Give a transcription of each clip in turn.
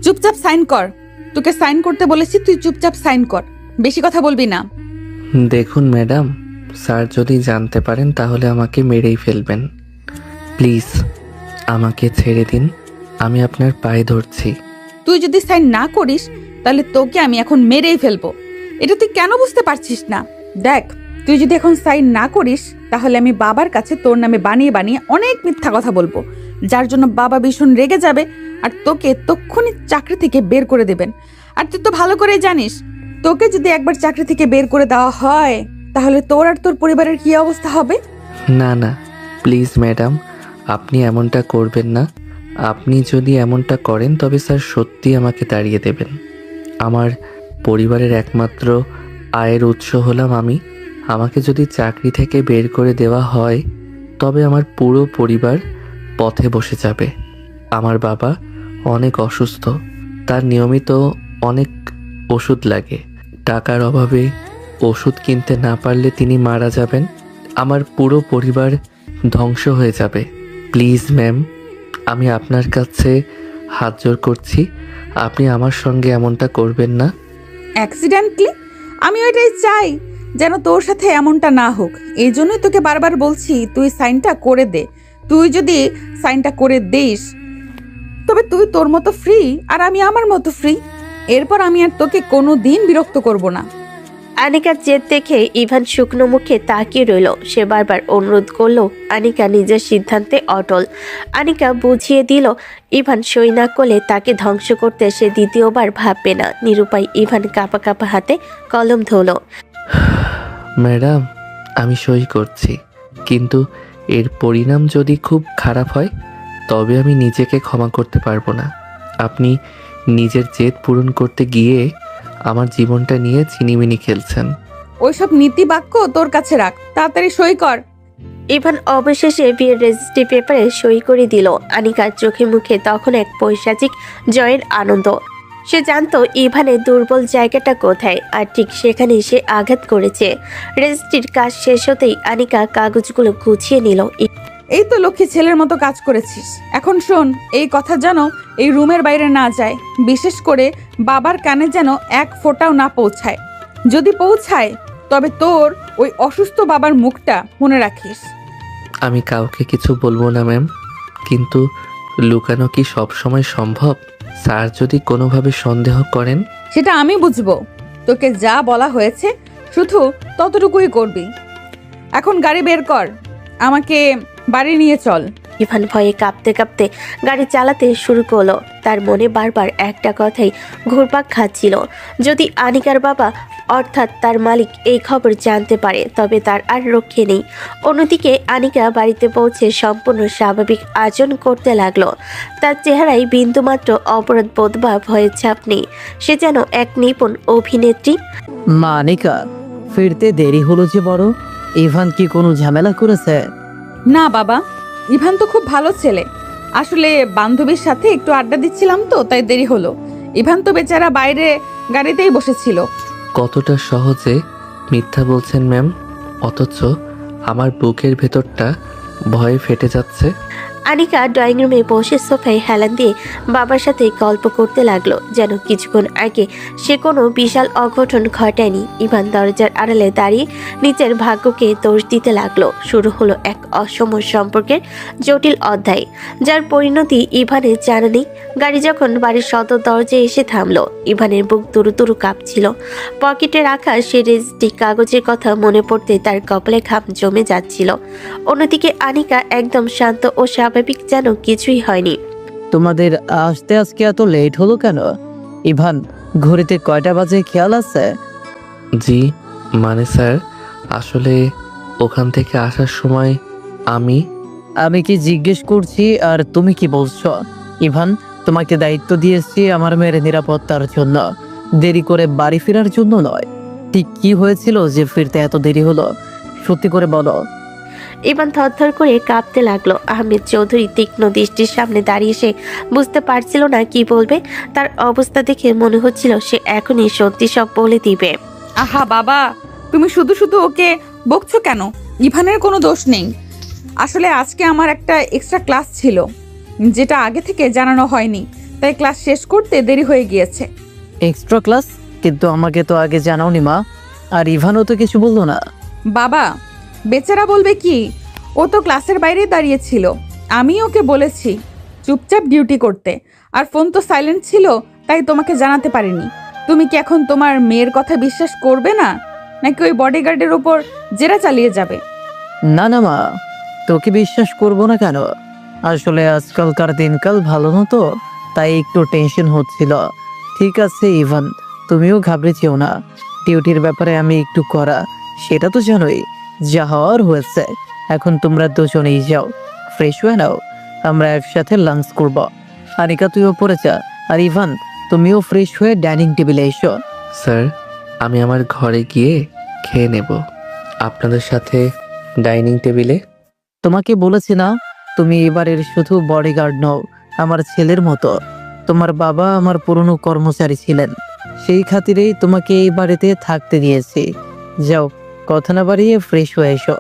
চুপচাপ সাইন কর। তোকে সাইন করতে বলেছি, তুই চুপচাপ সাইন কর, বেশি কথা বলবি না। দেখুন ম্যাডাম, স্যার যদি জানতে পারেন তাহলে আমাকে মেরেই ফেলবেন। প্লিজ আমাকে ছেড়ে দিন, আমি আপনার পায়ে ধরছি। তুই যদি সাইন না করিস তাহলে তোকে আমি এখন মেরেই ফেলবো। এটা তুই কেন বুঝতে পারছিস না? দেখ, তুই যদি এখন সাইন না করিস তাহলে আমি বাবার কাছে তোর নামে বানিয়ে বানিয়ে অনেক মিথ্যা কথা বলবো, যার জন্য বাবা ভীষণ রেগে যাবে আর তোকে তক্ষুনি চাকরি থেকে বের করে দেবেন। আর তুই তো ভালো করেই জানিস, তোকে যদি একবার চাকরি থেকে বের করে দেওয়া হয় তাহলে তোর আর তোর পরিবারের কি অবস্থা হবে। না না, প্লিজ ম্যাডাম, আপনি এমনটা করবেন না। আপনি যদি এমনটা করেন তবে স্যার সত্যি আমাকে তাড়িয়ে দেবেন। আমার পরিবারের একমাত্র আয়ের উৎস হলাম আমি। আমাকে যদি চাকরি থেকে বের করে দেওয়া হয় তবে আমার পুরো পরিবার পথে বসে যাবে। আমার বাবা অনেক অসুস্থ, তার নিয়মিত অনেক ওষুধ লাগে। টাকার অভাবে ওষুধ কিনতে না পারলে তিনি মারা যাবেন। আমার পুরো পরিবার ধ্বংস হয়ে যাবে। প্লিজ ম্যাম, আমি আপনার কাছে হাত জোড় করছি, আপনি আমার সঙ্গে এমনটা করবেন না। অ্যাক্সিডেন্টলি আমি ওইটাই চাই যেন তোর সাথে এমনটা না হোক। এই জন্যই তোকে বারবার বলছি তুই সাইনটা করে দে। তুই যদি সাইনটা করে দিস তবে তুই তোর মতো ফ্রি আর আমি আমার মতো ফ্রি। এরপর আমি আর তোকে কোনো দিন বিরক্ত করব না। আনিকার জেদ দেখে ইভান শুকনো মুখে তাকিয়ে রইল। সে বারবার অনুরোধ করলো, আনিকা নিজের সিদ্ধান্তে অটল। আনিকা বুঝিয়ে দিল ইভান সই না করলে তাকে ধ্বংস করতে সে দ্বিতীয়বার ভাববে না। নিরুপায় ইভান কাঁপা কাঁপা হাতে কলম ধরল। ম্যাডাম, আমি সই করছি, কিন্তু এর পরিণাম যদি খুব খারাপ হয় তবে আমি নিজেকে ক্ষমা করতে পারবো না। আপনি নিজের জেদ পূরণ করতে গিয়ে আমার জীবনটা নিয়ে ছিনিমিনি খেলছেন। ওইসব নীতি বাক্য তোর কাছে রাখ, তাড়াতাড়ি সই কর। ইভান অবশেষে বিয়ের রেজিস্ট্রি পেপারে সই করে দিল। আনিকার চোখে মুখে তখন এক পৈশাচিক জয়ের আনন্দ। সে জানতো ইভানের দুর্বল জায়গাটা কোথায়, আর ঠিক সেখানেই সে আঘাত করেছে। রেজিস্ট্রির কাজ শেষ হতেই আনিকা কাগজগুলো গুছিয়ে নিল। এই তো লক্ষ্মী ছেলের মতো কাজ করেছিস। এখন শোন, এই কথা যেন এই রুমের বাইরে না যায়, বিশেষ করে বাবার কানে যেন এক ফোঁটাও না পৌঁছায়। যদি পৌঁছায় তবে তোর ওই অসুস্থ বাবার মুখটা মনে রাখিস। আমি কাউকে কিছু বলবো না ম্যাম, কিন্তু লুকানো কি সব সময় সম্ভব? স্যার যদি কোনোভাবে সন্দেহ করেন? সেটা আমি বুঝবো। তোকে যা বলা হয়েছে শুধু ততটুকুই করবি। এখন গাড়ি বের কর, আমাকে বাড়ি নিয়ে চল। ইভান ভয়ে কাঁপতে কাঁপতে গাড়ি চালাতে শুরু করলো। তার মনে বারবার একটা কথাই ঘুরপাক খাচ্ছিল, যদি আনিকার বাবা অর্থাৎ তার মালিক এই খবর জানতে পারে তবে তার আর রক্ষে নেই। অন্যদিকে আনিকা বাড়িতে পৌঁছে সম্পূর্ণ স্বাভাবিক আচরণ করতে লাগলো। তার চেহারায় বিন্দুমাত্র অপরাধ বোধ বা ভয়ের ছাপ নেই। সে যেন এক নিপুণ অভিনেত্রী। মা আনিকা, ফিরতে দেরি হলো যে বড়। ইভান কি কোনো ঝামেলা করেছে? না বাবা, ইভান তো খুব ভালো ছেলে। আসলে বান্ধবীর সাথে একটু আড্ডা দিচ্ছিলাম তো তাই দেরি হলো। ইভান তো বেচারা বাইরে গাড়িতেই বসেছিল। কতটা সহজে মিথ্যা বলছেন ম্যাম, অথচ আমার বুকের ভেতরটা ভয়ে ফেটে যাচ্ছে। আনিকা ড্রয়িং রুমে বসে সোফায় হেলান দিয়ে বাবার সাথে গল্প করতে লাগলো, যেন কিছুক্ষণ আগে সে কোনো বিশাল অঘটন ঘটায়নি। ইভান দরজার আড়ালে দাঁড়িয়ে নিজের ভাগ্যকে দোষ দিতে লাগলো। শুরু হলো এক অসম সম্পর্কের জটিল অধ্যায়, যার পরিণতি ইভানের জানা নেই। গাড়ি যখন বাড়ির সদর দরজায় এসে থামলো, ইভানের বুক দুরু দুরু কাঁপছিল। পকেটে রাখা সে রেজিস্ট্রি কাগজের কথা মনে পড়তে তার কপালে ঘাম জমে যাচ্ছিল। অন্যদিকে আনিকা একদম শান্ত ও স্বাভাবিক, যেন কিছুই হয়নি। তোমাদের আসতে আজকে এত লেট হলো কেন? ইভান, ঘড়িতে কয়টা বাজে খেয়াল আছে? জি মানে স্যার, আসলে ওখান থেকে আসার সময় আমি কি জিজ্ঞেস করছি আর তুমি কি বলছো? ইভান, তোমাকে দায়িত্ব দিয়েছি আমার মেয়ের নিরাপত্তার জন্য, দেরি করে বাড়ি ফেরার জন্য নয়। ঠিক কি হয়েছিল যে ফিরতে এত দেরি হলো? সত্যি করে বলো। ইভান থরথর করে কাঁপতে লাগলো। আহমেদ চৌধুরী তীক্ষ্ণ দৃষ্টির সামনে দাঁড়িয়ে সে বুঝতে পারছিল না কি বলবে। তার অবস্থা দেখে মনে হচ্ছিল সে এখনই সত্যি সব বলে দিবে। আহা বাবা, তুমি শুধু শুধু ওকে বকছো কেন? ইভানের কোনো দোষ নেই। আসলে আজকে আমার একটা এক্সট্রা ক্লাস ছিল, যেটা আগে থেকে জানানো হয়নি, তাই ক্লাস শেষ করতে দেরি হয়ে গিয়েছে। Extra class? কিন্তু আমাকে তো আগে জানাওনি মা। আর ইভানও তো কিছু বললো না। বাবা, বেচারা বলবে কি, ও তো ক্লাসের বাইরেই দাঁড়িয়েছিল। আমি ওকে বলেছি চুপচাপ ডিউটি করতে, আর ফোন তো সাইলেন্ট ছিল, তাই তোমাকে জানাতে পারিনি। তুমি কি এখন তোমার মেয়ের কথা বিশ্বাস করবে না, নাকি ওই বডিগার্ডের ওপর জেরা চালিয়ে যাবে? না না মা, তোকে বিশ্বাস করবো না কেন? আসলে আজকালকার দিনকাল ভালো না তো, তাই একটু টেনশন হচ্ছিল। ঠিক আছে ইভান, তুমিও ঘাবড়েছিও না। ডিউটির ব্যাপারে আমি একটু করা, সেটা তো জানোই। যা হওয়ার হয়েছে। এখন তোমরা দুজনেই যাও, ফ্রেশ হয়ে নাও, আমরা একসাথে লাঞ্চ করব। আনিকা তুইও পড়ে যা, আর ইভান তুমিও ফ্রেশ হয়ে ডাইনিং টেবিলে এসো। স্যার, আমি আমার ঘরে গিয়ে খেয়ে নেব, আপনাদের সাথে ডাইনিং টেবিলে। তোমাকে বলেছি না, তুমি এবারের শুধু বডিগার্ড নও, আমার ছেলের মতো। তোমার বাবা আমার পুরনো কর্মচারী ছিলেন, সেই খাতিরেই তোমাকে এই বাড়িতে থাকতে দিয়েছি। যাও, কথা না বাড়িয়ে ফ্রেশ হয়ে এসো।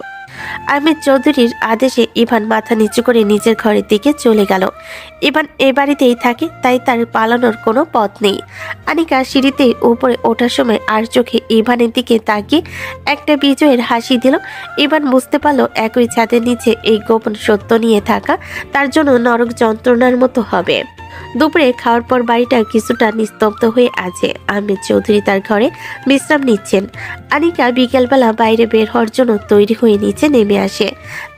আহমেদ চৌধুরীর আদেশে ইভান মাথা নিচু করে নিজের ঘরের দিকে চলে গেল। ইভান এ বাড়িতেই থাকে, তাই তার পালানোর কোনো পথ নেই। আনিকা সিঁড়িতে উপরে ওঠার সময় আর চোখে ইভানের দিকে তাকিয়ে একটা বিজয়ের হাসি দিল। ইভান বুঝতে পারলো একই ছাদের নিচে এই গোপন সত্য নিয়ে থাকা তার জন্য নরক যন্ত্রণার মতো হবে। দুপুরে খাওয়ার পর বাড়িটা কিছুটা নিস্তব্ধ হয়ে আছে। আহমেদ চৌধুরী তার ঘরে বিশ্রাম নিচ্ছেন। আনিকা বিকেলবেলা বাইরে বের হওয়ার জন্য তৈরি হয়ে নিচে নেমে আসে।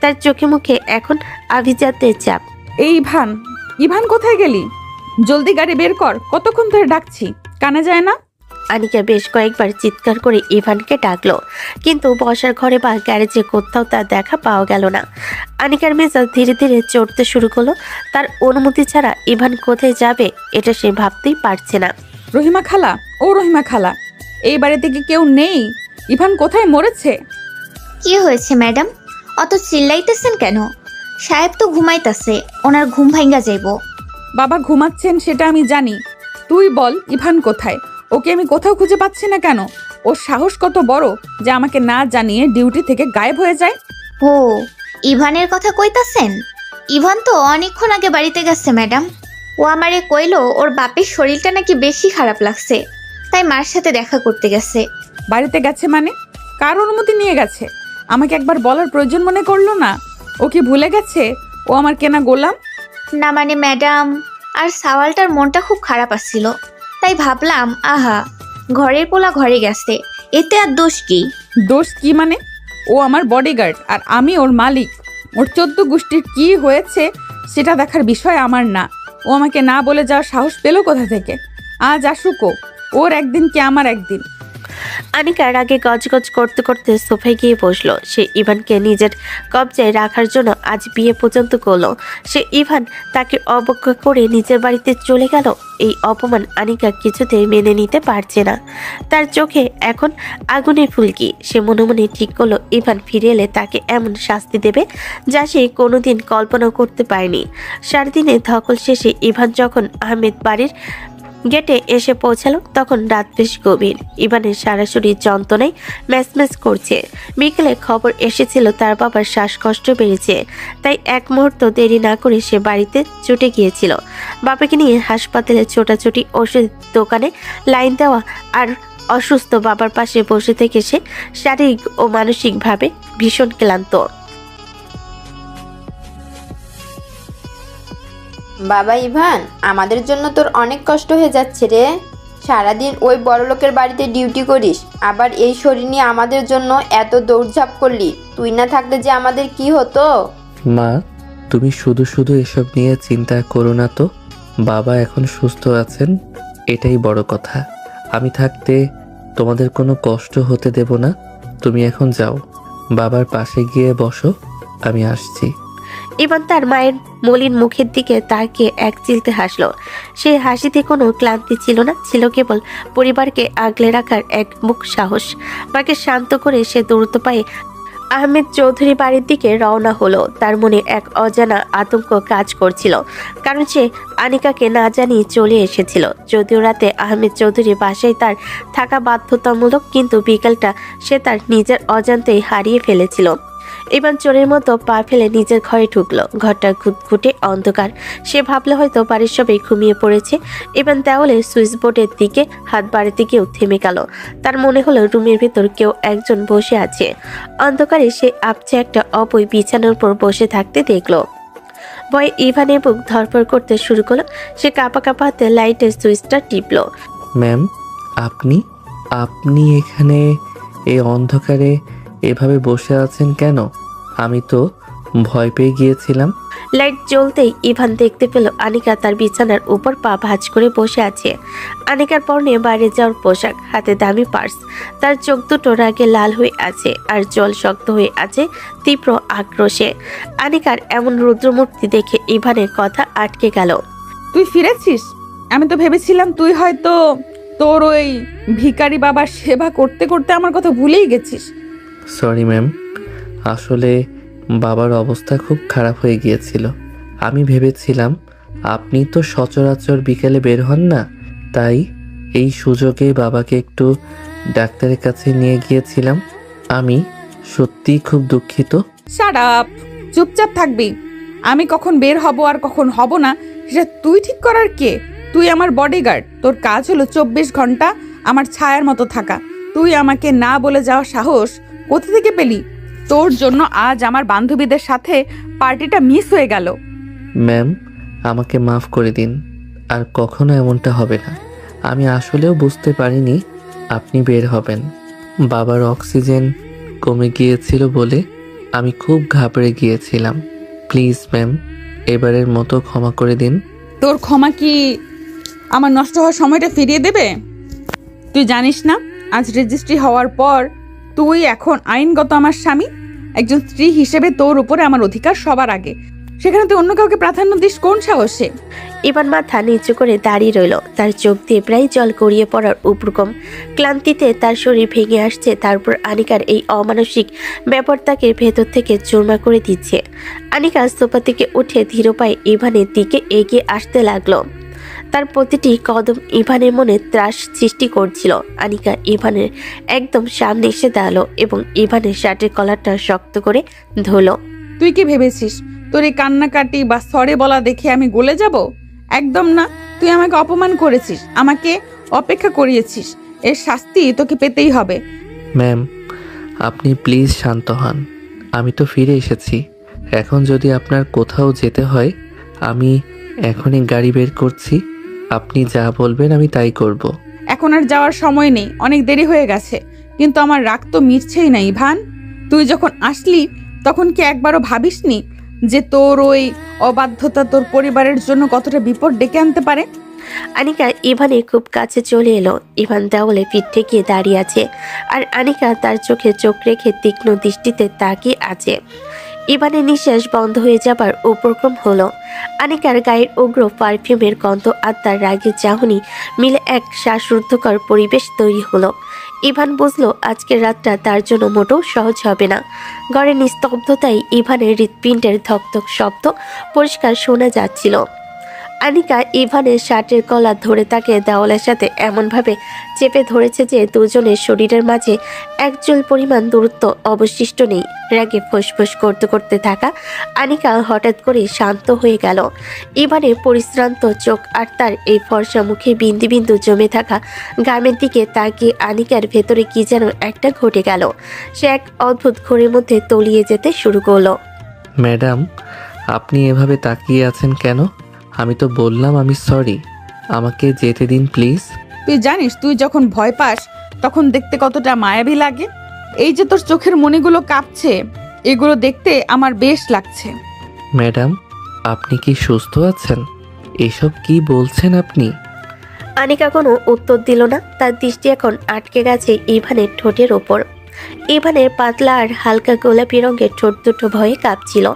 তার চোখে মুখে এখন আভিজাত্যের চাপ। এই ইভান, ইভান কোথায় গেলি? জলদি গাড়ি বের কর, কতক্ষণ ধরে ডাকছি, কানে যায় না? আনিকা বেশ কয়েকবার চিৎকার করে ইভানকে ডাকলো, কিন্তু বসার ঘরে বা গ্যারেজে কোথাও তার দেখা পাওয়া গেল না। আনিকার মেজাজ ধীরে ধীরে চড়তে শুরু করলো। তার অনুমতি ছাড়া ইভান কোথায় যাবে এটা সে ভাবতেই পারছে না। রহিমা খালা, ও রহিমা খালা, এই বাড়িতে কি কেউ নেই? ইভান কোথায় মরেছে? কি হয়েছে ম্যাডাম, অত চিল্লাইতেছেন কেন? সাহেব তো ঘুমাইতাছে, ওনার ঘুম ভাঙ্গা যাইব। বাবা ঘুমাচ্ছেন সেটা আমি জানি, তুই বল ইভান কোথায়? ওকে আমি কোথাও খুঁজে পাচ্ছি না কেন? ওর সাহস কত বড় যে আমাকে না জানিয়ে ডিউটি থেকে গায়েব হয়ে যায়? ও, ইভানের কথা কইতাছেন? ইভান তো অনেকক্ষণ আগে বাড়িতে গেছে ম্যাডাম। ও আমারে কইলো ওর বাপের শরীরটা নাকি বেশি খারাপ লাগছে, তাই মার সাথে দেখা করতে গেছে। বাড়িতে গেছে মানে? কার অনুমতি নিয়ে গেছে? আমাকে একবার বলার প্রয়োজন মনে করলো না? ও কি ভুলে গেছে ও আমার কেনা গোলাম? না মানে ম্যাডাম, আর সাওয়ালটার মনটা খুব খারাপ আসছিল, তাই ভাবলাম আহা, ঘরের পোলা ঘরে গেছে, এতে আর দোষ কি? দোষ কি মানে? ও আমার বডিগার্ড আর আমি ওর মালিক। ওর 14 গোষ্ঠীর কি হয়েছে সেটা দেখার বিষয় আমার না। ও আমাকে না বলে যাওয়ার সাহস পেল কোথা থেকে? আজ আসুক ও, ওর একদিন কি আমার একদিন। আনিকার আগে গজগজ করতে করতে সোফায় গিয়ে বসলো। সে ইভানকে নিজের কবজায় রাখার জন্য আজ বিয়ে পর্যন্ত করলো। সে ইভান তাকে অবজ্ঞা করে নিজের বাড়িতে চলে গেল। এই অপমান আনিকা কিছুতেই মেনে নিতে পারছে না। তার চোখে এখন আগুনের ফুলকি। সে মনে মনে ঠিক করলো ইভান ফিরে এলে তাকে এমন শাস্তি দেবে যা সে কোনোদিন কল্পনা করতে পারেনি। সারাদিনে ধকল শেষে ইভান যখন আহমেদ বাড়ির গেটে এসে পৌঁছালো তখন রাত বেশ গভীর। ইভানের সারা শরীর যন্ত্রণায় ম্যাচম্যাচ করছে। বিকেলে খবর এসেছিল তার বাবার শ্বাসকষ্ট বেড়েছে, তাই এক মুহূর্ত দেরি না করে সে বাড়িতে ছুটে গিয়েছিল। বাবাকে নিয়ে হাসপাতালে ছোটাছুটি, ওষুধ দোকানে লাইন দেওয়া, আর অসুস্থ বাবার পাশে বসে থেকে সে শারীরিক ও মানসিকভাবে ভীষণ ক্লান্ত। বাবা ইভান, আমাদের জন্য তোর অনেক কষ্ট হয়ে যাচ্ছে রে। সারাদিন ওই বড়লোকের বাড়িতে ডিউটি করিস, আবার এই শরীর নিয়ে আমাদের জন্য এত দৌড়ঝাঁপ করলি। তুই না থাকলে যে আমাদের কি হতো। মা, তুমি শুধু শুধু এসব নিয়ে চিন্তা করো না তো। বাবা এখন সুস্থ আছেন, এটাই বড় কথা। আমি থাকতে তোমাদের কোনো কষ্ট হতে দেব না। তুমি এখন যাও, বাবার পাশে গিয়ে বসো, আমি আসছি। ইভান তার মায়ের মলিন মুখের দিকে তাকিয়ে এক চিলতে হাসলো। সেই হাসিতে কোনো ক্লান্তি ছিল না, ছিল কেবল পরিবারকে আগলে রাখার এক মুখ সাহস। মাকে শান্ত করে সে দ্রুত পায়ে আহমেদ চৌধুরী বাড়ির দিকে রওনা হলো। তার মনে এক অজানা আতঙ্ক কাজ করছিল, কারণ সে আনিকাকে না জানিয়ে চলে এসেছিল। যদিও রাতে আহমেদ চৌধুরী বাসায় তার থাকা বাধ্যতামূলক, কিন্তু বিকেলটা সে তার নিজের অজান্তেই হারিয়ে ফেলেছিল। ইভান চোরের মতো পা ফেলে নিজের ঘরে ঢুকলো। ঘরটা ঘুটঘুটে অন্ধকার। সে ভাবলো হয়তো বাড়ির সবাই ঘুমিয়ে পড়েছে। ইভান দেওয়ালের সুইচ বোর্ডের দিকে হাত বাড়াতে গিয়েও থেমে গেল। তার মনে হলো রুমের ভেতর কেউ একজন বসে আছে। অন্ধকারে সে আপচে একটা অবৈ বিছানার উপর বসে থাকতে দেখলো। ভয়ে ইভানের বুক ধরপড় করতে শুরু করলো। সে কাঁপা কাঁপা হাতে লাইটের সুইচটা টিপলো। ম্যাম, আপনি আপনি এখানে এই অন্ধকারে এভাবে বসে আছেন কেন? আমি তো ভয় পেয়ে গিয়েছিলাম। লাইট জ্বলতেই ইভান দেখতে পেল আনিকা তার বিছানার উপর পা ভাঁজ করে বসে আছে। আনিকার পরনে বাইরে যাওয়ার পোশাক, হাতে দামি পার্স। তার চোখ দুটো রাগে লাল হয়ে আছে আর জল শক্ত হয়ে আছে তীব্র আক্রোশে। আনিকার এমন রুদ্রমূর্তি দেখে ইভানের কথা আটকে গেল। তুই ফিরেছিস? আমি তো ভেবেছিলাম তুই হয়তো তোর ওই ভিখারি বাবার সেবা করতে করতে আমার কথা ভুলেই গেছিস। সরি ম্যাম, আসলে বাবার অবস্থা খুব খারাপ হয়ে গিয়েছিল। আমি ভেবেছিলাম আপনি তো সচরাচর বিকেলে বের হন না, তাই এই সুযোগে বাবাকে একটু ডাক্তারের কাছে নিয়ে গিয়েছিলাম। আমি সত্যিই খুব দুঃখিত। শাট আপ, চুপচাপ থাকবি। আমি কখন বের হব আর কখন হব না সেটা তুই ঠিক করার কে? তুই আমার বডিগার্ড। তোর কাজ হলো 24 ঘন্টা আমার ছায়ার মতো থাকা। তুই আমাকে না বলে যাওয়ার সাহস কোথা থেকে পেলি? তোর জন্য আজ আমার বান্ধবীদের সাথে পার্টিটা মিস হয়ে গেল। ম্যাম, আমাকে মাফ করে দিন। আর কখনো এমনটা হবে না। আমি আসলেও বুঝতে পারিনি আপনি বের হবেন। বাবার অক্সিজেন কমে গিয়েছিল বলে আমি খুব ঘাবড়ে গিয়েছিলাম। প্লিজ ম্যাম, এবারের মতো ক্ষমা করে দিন। তোর ক্ষমা কি আমার নষ্ট হওয়ার সময়টা ফিরিয়ে দেবে? তুই জানিস না আজ রেজিস্ট্রি হওয়ার পর তুই এখন আইনগত আমার স্বামী। একজন স্ত্রী হিসেবে তোর উপরে আমার অধিকার সবার আগে। সেখানে তুই অন্য কাউকে প্রাধান্য দিস কোন সাহসে? ইভান মাথা নিচু করে দাঁড়িয়ে রইল। তার চোখ দিয়ে প্রায় জল গড়িয়ে পড়ার উপক্রম। ক্লান্তিতে তার শরীর ভেঙে আসছে। তারপর আনিকার এই অমানসিক ব্যাপার তাকে ভেতর থেকে চুরমা করে দিচ্ছে। আনিকা সোফা থেকে উঠে ধীর পায়ে ইভানের দিকে এগিয়ে আসতে লাগলো। তার প্রতিটি কদম ইভানের মনে ত্রাস সৃষ্টি করছিল। আনিকা ইভানের একদম সামনে এসে দাঁড়ালো এবং ইভানের শার্টের কলারটা শক্ত করে ধরলো। তুই কি ভেবেছিস তোর এই কান্নাকাটি বা সরে বলা দেখে আমি গলে যাব? একদম না। তুই আমাকে অপমান করেছিস, আমাকে অপেক্ষা করিয়েছিস। এর শাস্তি তোকে পেতেই হবে। ম্যাম, আপনি প্লিজ শান্ত হন। আমি তো ফিরে এসেছি। এখন যদি আপনার কোথাও যেতে হয়, আমি এখনই গাড়ি বের করছি। আপনি যা বলবেন আমি তাই করব। এখন আর যাওয়ার সময় নেই, অনেক দেরি হয়ে গেছে। কিন্তু আমার রাগ তো মিটছেই না ইভান। তুই যখন আসলি তখন কি একবারও ভাবিসনি যে তোর ওই অবাধ্যতা তোর পরিবারের জন্য কতটা বিপদ ডেকে আনতে পারে? আনিকা ইভানের খুব কাছে চলে এলো। ইভান দেওয়ালে পিঠ ঠেকিয়ে দাঁড়িয়ে আছে আর আনিকা তার চোখে চোখ রেখে তীক্ষ্ণ দৃষ্টিতে তাকিয়ে আছে। ইভানের নিঃশ্বাস বন্ধ হয়ে যাবার উপক্রম হলো। আনিকার গায়ের উগ্র পারফিউমের গন্ধ আর তার রাগের চাহনি মিলে এক শ্বাসরুদ্ধকর পরিবেশ তৈরি হলো। ইভান বুঝলো আজকের রাতটা তার জন্য মোটেও সহজ হবে না। ঘরের নিস্তব্ধতায় ইভানের হৃৎপিণ্ডের ধকধক শব্দ পরিষ্কার শোনা যাচ্ছিল। আনিকা ইভানের শার্টের কলার ধরে তাকে দেওয়ালের সাথে এমনভাবে চেপে ধরেছে যে দুজনের শরীরের মাঝে একচুল পরিমাণ দূরত্ব অবশিষ্ট নেই। রাগে ফোঁস করতে করতে থাকা আনিকা হঠাৎ করে শান্ত হয়ে গেল। ইভানের পরিশ্রান্ত চোখ আর তার এই ফর্সা মুখে বিন্দু বিন্দু জমে থাকা ঘামের দিকে তাকিয়ে আনিকার ভেতরে কি যেন একটা ঘটে গেল। সে এক অদ্ভুত ঘোরের মধ্যে তলিয়ে যেতে শুরু করলো। ম্যাডাম, আপনি এভাবে তাকিয়ে আছেন কেন? আমি তো বললাম আমি সরি। আমাকে যেতে দিন প্লিজ। তুই জানিস তুই যখন ভয় পাস তখন দেখতে কতটা মায়াবী লাগে। এই যে তোর চোখের মণিগুলো কাঁপছে, এগুলো দেখতে আমার বেশ লাগছে। ম্যাডাম, আপনি কি সুস্থ আছেন? এসব কি বলছেন আপনি? আনিকা কোনো উত্তর দিল না। তার দৃষ্টি এখন আটকে গেছে ইভানের ঠোঁটের ওপর। ইভানের পাতলা আর হালকা গোলাপি রঙের ঠোঁট দুটো ভয়ে কাঁপছিল।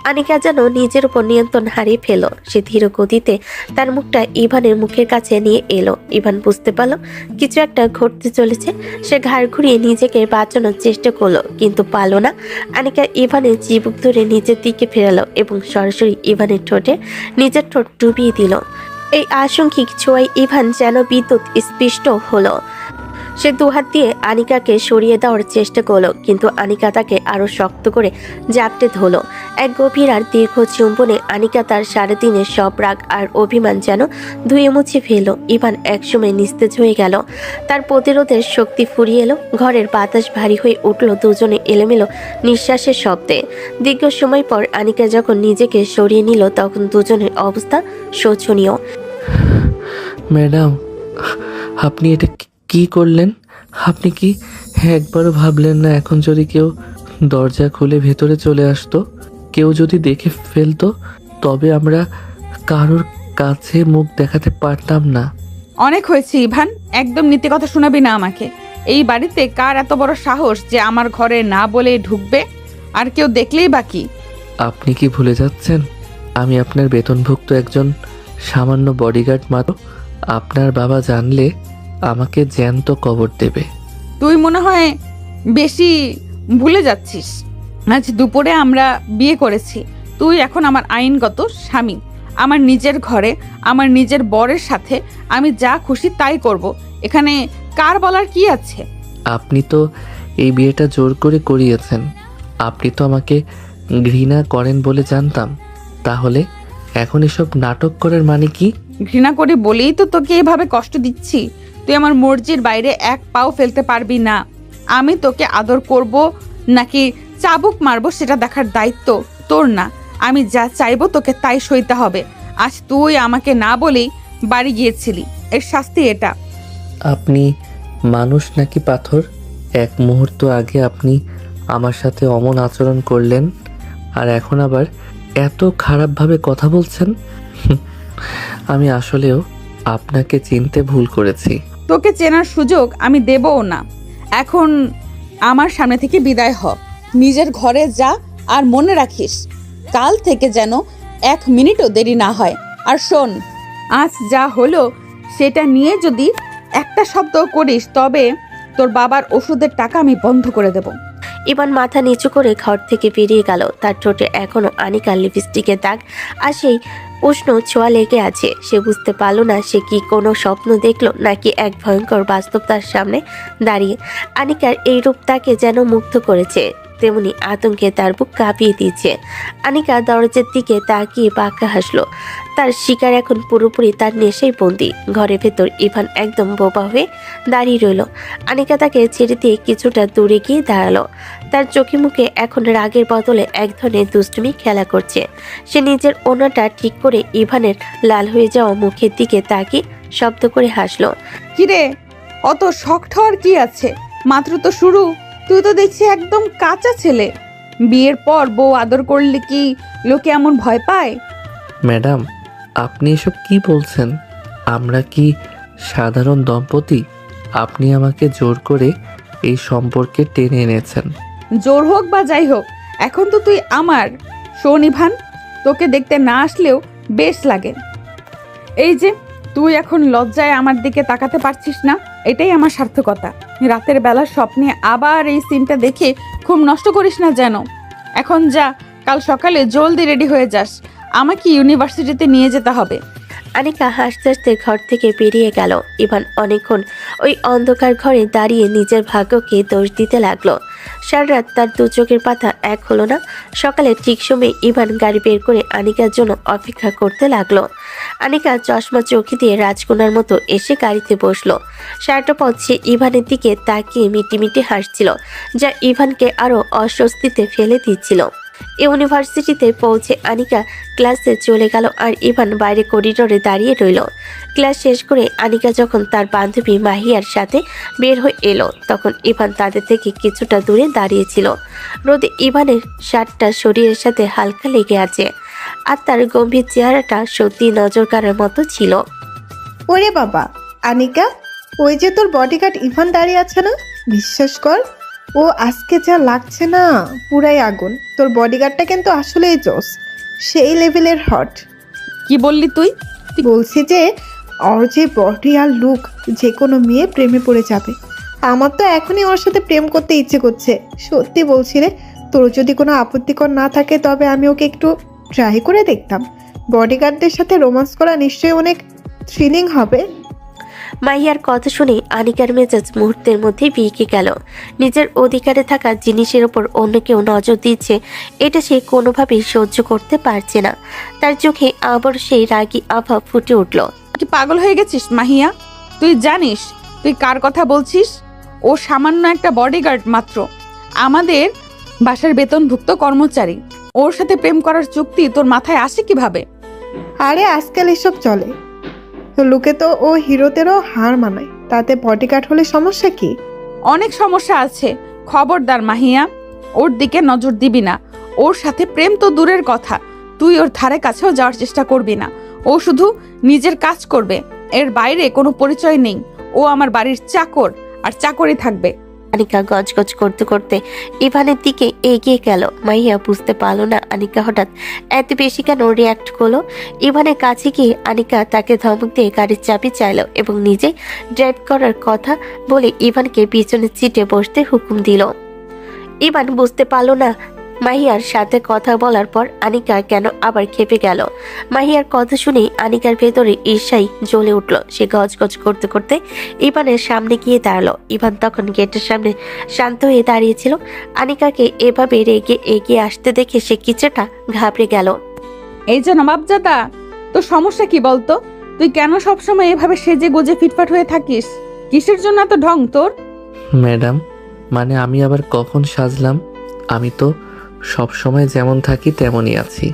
আনিকা যেন নিজের উপর নিয়ন্ত্রণ হারিয়ে ফেল। সে ধীর গতিতে তার মুখটা ইভানের মুখের কাছে নিয়ে এলো। ইভান বুঝতে পারল কিছু একটা ঘটতে চলেছে। সে ঘাড় ঘুরিয়ে নিজেকে বাঁচানোর চেষ্টা করলো, কিন্তু পারল না। আনিকা ইভানের চিবুক ধরে নিজের দিকে ফেরালো এবং সরাসরি ইভানের ঠোঁটে নিজের ঠোঁট ডুবিয়ে দিল। এই আশঙ্কিক ছোঁয়ায় ইভান যেন বিদ্যুৎ স্পৃষ্ট হলো। সে দুহাত দিয়ে আনিকাকে সরিয়ে দেওয়ার চেষ্টা করলো, কিন্তু আনিকা তাকে আরো শক্ত করে জাপটে ধরলো। এক গভীর আর দীর্ঘ চুম্বনে আনিকা তার সারাদিনের সব রাগ আর অভিমান যেন ধুয়ে মুছে ফেলল। ইভান একসময় নিস্তেজ হয়ে গেল, তার প্রতিরোধের শক্তি ফুরিয়ে এলো। ঘরের বাতাস ভারী হয়ে উঠল দুজনে এলোমেলো নিঃশ্বাসের শব্দে। দীর্ঘ সময় পর আনিকা যখন নিজেকে সরিয়ে নিল, তখন দুজনের অবস্থা শোচনীয়। ম্যাডাম, আপনি এটা কি করলেন? আপনি কি একবারও ভাবলেন না এখন যদি কেউ দরজা খুলে ভেতরে চলে আসতো, কেউ যদি দেখে ফেলতো, তবে আমরা কারোর কাছে মুখ দেখাতে পারতাম না? অনেক হয়েছে ইভান, একদম নীতি কথা শোনাবি না আমাকে। এই বাড়িতে কার এত বড় সাহস যে আমার ঘরে না বলে ঢুকবে? আর কেউ দেখলেই বাকি। আপনি কি ভুলে যাচ্ছেন আমি আপনার বেতনভুক্ত একজন সামান্য বডিগার্ড মাত্র? আপনার বাবা জানলে আমাকে জ্যান্ত কবর দেবে। তুই মনে হয় বেশি ভুলে যাচ্ছিস। আজ দুপুরে আমরা বিয়ে করেছি, তুই এখন আমার আইনগত স্বামী। আমার নিজের ঘরে আমার নিজের বরের সাথে আমি যা খুশি তাই করব। এখানে কার বলার কি আছে? আপনি তো এই বিয়েটা জোর করে করিয়েছেন। আপনি তো আমাকে ঘৃণা করেন বলে জানতাম। তাহলে এখন এসব নাটক করার মানে কি? ঘৃণা করি বলেই তো তোকে এভাবে কষ্ট দিচ্ছি। তুই আমার মর্জির বাইরে এক পাও ফেলতে পারবি না। আমি তোকে আদর করব নাকি চাবুক মারবো সেটা দেখার দায়িত্ব তোর না। আমি যা চাইবো তোকে তাই সইতে হবে। আজ তুই আমাকে না বলেই বাড়ি গিয়েছিলি, এর শাস্তি এটা। আপনি মানুষ নাকি পাথর? এক মুহূর্ত আগে আপনি আমার সাথে অমন আচরণ করলেন, আর এখন আবার এত খারাপভাবে কথা বলছেন। আমি আসলেও আপনাকে চিনতে ভুল করেছি। তোকে চেনার সুযোগ আমি দেবও না। এখন আমার সামনে থেকে বিদায় হ, নিজের ঘরে যা। আর মনে রাখিস, কাল থেকে যেন 1 মিনিটও দেরি না হয়। আর শোন, আজ যা হলো সেটা নিয়ে যদি একটা শব্দ করিস, তবে তোর বাবার ওষুধের টাকা আমি বন্ধ করে দেব। ইভান মাথা নিচু করে ঘর থেকে বেরিয়ে গেল। তার ঠোঁটে এখনো আনিকার লিপস্টিকের দাগ আর সেই উষ্ণ ছোঁয়া লেগে আছে। সে বুঝতে পারল না সে কি কোনো স্বপ্ন দেখলো নাকি এক ভয়ঙ্কর বাস্তব তার সামনে দাঁড়িয়ে। আনিকার এই রূপ তাকে যেন মুগ্ধ করেছে, তেমনি আতঙ্কে তার বুক কাঁপিয়ে দিয়েছে। আনিকা দরজার দিকে তাকিয়ে বাঁকা হাসলো। তার শিকার এখন পুরোপুরি তার নেশায় বন্দি। ঘরের ভেতর ইভান একদম বোবা হয়ে দাঁড়িয়ে রইল। আনিকা তাকে ছেড়ে দিয়ে কিছুটা দূরে গিয়ে দাঁড়ালো। তার চোখে মুখে এখন রাগের বদলে এক ধরনের দুষ্টুমি খেলা করছে। সে নিজের ওনাটা ঠিক করে ইভানের লাল হয়ে যাওয়া মুখের দিকে তাকিয়ে শব্দ করে হাসলো। কিরে, অত শক্ত হওয়ার কি আছে? মাত্র তো শুরু। তুই তো দেখছি একদম কাঁচা ছেলে। বিয়ের পর বউ আদর করলে কি লোকে এমন ভয় পায়? ম্যাডাম, আপনি এসব কি বলছেন? আমরা কি সাধারণ দম্পতি? আপনি আমাকে জোর করে এই সম্পর্কে টেনে এনেছেন। জোর হোক বা যাই হোক, এখন তো তুই আমার। শোন ইভান, তোকে দেখতে না আসলেও বেশ লাগে। এই যে তুই এখন লজ্জায় আমার দিকে তাকাতে পারছিস না, এটাই আমার সার্থকতা। রাতের বেলা স্বপ্নে আবার এই সিনটা দেখে খুব নষ্ট করিস না যেন। এখন যা, কাল সকালে জলদি রেডি হয়ে যাস, আমাকে ইউনিভার্সিটিতে নিয়ে যেতে হবে। আনিকা হাসতে হাসতে ঘর থেকে বেরিয়ে গেল। ইভান অনেকক্ষণ ওই অন্ধকার ঘরে দাঁড়িয়ে নিজের ভাগ্যকে দোষ দিতে লাগলো। সারা রাত তার দু চোখের পাতা এক হলো না। সকালে ঠিক সময়ে ইভান গাড়ি বের করে আনিকার জন্য অপেক্ষা করতে লাগলো। আনিকা চশমা চোখে দিয়ে রাজকন্যার মতো এসে গাড়িতে বসলো। সারাটা পথ সে ইভানের দিকে তাকিয়ে মিটিমিটি হাসছিল, যা ইভানকে আরো অস্বস্তিতে ফেলে দিচ্ছিল। ইউনিভার্সিটিতে পৌঁছে আনিকা ক্লাসে চলে গেল আর ইভান বাইরে করিডোরে দাঁড়িয়ে রইল। ক্লাস শেষ করে আনিকা যখন তার বান্ধবী মাহিয়ার সাথে বের হয়ে এলো, তখন ইভান তাদের থেকে কিছুটা দূরে দাঁড়িয়েছিল। রোদে ইভানের শার্টটা শরীরের সাথে হালকা লেগে আছে, আর তার গম্ভীর চেহারাটা সত্যি নজর কাড়ার মতো ছিল। ওরে বাবা, আনিকা, ওই যে তোর বডিগার্ড ইভান দাঁড়িয়ে আছে না? বিশ্বাস কর, ও আজকে যা লাগছে না, পুরাই আগুন। তোর বডিগার্ডটা কিন্তু আসলেই জোস, সেই লেভেলের হট। কি বললি তুই? বলছি যে ওর যে বডি আর লুক, যে কোনো মেয়ে প্রেমে পড়ে যাবে। আমার তো এখনই ওর সাথে প্রেম করতে ইচ্ছে করছে। সত্যি বলছি রে, তোর যদি কোনো আপত্তিকর না থাকে তবে আমি ওকে একটু ট্রাই করে দেখতাম। বডিগার্ডদের সাথে রোমান্স করা নিশ্চয়ই অনেক থ্রিলিং হবে। মাহিয়ার কথা শুনে আনিকার মেজাজ মুহূর্তের মধ্যে বিকে গেল। নিজের অধিকারে থাকা জিনিসের ওপর অন্য কেউ নজর দিচ্ছে, এটা সে কোনোভাবেই সহ্য করতে পারছে না। তার চোখে আবার সেই রাগী আভা ফুটে উঠল। কি পাগল হয়ে গেছিস মাহিয়া? তুই জানিস তুই কার কথা বলছিস? ও সামান্য একটা বডিগার্ড মাত্র, আমাদের বাসার বেতনভুক্ত কর্মচারী। ওর সাথে প্রেম করার চুক্তি তোর মাথায় আসে কিভাবে? আরে আজকাল এসব চলে, লোকে তো ও হিরোদেরও হার মানায়, তাতে বডিগার্ড হলে সমস্যা কি? অনেক সমস্যা আছে। খবরদার মাহিয়া, ওর দিকে নজর দিবি না। ওর সাথে প্রেম তো দূরের কথা, তুই ওর ধারে কাছেও যাওয়ার চেষ্টা করবি না। ও শুধু নিজের কাজ করবে, এর বাইরে কোনো পরিচয় নেই। ও আমার বাড়ির চাকর, আর চাকরই থাকবে। আনিকা গজগজ করতে করতে ইভানের দিকে এগিয়ে গেল। মাহিয়া বুঝতে পারলো না আনিকা হঠাৎ এত বেশি কেন রিয়াক্ট করলো। ইভানের কাছে গিয়ে আনিকা তাকে ধমক দিয়ে গাড়ির চাবি চাইলো এবং নিজে ড্রাইভ করার কথা বলে ইভানকে পিছনের সিটে বসতে হুকুম দিল। ইভান বুঝতে পারলো না মাহিয়ার সাথে কথা বলার পর আনিকা কেন আবার খেপে গেল। মাহিয়ার কথা শুনেই আনিকার ভেতরে ঈর্ষাই জ্বলে উঠল। সে গজগজ করতে করতে ইভানের সামনে গিয়ে দাঁড়ালো। ইভান তখন গেটের সামনে শান্ত হয়ে দাঁড়িয়েছিল। আনিকাকে এভাবে রেগে এগিয়ে আসতে দেখে সে কিছুটা ঘাবড়ে গেল। এই যে নবাবজাদা, তোর সমস্যা কি বলতো? তুই কেন সবসময় এভাবে সেজে গোজে ফিটফাট হয়ে থাকিস? কিসের জন্য এত ঢং তোর? ম্যাডাম, মানে আমি আবার কখন সাজলাম? আমি তো সব সময় যেমন থাকি তেমনই আছি।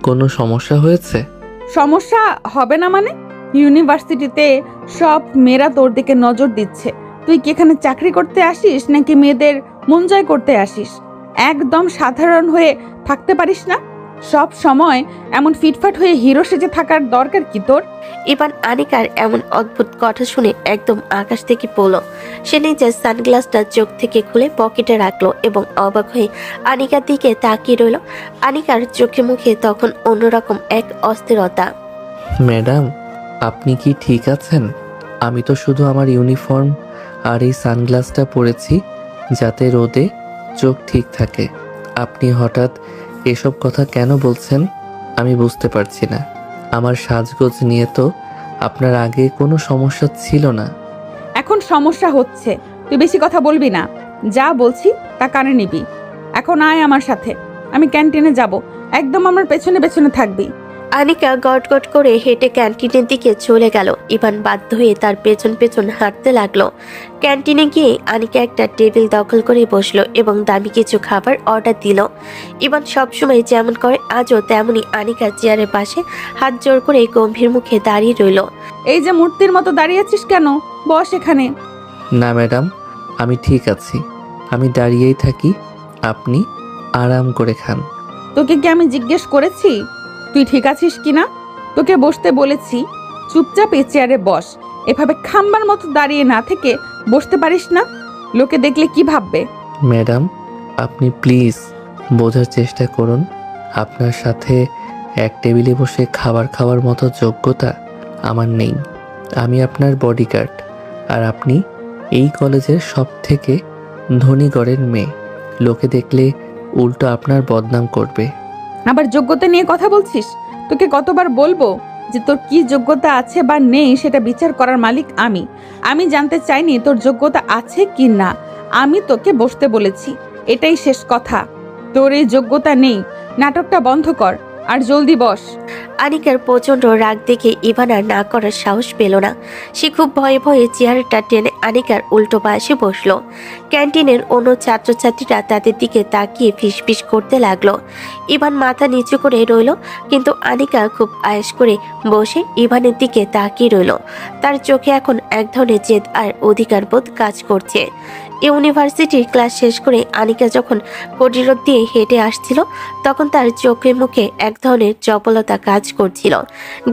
কোনো সমস্যা হয়েছে? সমস্যা হবে না মানে? ইউনিভার্সিটিতে সব মেয়েরা তোর দিকে নজর দিচ্ছে। তুই কি এখানে চাকরি করতে আসিস নাকি মেয়েদের মন জয় করতে আসিস? একদম সাধারণ হয়ে থাকতে পারিস না? সব সময় এমন ফিটফাট হয়ে হিরো সেজে থাকার দরকার কি তোর? ইভান আনিকার এমন অদ্ভুত কথা শুনে একদম আকাশ থেকে পড়ল। সে নিজের সানগ্লাসটা চোখ থেকে খুলে পকেটে রাখলো এবং অবাক হয়ে আনিকার দিকে তাকিয়ে রইল। আনিকার চোখে মুখে তখন অন্যরকম এক অস্থিরতা। ম্যাডাম, আপনি কি ঠিক আছেন? আমি তো শুধু আমার ইউনিফর্ম আর এই সানগ্লাসটা পরেছি যাতে রোদে চোখ ঠিক থাকে। আপনি হঠাৎ এসব কথা কেন বলছেন আমি বুঝতে পারছি না। আমার সাজগোজ নিয়ে তো আপনার আগে কোনো সমস্যা ছিল না। এখন সমস্যা হচ্ছে। তুই বেশি কথা বলবি না, যা বলছি তা কানে নিবি। এখন আয় আমার সাথে, আমি ক্যান্টিনে যাব। একদম আমার পেছনে পেছনে থাকবি। আনিকা গটগট করে হেঁটে ক্যান্টিনের দিকে চলে গেল। ইভান বাধ্য হয়ে তার পেছন পেছন হাঁটতে লাগলো। ক্যান্টিনে গিয়ে আনিকা একটা টেবিল দখল করে বসলো এবং দামি কিছু খাবার অর্ডার দিল। ইভান সবসময় যেমন করে আজও তেমনি আনিকার চেয়ারের পাশে হাত জোড় করে গম্ভীর মুখে দাঁড়িয়ে রইল। এই যে মূর্তির মতো দাঁড়িয়ে আছিস কেন? বস এখানে। না ম্যাডাম, আমি ঠিক আছি। আমি দাঁড়িয়েই থাকি, আপনি আরাম করে খান। তোকে কি আমি জিজ্ঞেস করেছি তুই ঠিক আছিস কিনা? তোকে বসতে বলেছি, চুপচাপ এই চেয়ারে বস। এভাবে খাম্বার মতো দাঁড়িয়ে না থেকে বসতে পারিস না? লোকে দেখলে কি ভাববে? ম্যাডাম, আপনি প্লিজ বোঝার চেষ্টা করুন। আপনার সাথে এক টেবিলে বসে খাবার খাওয়ার মতো যোগ্যতা আমার নেই। আমি আপনার বডিগার্ড, আর আপনি এই কলেজের সব থেকে ধনী ঘরের মেয়ে। লোকে দেখলে উল্টো আপনার বদনাম করবে। আবার যোগ্যতা নিয়ে কথা বলছিস? তোকে কতবার বলবো যে তোর কি যোগ্যতা আছে বা নেই সেটা বিচার করার মালিক আমি। আমি জানতে চাইনি তোর যোগ্যতা আছে কি না। আমি তোকে বসতে বলেছি, এটাই শেষ কথা। তোর এই যোগ্যতা নেই, নাটকটা বন্ধ কর আর জলদি বস। আনিকার প্রচন্ড রাগ দেখে ইভান আর না করার সাহস পেল না। সে খুব ভয়ে ভয়ে চেয়ারটা টেনে আনিকার উল্টো পাশে বসলো। ক্যান্টিনের অন্য ছাত্রছাত্রীরা তাদের দিকে তাকিয়ে ফিসফিস করতে লাগলো। ইভান মাথা নিচু করে রইল, কিন্তু আনিকা খুব আয়েশ করে বসে ইভানের দিকে তাকিয়ে রইল। তার চোখে এখন এক ধরনের জেদ আর অধিকারবোধ কাজ করছে। ইউনিভার্সিটির ক্লাস শেষ করে আনিকা যখন করিডোর দিয়ে হেঁটে আসছিল তখন তার চোখে মুখে এক ধরনের চপলতা কাজ করছিল।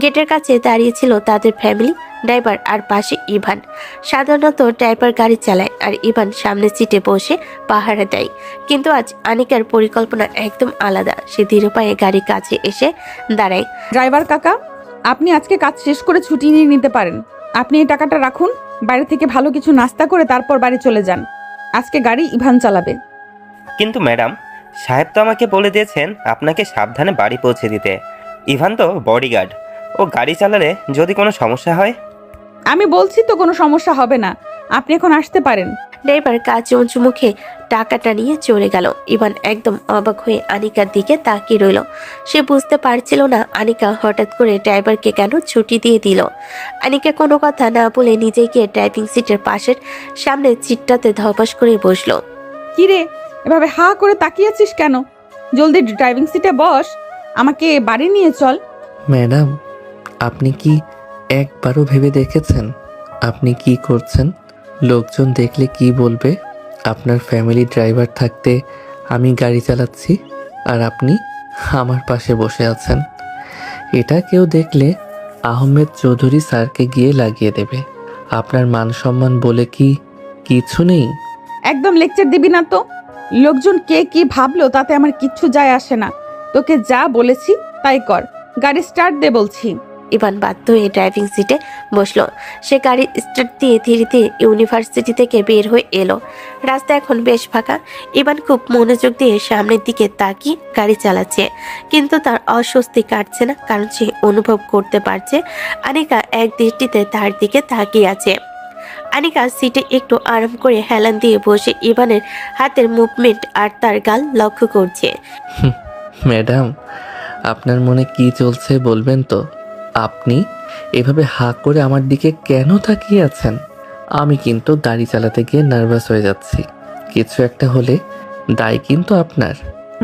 গেটের কাছে দাঁড়িয়েছিল তাদের ফ্যামিলি, ড্রাইভার আর পাশে ইভান। সাধারণত ড্রাইভার গাড়ি চালায় আর ইভান সামনের সিটে বসে পাহারা দেয়, কিন্তু আজ আনিকার পরিকল্পনা একদম আলাদা। সে ধীর পায়ে গাড়ির কাছে এসে দাঁড়ায়। ড্রাইভার কাকা, আপনি আজকে কাজ শেষ করে ছুটি নিয়ে নিতে পারেন। আপনি এই টাকাটা রাখুন, বাইরে থেকে ভালো কিছু নাস্তা করে তারপর বাড়ি চলে যান। আজকে গাড়ি ইভান চালাবে। কিন্তু ম্যাডাম, সাহেব তো আমাকে বলে দিয়েছেন আপনাকে সাবধানে বাড়ি পৌঁছে দিতে। ইভান তো বডিগার্ড, ও গাড়ি চালালে যদি কোনো সমস্যা হয়। আমি বলছি তো কোনো সমস্যা হবে না, আপনি এখন আসতে পারেন। ড্রাইভার কাজ উঁচু মুখে টাকাটা নিয়ে চলে গেল। ইভান একদম অবাক হয়ে আনিকার দিকে তাকিয়ে রইল। সে বুঝতে পারছিল না আনিকা হঠাৎ করে ড্রাইভারকে কেন ছুটি দিয়ে দিল। আনিকা কোনো কথা না বলে নিজে গিয়ে ড্রাইভিং সিটের পাশের সামনের সিটটাতে ধপাস করে বসলো। কি রে, এভাবে হা করে তাকিয়ে আছিস কেন? জলদি ড্রাইভিং সিটে বস, আমাকে বাড়ি নিয়ে চল। ম্যাডাম, আপনি কি একবারও ভেবে দেখেছেন আপনি কি করছেন? লোকজন দেখলে কি বলবে? আপনার ফ্যামিলি ড্রাইভার থাকতে আমি গাড়ি চালাচ্ছি আর আপনি আমার পাশে বসে আছেন। এটা কেউ দেখলে আহমেদ চৌধুরী স্যারকে গিয়ে লাগিয়ে দেবে। আপনার মান সম্মান বলে কি কিছু নেই? একদম লেকচার দিবি না তো। লোকজন কে কি ভাবলো তাতে আমার কিচ্ছু যায় আসে না। তোকে যা বলেছি তাই কর, গাড়ি স্টার্ট দে বলছি। ইভান বাধ্য হয়ে ড্রাইভিং সিটে বসলো। সে গাড়ি স্টার্ট দিয়ে ধীরে ধীরে ইউনিভার্সিটি থেকে বের হয়ে এলো। রাস্তা এখন বেশ ফাঁকা। ইভান খুব মনোযোগ দিয়ে সামনের দিকে তাকিয়ে গাড়ি চালাচ্ছে, কিন্তু তার অস্বস্তি কাটছে না, কারণ সে অনুভব করতে পারছে আনিকা এক দৃষ্টিতে তার দিকে তাকিয়ে আছে। আনিকা সিটে একটু আরাম করে হেলান দিয়ে বসে ইভানের হাতের মুভমেন্ট আর তার গাল লক্ষ্য করছে। ম্যাডাম, আপনার মনে কি চলছে বলবেন তো? আপনি এভাবে হা করে আমার দিকে কেন তাকিয়ে আছেন? আমি কিন্তু গাড়ি চালাতে গিয়ে নার্ভাস হয়ে যাচ্ছি। কিছু একটা হলে দায় কিন্তু আপনার।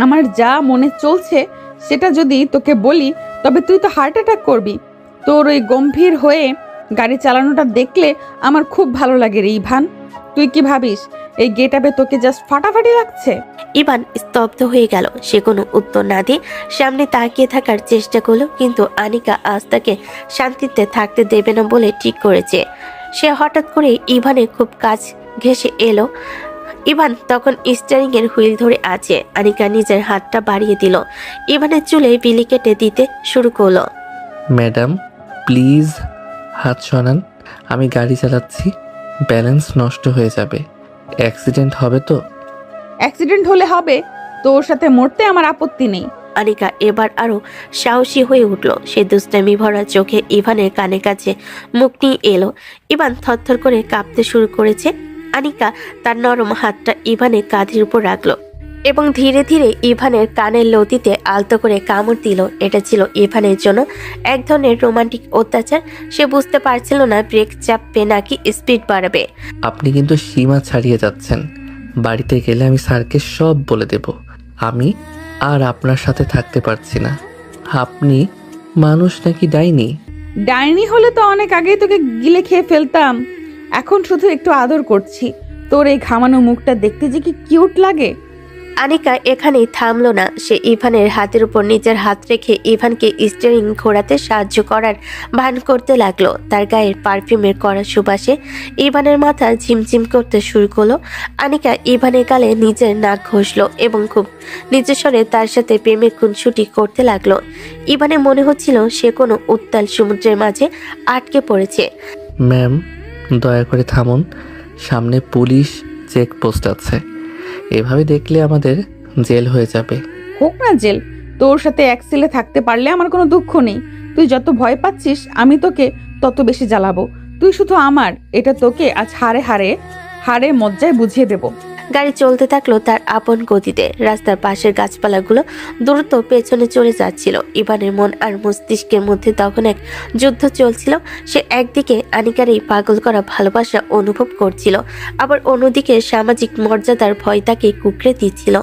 আমার যা মনে চলছে সেটা যদি তোকে বলি তবে তুই তো হার্ট অ্যাটাক করবি। তোর ওই গম্ভীর হয়ে গাড়ি চালানোটা দেখলে আমার খুব ভালো লাগে রে ইভান। তুই কি ভাবিস এই গেটআপে তোকে জাস্ট ফাটাফাটি লাগছে? ইভান স্তব্ধ হয়ে গেল। সে কোনো উত্তর না দিয়ে সামনে তাকিয়ে থাকার চেষ্টা করলো, কিন্তু আনিকা আজ তাকে শান্তিতে থাকতে দেবে না বলে ঠিক করেছে। সে হঠাৎ করে ইভানের খুব কাছ ঘেঁষে এলো। ইভান তখন স্টিয়ারিং এর হুইল ধরে আছে। আনিকা নিজের হাতটা বাড়িয়ে দিল, ইভানের চুলে বিলি কেটে দিতে শুরু করলো। ম্যাডাম প্লিজ হাত সরান, আমি গাড়ি চালাচ্ছি, ব্যালেন্স নষ্ট হয়ে যাবে, অ্যাক্সিডেন্ট হবে তো। অ্যাক্সিডেন্ট হলে হবে, তোর সাথে মরতে আমার আপত্তি নেই। আনিকা এবার আরো সাহসী হয়ে উঠল। সে দুষ্টামি ভরা চোখে ইভানের কানের কাছে মুখ নিয়ে এলো। ইভান থরথর করে কাঁপতে শুরু করেছে। আনিকা তার নরম হাতটা ইভানের কাঁধের উপর রাখলো এবং ধীরে ধীরে ইভানের কানের লতিতে আলতো করে কামড় দিল। এটা ছিল ইভানের জন্য এক ধরনের রোমান্টিক অত্যাচার। সে বুঝতে পারছিল না ব্রেক চাপবে নাকি স্পিড বাড়াবে। আপনি কিন্তু সীমা ছাড়িয়ে যাচ্ছেন। বাড়িতে গেলে আমি স্যারকে সব বলে দেব। আমি আর আপনার সাথে থাকতে পারছি না। আপনি মানুষ নাকি ডাইনি? ডাইনি হলে তো অনেক আগেই তোকে গিলে খেয়ে ফেলতাম। এখন শুধু একটু আদর করছি। তোর এই ঘামানো মুখটা দেখতে যে কি কিউট লাগে। আনিকা এখানেই থামলো না। সে ইভানের হাতের উপর নিজের হাত রেখে ইভানকে স্টিয়ারিং ঘোরাতে সাহায্য করার ভান করতে লাগলো। তার গায়ের পারফিউমের কড়া সুবাসে ইভানের মাথা ঝিমঝিম করতে শুরু করলো। আনিকা ইভানের গালে নিজের নাক ঘষলো এবং খুব নিজের স্বরে তার সাথে প্রেমের খুনসুটি করতে লাগলো। ইভানের মনে হচ্ছিল সে কোনো উত্তাল সমুদ্রের মাঝে আটকে পড়েছে। ম্যাম দয়া করে থামুন, সামনে পুলিশ চেকপোস্ট আছে। এভাবে দেখলে আমাদের জেল হয়ে যাবে। হোক না জেল, তোর সাথে এক সেলে থাকতে পারলে আমার কোনো দুঃখ নেই। তুই যত ভয় পাচ্ছিস আমি তোকে তত বেশি জ্বালাবো। তুই শুধু আমার, এটা তোকে আজ হাড়ে হাড়ে হাড়ে মজ্জায় বুঝিয়ে দেবো। গাড়ি চলতে থাকলো তার আপন গতিতে। রাস্তার পাশের গাছপালাগুলো দ্রুত পেছনে চলে যাচ্ছিল। ইভানের মন আর মস্তিষ্কের মধ্যে তখন এক যুদ্ধ চলছিল। সে একদিকে আনিকার এই পাগল করা ভালোবাসা অনুভব করছিল, আবার অন্যদিকে সামাজিক মর্যাদার ভয় তাকে কুকড়ে দিচ্ছিল।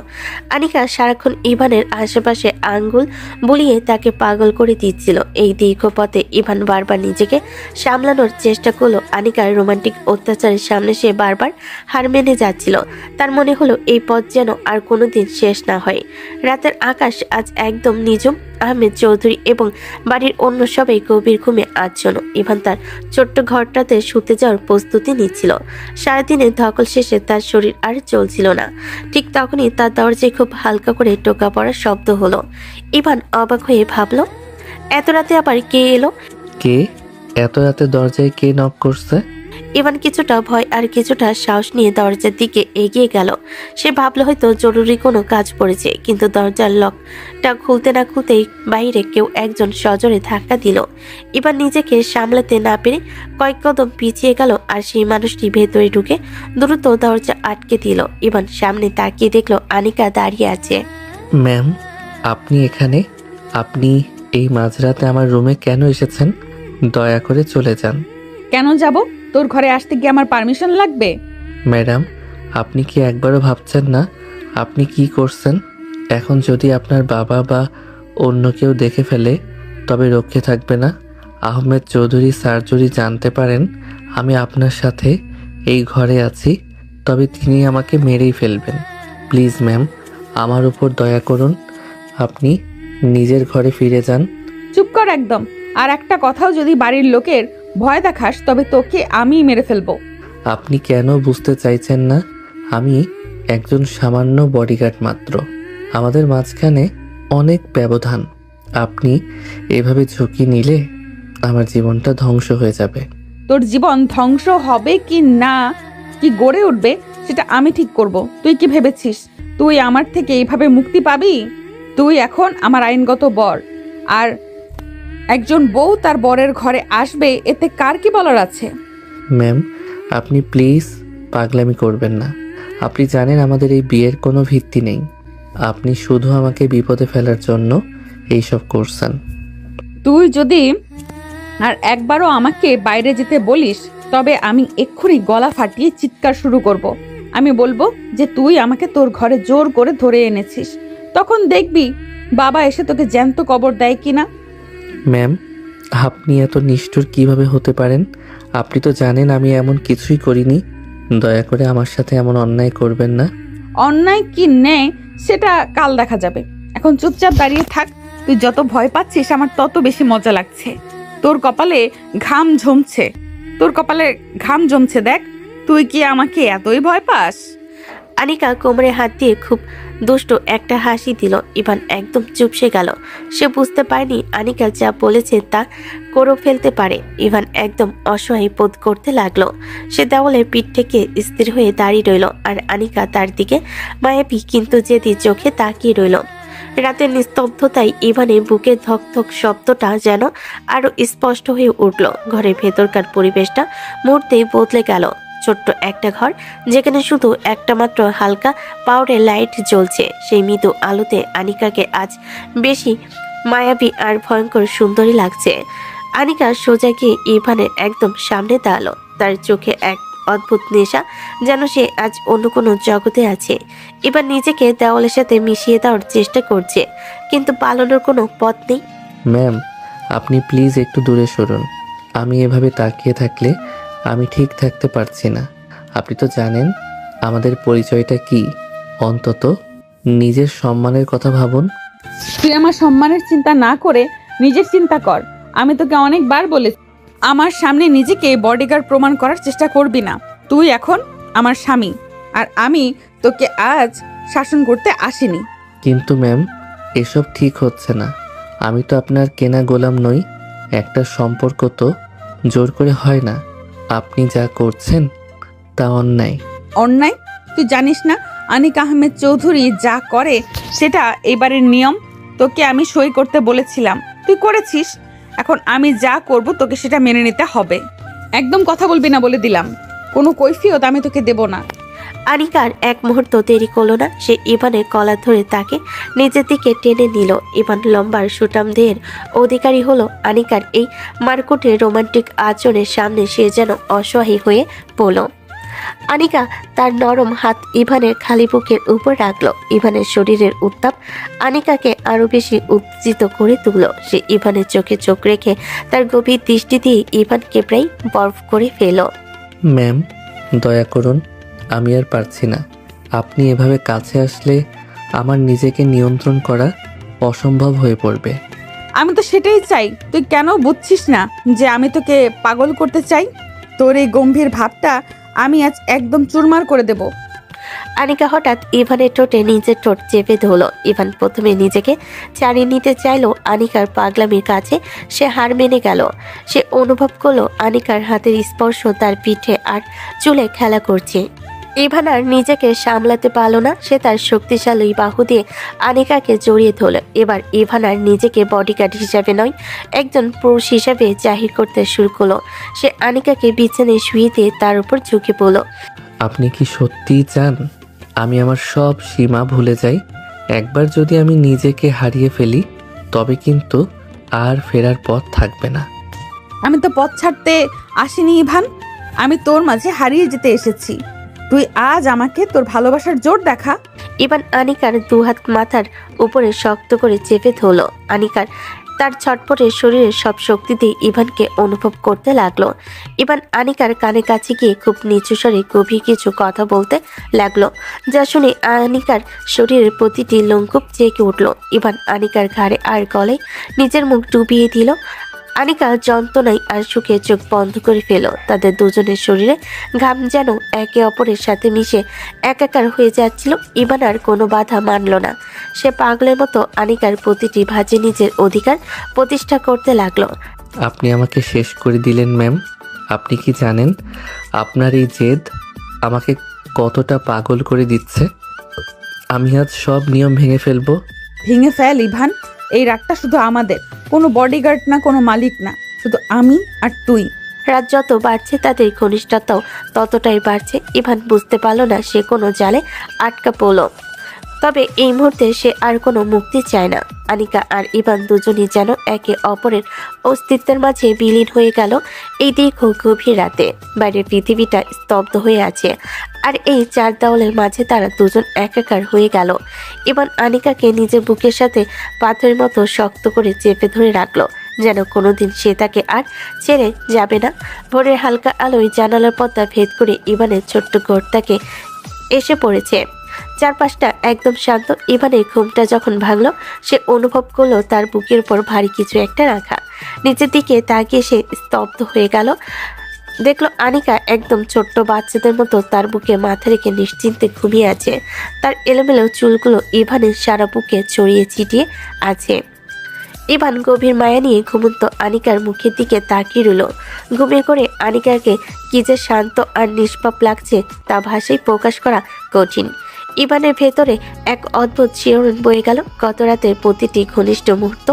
আনিকা সারাক্ষণ ইভানের আশেপাশে আঙ্গুল বুলিয়ে তাকে পাগল করে দিচ্ছিল। এই দীর্ঘ পথে ইভান বারবার নিজেকে সামলানোর চেষ্টা করলো। আনিকার রোমান্টিক অত্যাচারের সামনে সে বারবার হার মেনে যাচ্ছিল। তার মনে হলো এই পথ যেন আর কোনোদিন শেষ না হয়। রাতের আকাশ আজ একদম নিঝুম। আহমেদ চৌধুরী এবং বাড়ির অন্য সবাই গভীর ঘুমে আচ্ছন্ন। ইভান তার ছোট্ট ঘরটাতে শুতে যাওয়ার প্রস্তুতি নিচ্ছিল। সারাদিনের ধকল শেষে তার শরীর আর চলছিল না। ঠিক তখনই তার দরজায় খুব হালকা করে টোকা পড়ার শব্দ হলো। ইভান অবাক হয়ে ভাবল, এত রাতে আবার কে এলো? কে? এত রাতে দরজায় কে নক করছে? ইভান কিছুটা ভয় আর কিছুটা সাহস নিয়ে দরজার দিকে এগিয়ে গেল। সে ভাবলো হয়তো জরুরি কোনো কাজ পড়েছে, কিন্তু দরজার লকটা খুলতে না খুলতেই বাইরে কেউ একজন সজোরে ধাক্কা দিল। ইভান নিজেকে সামলাতে না পেরে কয়েক কদম পিছিয়ে গেল আর সেই মানুষটি ভেতরে ঢুকে দ্রুত দরজা আটকে দিল। ইভান সামনে তাকিয়ে দেখলো আনিকা দাঁড়িয়ে আছে। ম্যাম, আপনি এখানে? আপনি এই মাঝরাতে আমার রুমে কেন এসেছেন? দয়া করে চলে যান। কেন যাব? তোর ঘরে আসতে কি আমার পারমিশন লাগবে? ম্যাডাম, আপনি কি একবারও ভাবছেন না আপনি কি করছেন? এখন যদি আপনার বাবা বা অন্য কেউ দেখে ফেলে তবে রক্ষে থাকবে না। আহমেদ চৌধুরী স্যার যদি জানতে পারেন আমি আপনার সাথে এই ঘরে আছি তবে তিনি আমাকে মেরেই ফেলবেন। প্লিজ ম্যাম, আমার উপর দয়া করুন। আপনি নিজের ঘরে ফিরে যান। চুপ কর একদম। আর একটা কথাও যদি বাড়ির লোকের ভয় দেখাস তবে তোকে আমি মেরে ফেলবো। আপনি কেন বুঝতে চাইছেন না? আমি একজন সামান্য বডিগার্ড মাত্র। আমাদের মাঝখানে অনেক ব্যবধান। আপনি এভাবে ঝুঁকি নিলে আমার জীবনটা ধ্বংস হয়ে যাবে। তোর জীবন ধ্বংস হবে কি না, কি গড়ে উঠবে সেটা আমি ঠিক করব। তুই কি ভেবেছিস তুই আমার থেকে এইভাবে মুক্তি পাবি? তুই এখন আমার আইনগত বর, আর একজন বউ তার বরের ঘরে আসবে, এতে কার কি বলার আছে? ম্যাম, আপনি প্লিজ পাগলামি করবেন না। আপনি জানেন আমাদের এই বিয়ের কোনো ভিত্তি নেই। আপনি শুধু আমাকে বিপদে ফেলার জন্য এইসব করছেন। তুই যদি আর একবারও আমাকে বাইরে যেতে বলিস তবে আমি এক্ষুনি গলা ফাটিয়ে চিৎকার শুরু করব। আমি বলবো যে তুই আমাকে তোর ঘরে জোর করে ধরে এনেছিস। তখন দেখবি বাবা এসে তোকে জ্যান্ত কবর দেয় কিনা। ম্যাম, আপনি এত নিষ্ঠুর কিভাবে হতে পারেন? আপনি তো জানেন আমি এমন কিছুই করিনি। দয়া করে আমার সাথে এমন অন্যায় করবেন না। অন্যায় কি নেয় সেটা কাল দেখা যাবে। এখন চুপচাপ দাঁড়িয়ে থাক। তুই যত ভয় পাচ্ছিস আমার তত বেশি মজা লাগছে। তোর কপালে ঘাম জমছে, তোর কপালে ঘাম জমছে দেখ। তুই কি আমাকে এতই ভয় পাস? আনিকা কোমরে হাত দিয়ে খুব দুষ্ট একটা হাসি দিল। ইভান একদম চুপসে গেল। সে বুঝতে পারেনি আনিকা যা বলেছে তা করে ফেলতে পারে। ইভান একদম অসহায় বোধ করতে লাগলো। সে দেওয়ালে পিঠ থেকে স্থির হয়ে দাঁড়িয়ে রইল আর আনিকা তার দিকে মায়াবী কিন্তু জেদি চোখে তাকিয়ে রইল। রাতের নিস্তব্ধতায় ইভানের বুকে ধকধক শব্দটা যেন আরো স্পষ্ট হয়ে উঠল। ঘরের ভেতরকার পরিবেশটা মুহূর্তেই বদলে গেল। ছোট্ট একটা ঘর, যেখানে শুধু একটা মাত্র হালকা পাওয়ারের লাইট জ্বলছে। সেই মৃদু আলোতে আনিকাকে আজ বেশি মায়াবী আর ভয়ঙ্কর সুন্দরী লাগছে। আনিকা সোজা গিয়ে ইভানের একদম সামনে দাঁড়ালো। তার চোখে এক অদ্ভুত নেশা, যেন সে আজ অন্য কোনো জগতে আছে। এবার নিজেকে দেওয়ালের সাথে মিশিয়ে দেওয়ার চেষ্টা করছে, কিন্তু পালানোর কোনো পথ নেই। ম্যাম, আপনি প্লিজ একটু দূরে সরুন। আমি এভাবে তাকিয়ে থাকলে আমি ঠিক থাকতে পারছি না। আপনি তো জানেন আমাদের পরিচয়টা কি। অন্তত নিজের সম্মানের কথা ভাবুন। তুই আমার সম্মানের চিন্তা না করে নিজের চিন্তা কর। আমি তোকে অনেকবার বলেছি আমার সামনে নিজেকে বডিগার্ড প্রমাণ করার চেষ্টা করবি না। তুই এখন আমার স্বামী, আর আমি তোকে আজ শাসন করতে আসিনি। কিন্তু ম্যাম, এসব ঠিক হচ্ছে না। আমি তো আপনার কেনা গোলাম নই। একটা সম্পর্ক তো জোর করে হয় না। আপনি যা করছেন তা অন্যায়। অন্যায়? তুই জানিস না আনিক আহমেদ চৌধুরী যা করে সেটা এবারের নিয়ম। তোকে আমি সই করতে বলেছিলাম, তুই করেছিস। এখন আমি যা করব তোকে সেটা মেনে নিতে হবে। একদম কথা বলবি না বলে দিলাম। কোনো কৈফিয়ত আমি তোকে দেব না। আনিকার এক মুহূর্ত দেরি করলো না। সে ইভানের কলার ধরে তাকে নিজের দিকে টেনে নিল। ইভান লম্বার সুটাম দেহের অধিকারী হলো। আনিকার এই মারকুটের রোমান্টিক আচরণের সামনে সে যেন অসহায় হয়ে পড়ল। আনিকা তার নরম হাত ইভানের খালি বুকের উপর রাখলো। ইভানের শরীরের উত্তাপ আনিকাকে আরো বেশি উত্তেজিত করে তুলল। সে ইভানের চোখে চোখ রেখে তার গভীর দৃষ্টি দিয়ে ইভানকে প্রায় বরফ করে ফেল। ম্যাম, দয়া করুন, আমি আর পারছি না। আপনি এভাবে কাছে আসলে আমার নিজেকে নিয়ন্ত্রণ করা অসম্ভব হয়ে পড়বে। আমি তো সেটাই চাই। তুই কেন বুঝছিস না যে আমি তোকে পাগল করতে চাই? তোর এই গম্ভীর ভাবটা আমি আজ একদম চুরমার করে দেব। আনিকা হঠাৎ ইভানের ঠোঁটে নিজের ঠোঁট চেপে ধরলো। ইভান প্রথমে নিজেকে ছাড়িয়ে নিতে চাইলো আনিকার পাগলামির কাছে, সে হার মেনে গেল। সে অনুভব করলো আনিকার হাতের স্পর্শ তার পিঠে আর চুলে খেলা করছে। ইভান আর নিজেকে সামলাতে পারল না, সে তার শক্তিশালী বাহু দিয়ে আনিকাকে জড়িয়ে ধরল। এবার ইভান আর নিজেকে বডিগার্ড হিসাবে নয়, একজন পুরুষ হিসাবে জাহির করতে শুরু করলো। সে আনিকাকে বিছানায় শুয়ে দিয়ে তার উপর ঝুঁকে পড়ল। আপনি কি সত্যিই চান আমি আমার সব সীমা ভুলে যাই? একবার যদি আমি নিজেকে হারিয়ে ফেলি তবে কিন্তু আর ফেরার পথ থাকবে না। আমি তো পথ ছাড়তে আসিনি ইভান, আমি তোর মাঝে হারিয়ে যেতে এসেছি। তুই আজ আমাকে তোর ভালোবাসার জোর দেখা। ইভান আনিকার দুহাত মাথার উপরে শক্ত করে চেপে ধরল। আনিকার তার ছটপটে শরীরের সব শক্তি দিয়ে ইভানকে অনুভব করতে লাগলো। ইভান আনিকার কানে কাছে গিয়ে খুব নিচু স্বরে গভীর কিছু কথা বলতে লাগলো, যা শুনে আনিকার শরীরের প্রতিটি লোমকূপ জেগে উঠল। ইভান আনিকার ঘাড়ে আর গলায় নিজের মুখ ডুবিয়ে দিল। আনিকা যন্ত্রণায় আর সুখে চোখ বন্ধ করে ফেল। তাদের দুজনের শরীরে ঘাম যেন একে অপরের সাথে মিশে একাকার হয়ে যাচ্ছিল। ইভান আর কোনো বাধা মানল না, সে পাগলের মতো আনিকার প্রতিটি ভাঁজে নিজের অধিকার প্রতিষ্ঠা করতে লাগলো। আপনি আমাকে শেষ করে দিলেন ম্যাম। আপনি কি জানেন আপনার এই জেদ আমাকে কতটা পাগল করে দিচ্ছে? আমি আজ সব নিয়ম ভেঙে ফেলবো। ভেঙে ফেল ইভান, এই রাতটা শুধু আমাদের, কোনো বডিগার্ড না, কোনো মালিক না, শুধু আমি আর তুই। রাত যত বাড়ছে তাদের ঘনিষ্ঠতাও ততটাই বাড়ছে। ইভান বুঝতে পারল না সে কোনো জালে আটকা পড়ল, তবে এই মুহূর্তে সে আর কোনো মুক্তি চায় না। আনিকা আর ইভান দুজনই যেন একে অপরের অস্তিত্বের মাঝে বিলীন হয়ে গেল এই দীর্ঘ গভীর রাতে। বাইরের পৃথিবীটা স্তব্ধ হয়ে আছে, আর এই চার দেওয়ালের মাঝে তারা দুজন একাকার হয়ে গেল। ইভান আনিকাকে নিজের বুকের সাথে পাথরের মতো শক্ত করে চেপে ধরে রাখলো, যেন কোনোদিন সে তাকে আর ছেড়ে যাবে না। ভোরের হালকা আলোয় জানালার পর্দা ভেদ করে ইভানের ছোট্ট ঘরটাকে এসে পড়েছে। চারপাশটা একদম শান্ত। ইভানের ঘুমটা যখন ভাঙলো, সে অনুভব করলো তার বুকের উপর ভারী কিছু একটা রাখা। নিচের দিকে তাকিয়ে সে স্তব্ধ হয়ে গেল। দেখলো আনিকা একদম ছোট্ট বাচ্চাদের মতো তার বুকে মাথা রেখে নিশ্চিন্তে ঘুমিয়ে আছে। তার এলোমেলো চুলগুলো ইভানের সারা বুকে ছড়িয়ে ছিটিয়ে আছে। ইভান গভীর মায়া নিয়ে ঘুমন্ত আনিকার মুখের দিকে তাকিয়ে রইল। ঘুমিয়ে করে আনিকাকে কি যে শান্ত আর নিষ্পাপ লাগছে তা ভাষায় প্রকাশ করা কঠিন। ইভানের ভেতরে এক অদ্ভুত শিহরণ বয়ে গেল। গত রাতের প্রতিটি ঘনিষ্ঠ মুহূর্ত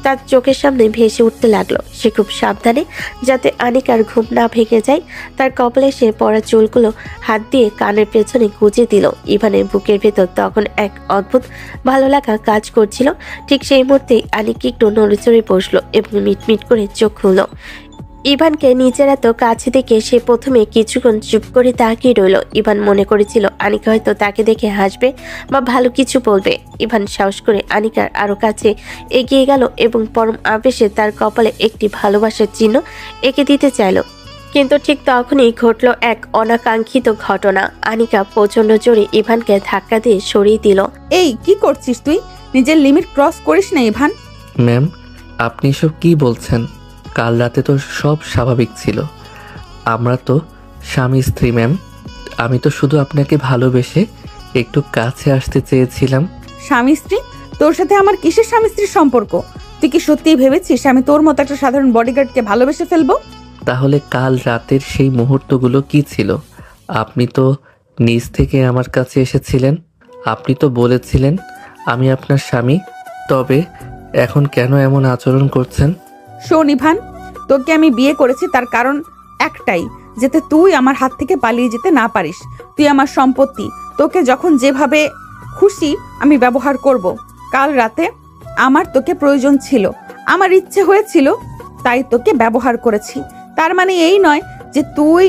তার চোখের সামনে ভেসে উঠতে লাগলো। সে খুব সাবধানে, যাতে আনিকার ঘুম না ভেঙে যায়, তার কপালে সে পড়া চুলগুলো হাত দিয়ে কানের পেছনে গুজে দিল। ইভানের বুকের ভেতর তখন এক অদ্ভুত ভালো লাগা কাজ করছিল। ঠিক সেই মুহূর্তেই আনিকা একটু নড়েচড়ে বসলো এবং মিটমিট করে চোখ খুলল। ইভানকে নিজের এত কাছে দেখে সে প্রথমে কিছুক্ষণ চুপ করে তাকিয়ে রইল। ইভান মনে করেছিল আনিকা হয়তো তাকে দেখে হাসবে বা ভালো কিছু বলবে। ইভান সাহস করে আনিকার আরো কাছে এগিয়ে গেল এবং পরম আবেশে তার কপালে একটি ভালোবাসার চিহ্ন এঁকে দিতে চাইল। কিন্তু ঠিক তখনই ঘটল এক অনাকাঙ্ক্ষিত ঘটনা। আনিকা প্রচন্ড জোরে ইভানকে ধাক্কা দিয়ে সরিয়ে দিল। এই কি করছিস তুই? নিজের লিমিট ক্রস করিস না ইভান। ম্যাম, আপনি সব কি বলছেন? কাল রাতে তো সব স্বাভাবিক ছিল। আমরা তো স্বামী স্ত্রী ম্যাম। আমি তো শুধু আপনাকে ভালোবেসে একটু কাছে আসতে চেয়েছিলাম। স্বামী স্ত্রী? তোর সাথে আমার কিসের স্বামী স্ত্রীর সম্পর্ক? তুই কি সত্যিই ভেবেছিস আমি তোর মতো একটা সাধারণ বডিগার্ডকে ভালোবেসে ফেলবো? তাহলে কাল রাতের সেই মুহূর্তগুলো কি ছিল? আপনি তো নিজ থেকে আমার কাছে এসেছিলেন। আপনি তো বলেছিলেন আমি আপনার স্বামী। তবে এখন কেন এমন আচরণ করছেন? শোন ইভান, তোকে আমি বিয়ে করেছি তার কারণ একটাই, যাতে তুই আমার হাত থেকে পালিয়ে যেতে না পারিস। তুই আমার সম্পত্তি, তোকে যখন যেভাবে খুশি আমি ব্যবহার করব। কাল রাতে আমার তোকে প্রয়োজন ছিল, আমার ইচ্ছে হয়েছিল, তাই তোকে ব্যবহার করেছি। তার মানে এই নয় যে তুই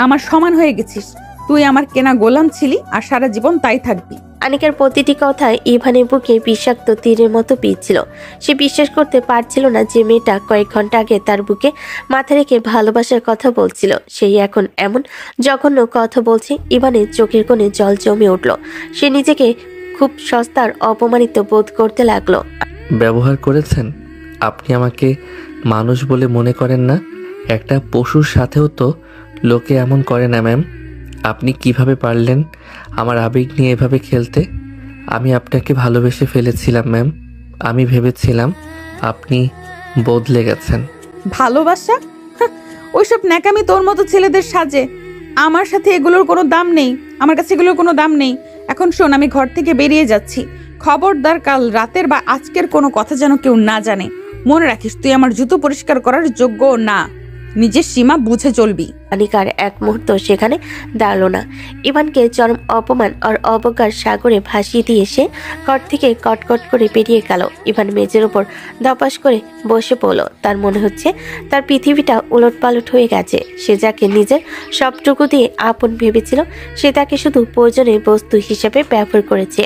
আমার সমান হয়ে গেছিস। তুই আমার কেনা গোলাম ছিলি আর সারা জীবন তাই থাকবি। আনিকার প্রতিটি কথায় ইভানের বুকে বিষাক্ত তীরের মতো পিচ্ছিল। সে বিশ্বাস করতে পারছিল না যে মেয়েটা কয়েক ঘন্টা আগে তার বুকে মাথা রেখে ভালোবাসার কথা বলছিল, সেই এখন এমন জঘন্য কথা বলছে। ইভানের চোখের কোণে জল জমে উঠল। সে নিজেকে খুব সস্তার অপমানিত বোধ করতে লাগলো। ব্যবহার করেছেন? আপনি আমাকে মানুষ বলে মনে করেন না? একটা পশুর সাথেও তো লোকে এমন করে না ম্যাম। আপনি কিভাবে পারলেন আমার আবেগ নিয়ে এভাবে খেলতে? আমি আপনাকে ভালোবেসে ফেলেছিলাম ম্যাম। আমি ভেবেছিলাম আপনি বদলে গেছেন। ভালোবাসা? হাহ, ওইসব ন্যাকামি তোর মতো ছেলেদের সাজে। আমার সাথে এগুলোর কোনো দাম নেই, আমার কাছে এগুলোর কোনো দাম নেই। এখন শোন, আমি ঘর থেকে বেরিয়ে যাচ্ছি। খবরদার কাল রাতের বা আজকের কোনো কথা যেন কেউ না জানে। মনে রাখিস, তুই আমার জুতো পরিষ্কার করার যোগ্য না। নিজের সীমা বুঝে চলবি। আনিকার এক মুহূর্ত সেখানে দাঁড়ালো না। ইভানকে চরম অপমান আর অবজ্ঞার সাগরে ভাসিয়ে দিয়ে সে ঘর থেকে কটকট করে বেরিয়ে গেল। ইভান মেঝের ওপর ধপাস করে বসে পড়ল। তার মনে হচ্ছে তার পৃথিবীটা উলটপালট হয়ে গেছে। সে যাকে নিজের সবটুকু দিয়ে আপন ভেবেছিল, সে তাকে শুধু প্রয়োজনীয় বস্তু হিসেবে ব্যবহার করেছে।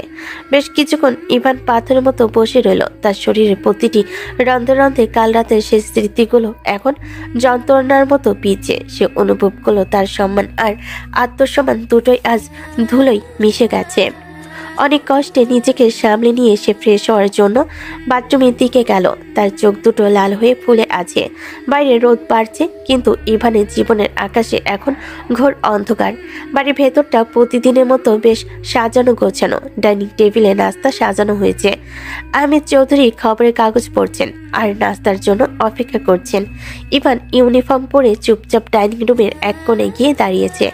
বেশ কিছুক্ষণ ইভান পাথরের মতো বসে রইল। তার শরীরের প্রতিটি রন্ধে রন্ধে কাল রাতের সেই স্মৃতিগুলো এখন যন্ত্রণার মতো পিছে। সে অনুভব করলো তার সম্মান আর আত্মসম্মান দুটোই আজ ধুলোয় মিশে গেছে। অনেক কষ্টে নিজেকে সামলে নিয়ে সে ফ্রেশ হওয়ার জন্য বাথরুমের দিকে গেল। তার চোখ দুটো লাল হয়ে ফুলে আছে। বাইরে রোদ বাড়ছে, কিন্তু ইভানের জীবনের আকাশে এখন ঘোর অন্ধকার। বাড়ির ভেতরটা প্রতিদিনের মতো বেশ সাজানো গোছানো। ডাইনিং টেবিলে নাস্তা সাজানো হয়েছে। আহমেদ চৌধুরী খবরের কাগজ পড়ছেন আর নাস্তার জন্য অপেক্ষা করছেন। ইভান ইউনিফর্ম পরে চুপচাপ ডাইনিং রুমের এক কোণে গিয়ে দাঁড়িয়েছে।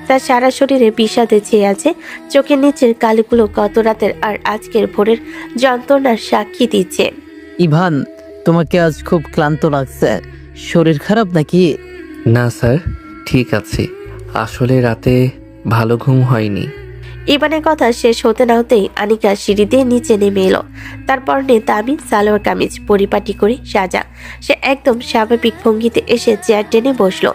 তার সারা শরীরে বিষাদে ছেয়ে আছে। চোখের নিচের কালিগুলো গত রাতের আর আজকের ভোরের যন্ত্রণার সাক্ষী দিচ্ছে। ইভান, তোমাকে আজ খুব ক্লান্ত লাগছে। শরীর খারাপ নাকি? না স্যার, ঠিক আছে। আসলে রাতে ভালো ঘুম হয়নি। ইভানের কথা শেষ হতে না হতেই আনিকা সিঁড়ি দিয়ে নিচে নেমে এলো। তারপর নে দামি সালোয়ার কামিজ পরিপাটি করে সাজা। সে একদম স্বাভাবিক ভঙ্গিতে এসে চেয়ার টেনে বসলো।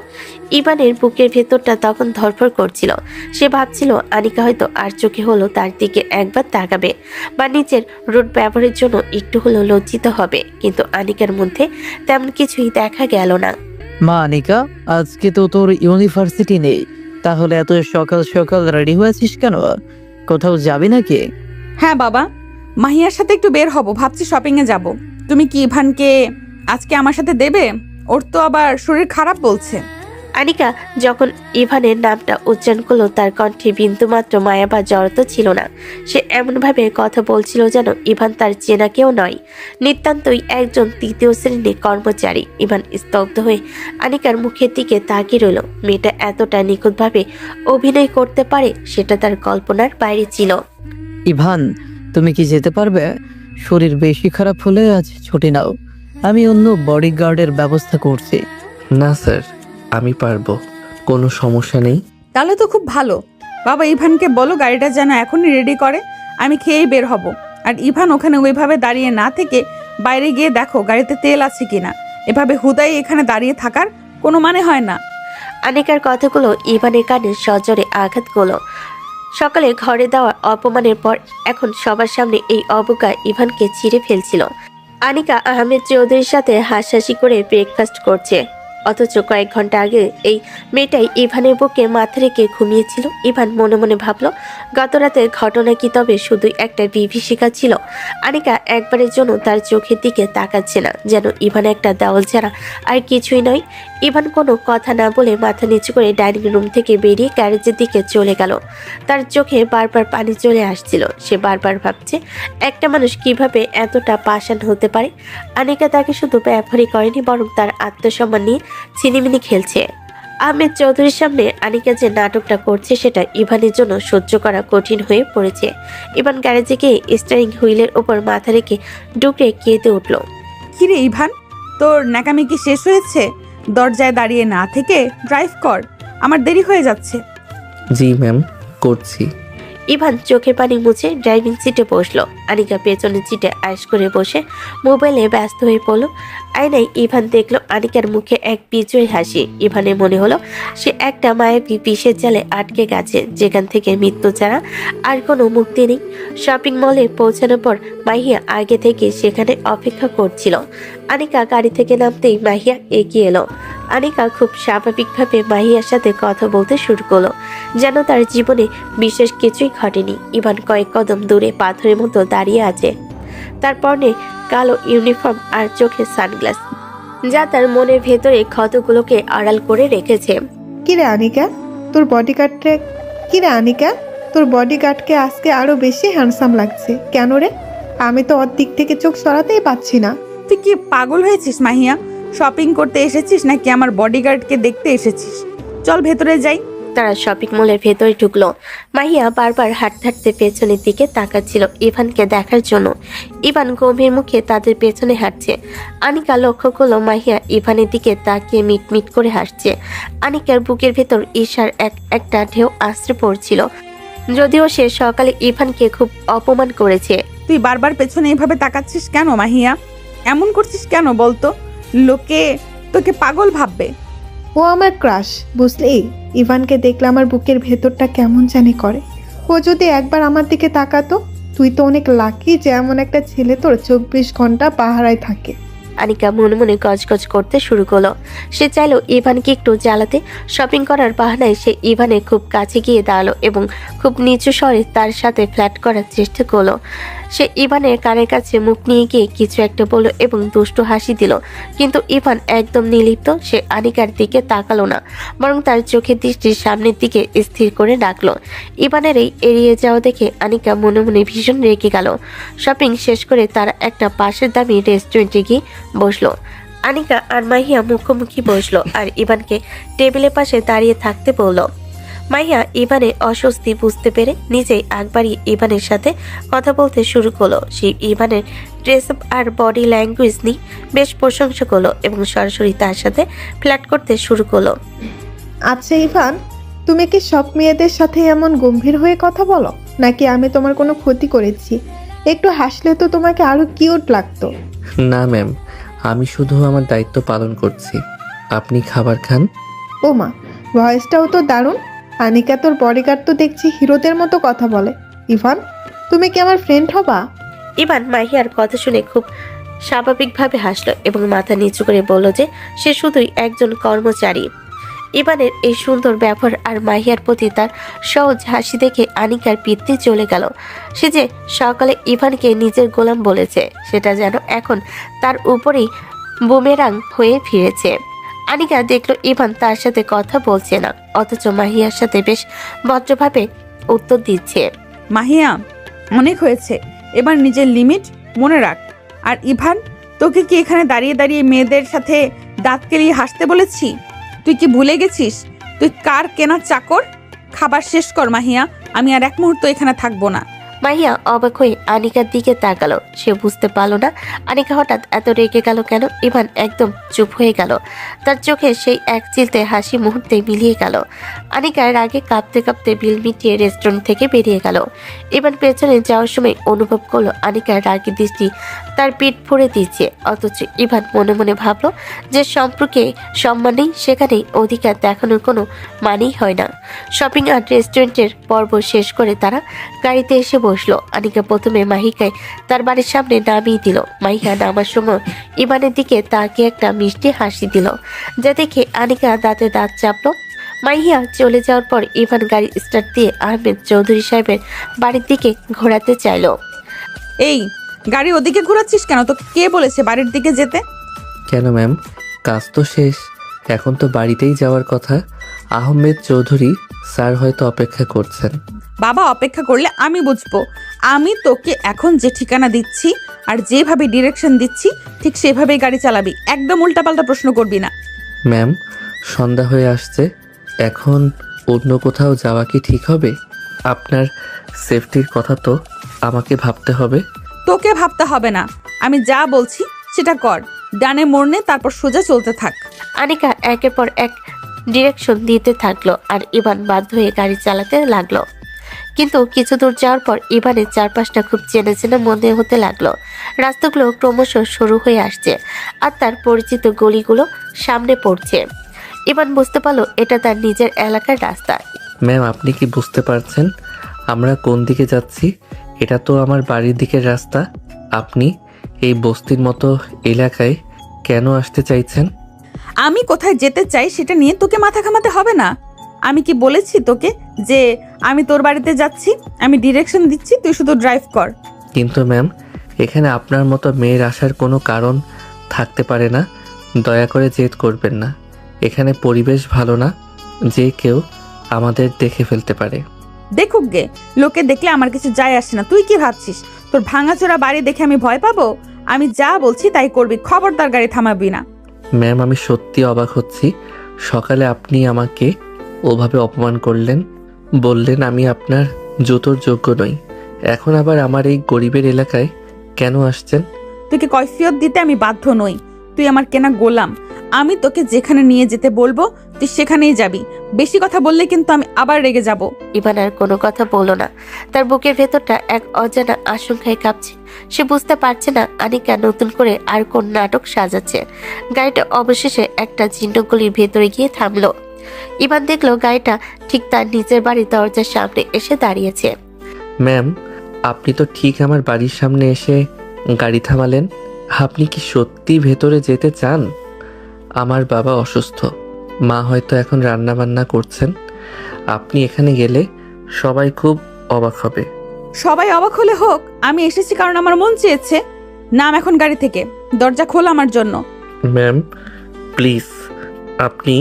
ইভানের বুকের ভেতরটা তখন ধরফড় করছিল। সে ভাবছিল আনিকা হয়তো আর চোখে হলো তার দিকে একবার তাকাবে বা নিজের রুট ব্যবহারের জন্য একটু হলো লজ্জিত হবে, কিন্তু আনিকার মধ্যে তেমন কিছুই দেখা গেল না। মা আনিকা, আজকে তো তোর ইউনিভার্সিটি নেই, তাহলে এত সকাল সকাল রেডি হয়েছিস কেন? কোথাও যাবি নাকি? হ্যাঁ বাবা, মাহিয়ার সাথে একটু বের হব, ভাবছি শপিং এ যাব। তুমি কি ইভানকে আজকে আমার সাথে দেবে? ওর তো আবার শরীর খারাপ বলছে। আনিকা যখন ইভানের নামটা উচ্চারণ করলো, তার কণ্ঠে বিন্দুমাত্র মায়া বা জড়তা ছিল না। সে এমনভাবে কথা বলছিল যেন ইভান তার চেনা কেউ নয়, নিতান্তই একজন তৃতীয় শ্রেণীর কর্মচারী। ইভান স্তব্ধ হয়ে আনিকার মুখের দিকে তাকিয়ে রইল। মেয়েটা এতটা নিখুঁতভাবে অভিনয় করতে পারে সেটা তার কল্পনার বাইরে ছিল। ইভান, তুমি কি যেতে পারবে? শরীর বেশি খারাপ হলে আজ ছুটি নাও, আমি অন্য বডিগার্ডের ব্যবস্থা করছি। না স্যার, আমি পারবো, কোনো সমস্যা নেই। তাহলে তো খুব ভালো। বাবা, ইভানকে বলো গাড়িটা যেন এখনই রেডি করে, আমি খেয়েই বের হব। আর ইভান ওখানে ওইভাবে দাঁড়িয়ে না থেকে বাইরে গিয়ে দেখো গাড়িতে তেল আছে কিনা। এভাবে হুদাই এখানে দাঁড়িয়ে থাকার কোনো মানে হয় না। আনিকার কথাগুলো ইভানের কানে সজোরে আঘাত করলো। সকালে ঘরে দেওয়া অপমানের পর এখন সবার সামনে এই অবজ্ঞা ইভানকে ছিঁড়ে ফেলছিল। আনিকা আহমেদ চৌধুরীর সাথে হাসাহাসি করে ব্রেকফাস্ট করছে, অথচ কয়েক ঘন্টা আগে এই মেয়েটাই ইভানের বুকে মাথা রেখে ঘুমিয়েছিল। ইভান মনে মনে ভাবল, গত রাতের ঘটনা কি তবে শুধুই একটা বিভীষিকা ছিল? আনিকা একবারের জন্য তার চোখের দিকে তাকাচ্ছে না, যেন ইভান একটা দেওয়াল ছাড়া আর কিছুই নয়। ইভান কোনো কথা না বলে মাথা নিচু করে ডাইনিং রুম থেকে বেরিয়ে গ্যারেজের দিকে চলে গেল। তার চোখে বারবার পানি চলে আসছিল। সে বারবার ভাবছে, একটা মানুষ কিভাবে এতটা পাষাণ হতে পারে? আনিকা তাকে শুধু ব্যবহারই করেনি, বরং তার আত্মসম্মান নিয়ে ছিনিমিনি খেলছে। আহমেদ চৌধুরীর সামনে আনিকা যে নাটকটা করছে সেটা ইভানের জন্য সহ্য করা কঠিন হয়ে পড়েছে। ইভান গ্যারেজে গিয়ে স্টিয়ারিং হুইলের ওপর মাথা রেখে ডুকরে কেঁদে উঠল। কিরে ইভান, তোর ন্যাকামি কি শেষ হয়েছে? দরজায় দাঁড়িয়ে না থেকে ড্রাইভ কর, আমার দেরি হয়ে যাচ্ছে। জি ম্যাম, করছি। ইভান চোখে পানি মুছে ড্রাইভিং সিটে বসলো। আনিকা পেছনের সিটে আয়েশ করে বসে মোবাইলে ব্যস্ত হয়ে পড়ল। আয়নায় ইভান দেখলো আনিকার মুখে এক বিজয়ী হাসি। ইভানের মনে হলো সে একটা মায়াবী বিষের জালে আটকে গেছে, যেখান থেকে মৃত্যু ছাড়া আর কোনো মুক্তি নেই। শপিং মলে পৌঁছানোর পর মাহিয়া আগে থেকে সেখানে অপেক্ষা করছিল। আনিকা গাড়ি থেকে নামতেই মাহিয়া এগিয়ে এলো। আনিকা খুব স্বাভাবিকভাবে মাহিয়ার সাথে কথা বলতে শুরু করলো, যেন তার জীবনে বিশেষ কিছুই ঘটেনি। ইভান কয়েক কদম দূরে পাথরের মতো দাঁড়িয়ে আছে। তার পরনে কালো ইউনিফর্ম আর চোখে সানগ্লাস, যা তার মনের ভেতরে ক্ষতগুলোকে আড়াল করে রেখেছে। কিরে আনিকা, তোর বডিগার্ডটা কিরে আনিকা, তোর বডিগার্ডকে আজকে আরো বেশি হ্যান্ডসাম লাগছে কেন রে? আমি তো ওর দিক থেকে চোখ সরাতেই পাচ্ছি না। তুই কি পাগল হয়েছিস মাহিয়া? শপিং করতে এসেছিস নাকি আমার বডিগার্ডকে দেখতে এসেছিস? চল ভেতরে যাই। তারা শপিং মলের ভেতরে ঢুকলো। মাহিয়া বারবার হাঁটতে হাঁটতে পেছনের দিকে তাকাচ্ছিল ইভানকে দেখার জন্য। ইভান গম্ভীর মুখে তাদের পেছনে হাঁটছে। আনিকা লক্ষ্য করলো মাহিয়া ইভানের দিকে তাকিয়ে মিটমিট করে হাসছে। আনিকার বুকের ভেতর ঈর্ষার একটা ঢেউ আশ্রে পড়ছিল, যদিও সে সকালে ইভানকে খুব অপমান করেছে। তুই বারবার পেছনে এভাবে তাকাচ্ছিস কেন মাহিয়া? এমন করছিস কেন বলতো? লোকে তোকে পাগল ভাববে। ও আমার ক্রাশ, বুঝলি? ইভানকে দেখলে আমার বুকের ভেতরটা কেমন জানি করে। ও যদি একবার আমার দিকে তাকাতো। তুই তো অনেক লাকি যে এমন একটা ছেলে তোর 24 ঘন্টা পাহারায় থাকে। আনিকা মনে মনে গজগজ করতে শুরু করলো। সে চাইলো ইভানকে একটু জ্বালাতে। শপিং করার বাহানায় সে ইভানের খুব কাছে গিয়ে দাঁড়ালো এবং খুব নিচু স্বরে তার সাথে ফ্ল্যাট করার চেষ্টা করলো। সে ইভানের কানের কাছে মুখ নিয়ে গিয়ে কিছু একটা বলল এবং দুষ্টু হাসি দিল, কিন্তু ইভান একদম নির্লিপ্ত। সে আনিকার দিকে তাকালো না, বরং তার চোখের দৃষ্টি সামনের দিকে স্থির করে রাখলো। ইভানের এই এড়িয়ে যাওয়া দেখে আনিকা মনে মনে ভীষণ রেগে গেল। শপিং শেষ করে তারা একটা পাশের দামি রেস্টুরেন্টে গিয়ে বসলো। আনিকা আর মাহিয়া মুখোমুখি বসলো আর ইভানকে টেবিলের পাশে দাঁড়িয়ে থাকতে বলল। মাহিয়া ইভানের অস্বস্তি বুঝতে পেরে নিজেই আগ বাড়িয়ে ইভানের সাথে কথা বলতে শুরু করলো। সে ইভানের ড্রেস আপ আর বডি ল্যাঙ্গুয়েজ নিয়ে বেশ প্রশংসা করলো এবং সরাসরি তার সাথে ফ্ল্যাট করতে শুরু করলো। আচ্ছা ইভান, তুমি কি সব মেয়েদের সাথে এমন গম্ভীর হয়ে কথা বলো, নাকি আমি তোমার কোনো ক্ষতি করেছি? একটু হাসলে তো তোমাকে আরো কিউট লাগতো। না ম্যাম, আমি শুধু আমার দায়িত্ব পালন করছি। আপনি খাবার খান। ও মা, ভয়েসটাও তো দারুণ। আনিকা, তোর বডিগার্ড তো দেখছি হিরোদের মতো কথা বলে। ইভান, তুমি কি আমার ফ্রেন্ড হবা? ইভান মাহিয়ার কথা শুনে খুব স্বাভাবিকভাবে হাসলো এবং মাথা নিচু করে বলল যে সে শুধুই একজন কর্মচারী। ইভানের এই সুন্দর ব্যবহার আর মাহিয়ার প্রতি তার সহজ হাসি দেখে আনিকার পিত্তি চলে গেল। সে যে সকালে ইভানকে নিজের গোলাম বলেছে, সেটা যেন এখন তার উপরেই বুমেরাং হয়ে ফিরেছে। আনিকা দেখলো ইভান তার সাথে কথা বলছে না, অথচ মাহিয়ার সাথে বেশ ভদ্রভাবে উত্তর দিচ্ছে। মাহিয়া, অনেক হয়েছে, এবার নিজের লিমিট মনে রাখ। আর ইভান, তোকে কি এখানে দাঁড়িয়ে দাঁড়িয়ে মেয়েদের সাথে দাঁত কেলিয়ে হাসতে বলেছি? তুই কি ভুলে গেছিস তুই কার কেনা চাকর? খাবার শেষ কর মাহিয়া, আমি আর এক মুহূর্ত এখানে থাকবো না। মাহিয়া অবাক হয়ে আনিকার দিকে তাকালো। সে বুঝতে পারলো না আনিকা হঠাৎ এত রেগে গেল কেন। ইভান একদম চুপ হয়ে গেল, তার চোখে সেই এক চিলতে হাসি মুহূর্তে মিলিয়ে গেল। আনিকা রাগে কাঁপতে কাঁপতে বিল মিটিয়ে রেস্টুরেন্ট থেকে বেরিয়ে গেল। ইভান পেছনে যাওয়ার সময় অনুভব করলো আনিকার রাগের দৃষ্টি তার পিঠ ফুঁড়ে দিচ্ছে, অথচ ইভান মনে মনে ভাবলো যে সম্পর্কে সম্মান নেই সেখানেই অধিকার দেখানোর কোনো মানেই হয় না। শপিং আর রেস্টুরেন্টের পর্ব শেষ করে তারা গাড়িতে এসে বসলো। আনিকা প্রথমে মাহিকায় তার বাড়ির সামনে নামিয়ে দিল। মাহিকা নামার সময় ইভানের দিকে তাকে একটা মিষ্টি হাসি দিল, যা দেখে আনিকা দাঁতে দাঁত চাপলো। মাহিয়া চলে যাওয়ার পর ইভান গাড়ি স্টার্ট দিয়ে আহমেদ চৌধুরী সাহেবের বাড়ির দিকে ঘোরাতে চাইলো। এই গাড়ি ওদিকে ঘোরাচ্ছিস কেন? তোকে কে বলেছে বাড়ির দিকে যেতে? কেন ম্যাম, কাজ তো শেষ, এখন তো বাড়িতেই যাওয়ার কথা। আহমেদ চৌধুরী স্যার হয়তো অপেক্ষা করছেন। বাবা অপেক্ষা করলে আমি বুঝবো। আমি তোকে এখন যে ঠিকানা দিচ্ছি আর যেভাবে ডিরেকশন দিচ্ছি ঠিক সেভাবেই গাড়ি চালাবি, একদম উল্টাপাল্টা প্রশ্ন করবি না। ম্যাম, সন্ধ্যা হয়ে আসছে, এখন অন্য কোথাও যাওয়া কি ঠিক হবে? আপনার সেফটির কথা তো আমাকে ভাবতে হবে। তোকে ভাবতে হবে না, আমি যা বলছি সেটা কর। ডানে মোড়নে, তারপর সোজা চলতে থাক। আনিকা একের পর এক ডিরেকশন দিতে থাকলো আর ইভান বাধ্য হয়ে গাড়ি চালাতে লাগলো। কিন্তু কিছু দূর যাওয়ার পর ইভানের চারপাশটা খুব চেনা চেনা মনে হতে লাগলো। রাস্তাগুলো ক্রমশ সরু হয়ে আসছে আর তার পরিচিত গলিগুলো সামনে পড়ছে। ইভান বুঝতে পারলো এটা তার নিজের এলাকার রাস্তা। ম্যাম, আপনি কি বুঝতে পারছেন আমরা কোন দিকে যাচ্ছি? এটা তো আমার বাড়ির দিকের রাস্তা। আপনি এই বস্তির মতো এলাকায় কেন আসতে চাইছেন? আমি কোথায় যেতে চাই সেটা নিয়ে তোকে মাথা ঘামাতে হবে না। আমি কি বলেছি তোকে যে আমি তোর বাড়িতে যাচ্ছি? আমি ডিরেকশন দিচ্ছি, তুই শুধু ড্রাইভ কর। কিন্তু ম্যাম, এখানে আপনার মতো মেয়ের আসার কোনো কারণ থাকতে পারে না। দয়া করে জেদ করবেন না, এখানে পরিবেশ ভালো না, যে কেউ আমাদের দেখে ফেলতে পারে। দেখুক গে, লোকে দেখলে আমার কিছু যায় আসে না। তুই কি ভাবছিস তোর ভাঙাচোরা বাড়ি দেখে আমি ভয় পাবো? আমি যা বলছি তাই করবি, খবরদার গাড়ি থামাবি না। ম্যাম, আমি সত্যি অবাক হচ্ছি। সকালে আপনি আমাকে ওভাবে অপমান করলেন, বললেন আমি আপনার জুতোর যোগ্য নই। এখন আবার আমার এই গরিবের এলাকায় কেন আসছেন? তোকে কৈফিয়ত দিতে আমি বাধ্য নই। তুই আমার কেনা গোলাম। আমি তোকে যেখানে নিয়ে যেতে বলবো তুই সেখানেই যাবি। বেশি কথা বললে কিন্তু আমি আবার রেগে যাব। ইভান আর কোনো কথা বলল না। তার বুকের ভেতরটা এক অজানা আশঙ্কায় কাঁপছে। সে বুঝতে পারছে না আনিকা নতুন করে আর কোন নাটক সাজাচ্ছে। গাড়িটা অবশেষে একটা চিহ্নগুলির ভেতরে গিয়ে থামলো। ইভান দেখলো গাড়িটা ঠিক তার নিজের বাড়ির দরজার সামনে এসে দাঁড়িয়েছে। ম্যাম, আপনি তো ঠিক আমার বাড়ির সামনে এসে গাড়ি থামালেন। আপনি কি সত্যি ভেতরে যেতে চান? আমার বাবা অসুস্থ, মা হয়তো এখন রান্না বান্না করছেন। আপনি এখানে গেলে সবাই খুব অবাক হবে। সবাই অবাক হলে হোক, আমি এসেছি কারণ আমার মন চেয়েছে। নাম এখন গাড়ি থেকে, দরজা খোল আমার জন্য। ম্যাম প্লিজ, আপনি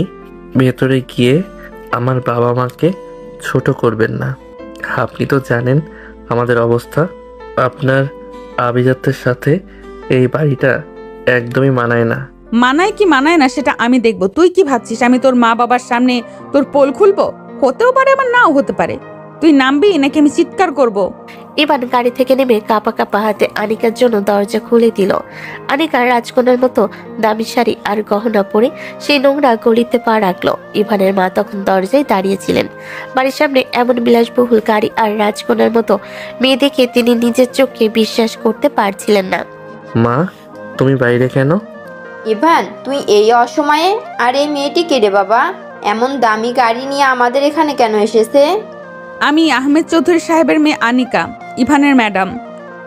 ভেতরে গিয়ে আমার বাবা মাকে ছোট করবেন না। আপনি তো জানেন আমাদের অবস্থা। আপনার আভিজাত্যের সাথে এই বাড়িটা একদমই মানায় না। মানায় কি মানায় না সেটা আমি দেখব। তুই কি ভাবছিস আমি তোর মা বাবার সামনে তোর পোল খুলবো? হতেও পারে আবার নাও হতে পারে। তুই নামবি নাকি আমি চিৎকার করব? ইভান গাড়ি থেকে নেমে কাঁপা কাঁপা হাতে আনিকার জন্য দরজা খুলে দিল। আনিকা রাজকন্যার মতো দামি শাড়ি আর গহনা পরে সেই নোংরা গলিতে পা রাখলো। ইভানের মা তখন দরজায় দাঁড়িয়েছিলেন। বাড়ির সামনে এমন বিলাসবহুল গাড়ি আর রাজকন্যার মতো মেয়ে দেখে তিনি নিজের চোখকে বিশ্বাস করতে পারছিলেন না। মা, তুমি বাইরে কেন? ইভান, তুই এই অসময়ে? আর এই মেয়েটি কে রে বাবা? এমন দামি গাড়ি নিয়ে আমাদের এখানে কেন এসেছে? আমি আহমেদ চৌধুরী সাহেবের মেয়ে আনিকা, ইভানের ম্যাডাম।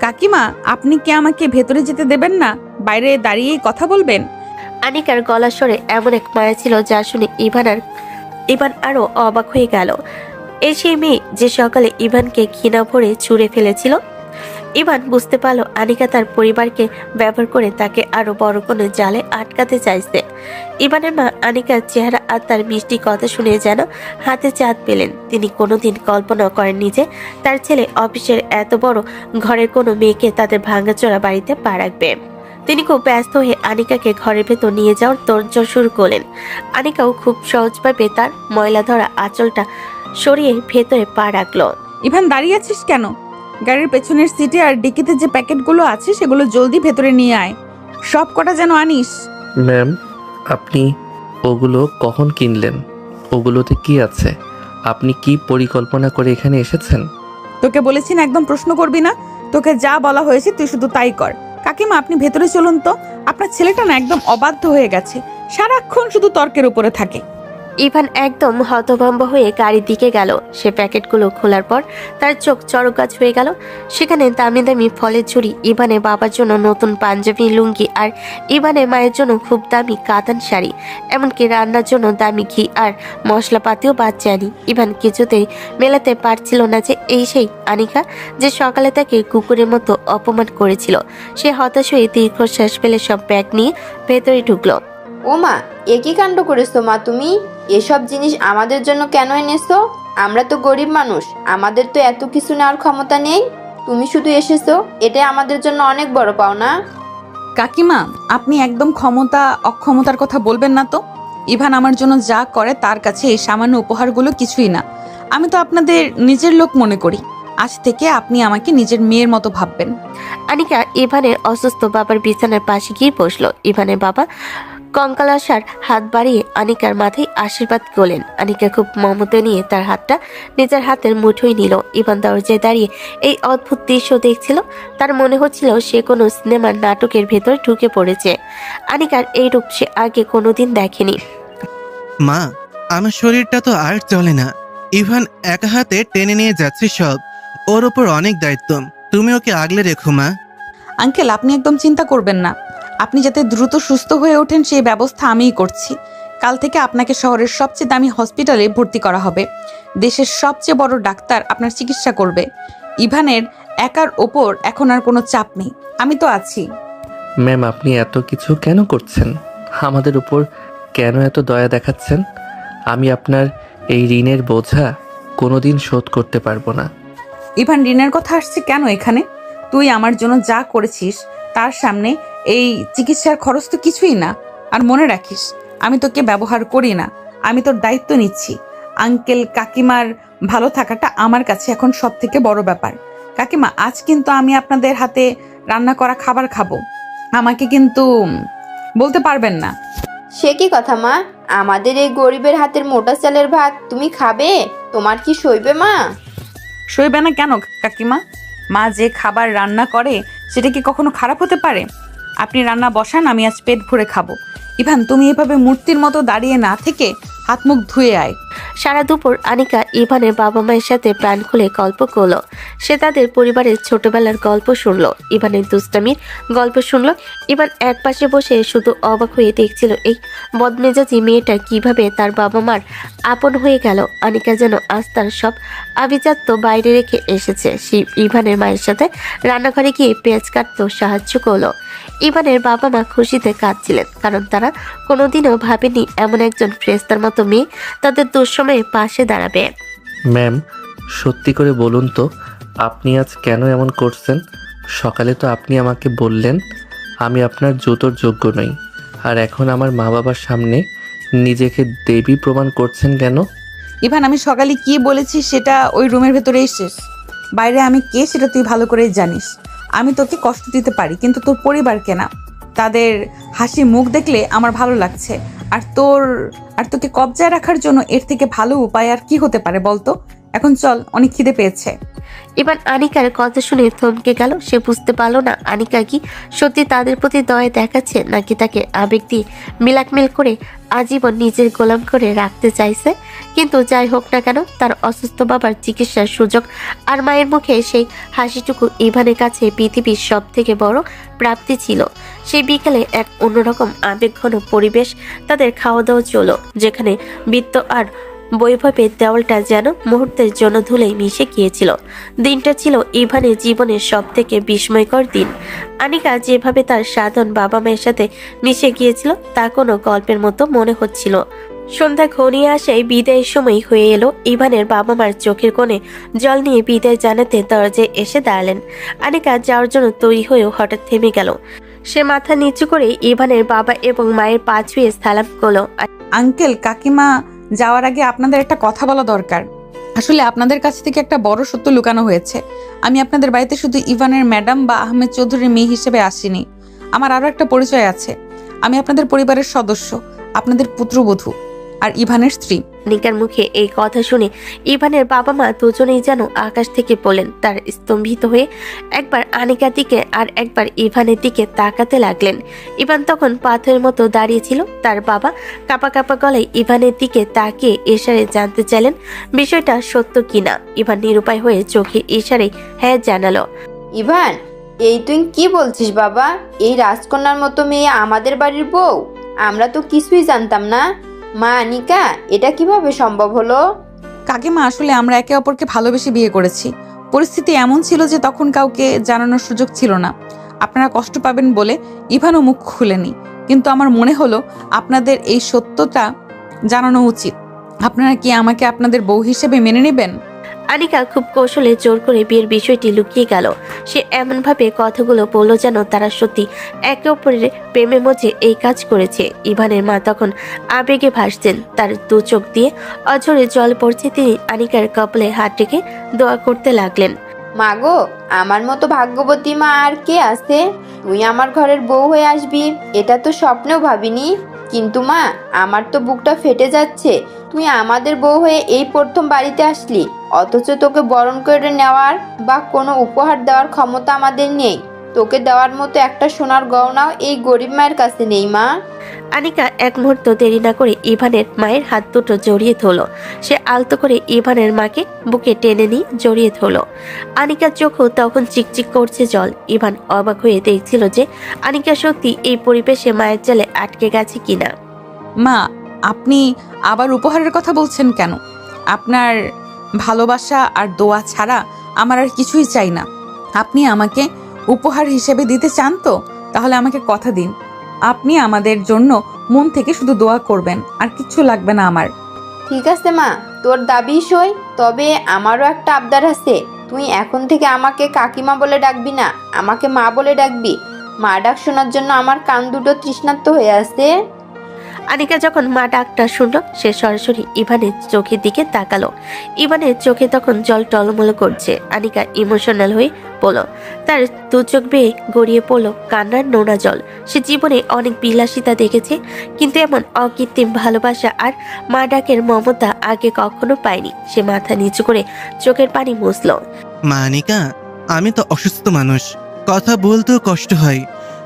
কাকিমা, আপনি কি আমাকে ভেতরে যেতে দেবেন না? বাইরে দাঁড়িয়েই কথা বলবেন? আনিকার গলার স্বরে এমন এক মায়া ছিল যা শুনে ইভান আরো অবাক হয়ে গেল। এই সেই মেয়ে যে সকালে ইভানকে ঘৃণা ভরে ছুঁড়ে ফেলেছিল। ইভান বুঝতে পারল আনিকা তার পরিবারকে ব্যবহার করে তাকে আরো বড় কোনো জালে আটকাতে চাইছে। ইভানের মা আনিকার চেহারা আর তার মিষ্টি কথা শুনে যেন হাতে চাঁদ পেলেন। তিনি কোনোদিন কল্পনা করেননি যে তার ছেলে অফিসের এত বড় ঘরের কোনো মেয়েকে তাদের ভাঙাচোরা বাড়িতে পা রাখবে। তিনি খুব ব্যস্ত হয়ে আনিকাকে ঘরের ভেতর নিয়ে যাওয়ার তোড়জোড় শুরু করলেন। আনিকাও খুব সহজভাবে তার ময়লা ধরা আঁচলটা সরিয়ে ভেতরে পা রাখলো। ইভান, দাঁড়িয়ে আছিস কেন? গাড়ির পেছনের সিটে আর ডিকিতে যে প্যাকেটগুলো আছে সেগুলো জলদি ভেতরে নিয়ে আয়। সব কটা যেন আনিস। ম্যাম, আপনি ওগুলো কখন কিনলেন? ওগুলোতে কি আছে? আপনি কি পরিকল্পনা করে এখানে এসেছেন? তোকে বলেছি না একদম প্রশ্ন করবি না। তোকে যা বলা হয়েছে তুই শুধু তাই কর। কাকিমা, আপনি ভেতরে চলুন তো। আপনার ছেলেটা না একদম অবাধ্য হয়ে গেছে, সারাক্ষণ শুধু তর্কের উপরে থাকে। ইভান একদম হতভম্ব হয়ে গাড়ির দিকে গেল। সে প্যাকেটগুলো খোলার পর তার চোখ চড়কগাছ হয়ে গেল। সেখানে দামি দামি ফলের ঝুড়ি, ইভানের বাবার জন্য নতুন পাঞ্জাবি লুঙ্গি আর ইভানের মায়ের জন্য খুব দামি কাতান শাড়ি, এমনকি রান্নার জন্য দামি ঘি আর মশলাপাতিও বাদ যায়নি। ইভান কিছুতেই মেলাতে পারছিল না যে এই সেই আনিকা যে সকালে তাকে কুকুরের মতো অপমান করেছিল। সে হতাশ হয়ে দীর্ঘশ্বাস ফেলে সব ব্যাগ নিয়ে ভেতরে ঢুকলো। ও মা, এ কি কাণ্ড করেছো মা তুমি? এসব জিনিস আমাদের জন্য কেন এনেছো? আমরা তো গরিব মানুষ, আমাদের তো এত কিছু নেওয়ার ক্ষমতা নেই। তুমি শুধু এসেছো, এটাই আমাদের জন্য অনেক বড় পাওনা। কাকিমা, আপনি একদম ক্ষমতা অক্ষমতার কথা বলবেন না তো। ইভান আমার জন্য যা করে তার কাছে এই সামান্য উপহারগুলো কিছুই না। আমি তো আপনাদের নিজের লোক মনে করি। আজ থেকে আপনি আমাকে নিজের মেয়ের মতো ভাববেন। আনিকা ইভানের অসুস্থ বাবার বিছানার পাশে গিয়ে বসলো। ইভানের বাবা কঙ্কালাসার হাত বাড়িয়ে আনিকার মাথায় আশীর্বাদ করলেন। আনিকা খুব মমতা নিয়ে তার হাতটা নিজের হাতের মুঠোয় নিল। ইভান দরজায় দাঁড়িয়ে এই অদ্ভুত দৃশ্য দেখছিল। তার মনে হচ্ছিল সে কোনো সিনেমার নাটকের ভেতর ঢুকে পড়েছে। আনিকার এই রূপ সে আগে কোনোদিন দেখেনি। মা, আমার শরীরটা তো আর চলে না। ইভান একা হাতে টেনে নিয়ে যাচ্ছে সব। ওর ওপর অনেক দায়িত্ব, তুমি ওকে আগলে রেখো মা। আঙ্কেল, আপনি একদম চিন্তা করবেন না। আপনি যাতে দ্রুত সুস্থ হয়ে ওঠেন সেই ব্যবস্থা আমিই করছি। কাল থেকে আপনাকে শহরের সবচেয়ে দামি হসপিটালে ভর্তি করা হবে। দেশের সবচেয়ে বড় ডাক্তার আপনার চিকিৎসা করবে। ইভানের একার ওপর এখন আর কোনো চাপ নেই, আমি তো আছি। ম্যাম, আপনি এত কিছু কেন করছেন? আমাদের উপর কেন এত দয়া দেখাচ্ছেন? আমি আপনার এই ঋণের বোঝা কোনোদিন শোধ করতে পারবো না। ইভান, ঋণের কথা আসছে কেন এখানে? তুই আমার জন্য যা করেছিস তার সামনে এই চিকিৎসার খরচ তো কিছুই না। আর মনে রাখিস, আমি তোকে ব্যবহার করি না, আমি তোর দায়িত্ব নিচ্ছি। আঙ্কেল কাকিমার ভালো থাকাটা আমার কাছে এখন সব থেকে বড় ব্যাপার। কাকিমা, আজ কিন্তু আমি আপনাদের হাতে রান্না করা খাবার খাবো, আমাকে কিন্তু বলতে পারবেন না। সে কি কথা মা? আমাদের এই গরিবের হাতের মোটা চালের ভাত তুমি খাবে? তোমার কি সইবে মা? সইবে না কেন কাকিমা? মা যে খাবার রান্না করে সেটা কি কখনো খারাপ হতে পারে? আপনি রান্না বসান, আমি আজ পেট ভরে খাবো। ইভান, তুমি এভাবে মূর্তির মতো দাঁড়িয়ে না থেকে হাত মুখ ধুয়ে আয়। সারা দুপুর আনিকা ইভানের বাবা মায়ের সাথে প্রাণ খুলে গল্প করলো। সে তাদের পরিবারের ছোটবেলার গল্প শুনলো, ইভানের দুষ্টামির গল্প শুনলো। ইভান এক পাশে বসে শুধু অবাক হয়ে দেখছিল এই বদমেজাজি মেয়েটা কিভাবে তার বাবা মার আপন হয়ে গেল। আনিকা যেন আজ তার সব আভিজাত্য বাইরে রেখে এসেছে। সে ইভানের মায়ের সাথে রান্নাঘরে গিয়ে পেঁয়াজ কাটতে সাহায্য করলো। ইভানের বাবা মা খুশিতে কাঁদছিলেন, কারণ তারা কোনোদিনও ভাবেনি এমন একজন ফ্রেস্তার মতো মেয়ে তাদের দুঃসময়ে পাশে দাঁড়াবে। ম্যাম, সত্যি করে বলুন তো, আপনি আজ কেন এমন করছেন? সকালে তো আপনি আমাকে বললেন আমি আপনার জুতোর যোগ্য নই, আর এখন আমার মা বাবার সামনে নিজেকে দেবী প্রমাণ করছেন কেন? ইভান, আমি সকালে কি বলেছি সেটা ওই রুমের ভেতরেই শেষ। বাইরে আমি কে সেটা তুই ভালো করেই জানিস। আমি তোকে কষ্ট দিতে পারি, কিন্তু তোর পরিবারকে না। তাদের হাসি মুখ দেখলে আমার ভালো লাগছে। আর তোকে কবজায় রাখার জন্য এর থেকে ভালো উপায় আর কি হতে পারে বলতো? এখন চল, অনেক খিদে পেয়েছে। এবার আনিকার কথা শুনে থমকে গেল। সে বুঝতে পারলো না আনিকা কি সত্যি তাদের প্রতি দয়া দেখাচ্ছে, নাকি তাকে আবেগ দিয়ে মিলাকমিল করে আজীবন নিজের গোলাম করে রাখতে চাইছে। কিন্তু যাই হোক না কেন, তার অসুস্থ বাবার চিকিৎসার সুযোগ আর মায়ের মুখে সেই হাসিটুকু ইভানের কাছে পৃথিবীর সব থেকে বড় প্রাপ্তি ছিল। সেই বিকেলে এক অন্যরকম আবেগঘন পরিবেশ তাদের খাওয়া দাওয়া চলো, যেখানে বৃত্ত আর বৈভবের দেওয়ালটা যেন মুহূর্তের জন্য ধুলেই মিশে গিয়েছিল। দিনটা ছিল ইভানের জীবনের সব থেকে বিস্ময়কর দিন। আনিকা যেভাবে তার সাধারণ বাবা মায়ের সাথে মিশে গিয়েছিল তা কোনো গল্পের মতো মনে হচ্ছিল। সন্ধ্যা ঘনিয়ে আসায় বিদায়ের সময় হয়ে এলো। ইভানের বাবা মার চোখের কোণে জল নিয়ে বিদায় জানাতে দরজায় এসে দাঁড়ালেন। আনিকা যাওয়ার জন্য তৈরি হয়েও হঠাৎ থেমে গেল। সে মাথা নিচু করে ইভানের বাবা এবং মায়ের পা ছুঁয়ে সালাম করলো। আঙ্কেল কাকিমা, যাওয়ার আগে আপনাদের একটা কথা বলা দরকার। আসলে আপনাদের কাছ থেকে একটা বড় সত্য লুকানো হয়েছে। আমি আপনাদের বাড়িতে শুধু ইভানের ম্যাডাম বা আহমেদ চৌধুরীর মেয়ে হিসেবে আসিনি। আমার আরও একটা পরিচয় আছে। আমি আপনাদের পরিবারের সদস্য, আপনাদের পুত্রবধূ আর ইভানের স্ত্রী। আনিকার মুখে এই কথা শুনে ইভানের বাবা মা দুজনেই যেন আকাশ থেকে পড়লেন। তার স্তম্ভিত হয়ে একবার আনিকার দিকে আর একবার ইভানের দিকে তাকাতে লাগলেন। ইভান তখন পাথরের মতো দাঁড়িয়েছিল। তার বাবা কাপা কাপা গলায় ইভানের দিকে তাকিয়ে ইশারায় জানতে চাইলেন বিষয়টা সত্য কিনা। ইভান নিরুপায় হয়ে চোখে ইশারায় হ্যাঁ জানালো। ইভান, এই তুই কি বলছিস বাবা? এই রাজকন্যার মতো মেয়ে আমাদের বাড়ির বউ? আমরা তো কিছুই জানতাম না। মা আনিকা, এটা কিভাবে সম্ভব হলো? কাকিমা, আসলে আমরা একে অপরকে ভালোবেসে বিয়ে করেছি। পরিস্থিতি এমন ছিল যে তখন কাউকে জানানোর সুযোগ ছিল না। আপনারা কষ্ট পাবেন বলে ইভানও মুখ খুলেনি, কিন্তু আমার মনে হলো আপনাদের এই সত্যটা জানানো উচিত। আপনারা কি আমাকে আপনাদের বউ হিসেবে মেনে নেবেন? আনিকা খুব কৌশলে জোর করে বিয়ের বিষয়টি লুকিয়ে গেল। সে এমনভাবে কথাগুলো বলল যেন তারা সত্যি একে অপরের প্রেমে মজে এই কাজ করেছে। ইভানের মা তখন আবেগে ভাসছেন, তার দু চোখ দিয়ে অঝরে জল পড়ছে। তিনি আনিকার কপালে হাত রেখে দোয়া করতে লাগলেন। মা গো, আমার মতো ভাগ্যবতী মা আর কে আছে? তুই আমার ঘরের বউ হয়ে আসবি এটা তো স্বপ্নেও ভাবিনি। কিন্তু মা, আমার তো বুকটা ফেটে যাচ্ছে। তুই আমাদের বউ হয়ে এই প্রথম বাড়িতে আসলি, অথচ তোকে বরণ করে নেওয়ার বা কোনো উপহার দেওয়ার ক্ষমতা আমাদের নেই। তোকে দেওয়ার মতো একটা সোনার গয়নাও এই গরিব মায়ের কাছে নেই মা। আনিকা এক মুহূর্ত দেরি না করে ইভানের মায়ের হাত দুটো জড়িয়ে ধরল। সে আলতো করে ইভানের মাকে বুকে টেনে নিয়ে জড়িয়ে ধরল। আনিকার চোখও তখন চিকচিক করছে জল। ইভান অবাক হয়ে দেখছিল যে আনিকা সত্যি এই পরিবেশে মায়ের জালে আটকে গেছে কিনা। মা, আপনি আবার উপহারের কথা বলছেন কেন? আপনার ভালোবাসা আর দোয়া ছাড়া আমার আর কিছুই চাই না। আপনি আমাকে উপহার হিসেবে দিতে চান তো তাহলে আমাকে কথা দিন, আপনি আমাদের জন্য মন থেকে শুধু দোয়া করবেন, আর কিচ্ছু লাগবে না আমার। ঠিক আছে মা, তোর দাবি সই, তবে আমারও একটা আবদার আছে। তুই এখন থেকে আমাকে কাকিমা বলে ডাকবি না, আমাকে মা বলে ডাকবি। মা ডাক শোনার জন্য আমার কান দুটো তৃষ্ণার্ত হয়ে আছে। আনিকা যখন মা ডাকটা শুনল, সে সরাসরি ইভানের চোখের দিকে তাকালো। ইভানের চোখে তখন জল টলমল করছে। আনিকা ইমোশনাল হয়ে বলল, তার দু চোখ বেয়ে গড়িয়ে পড়লো কান্নার নোনা জল। সে জীবনে অনেক বিলাসিতা দেখেছে, কিন্তু এমন অকৃত্রিম ভালোবাসা আর মা ডাকের মমতা আগে কখনো পায়নি। সে মাথা নিচু করে চোখের পানি মুছল। মানিকা, আমি তো অসুস্থ মানুষ, কথা বলতেও কষ্ট হয়।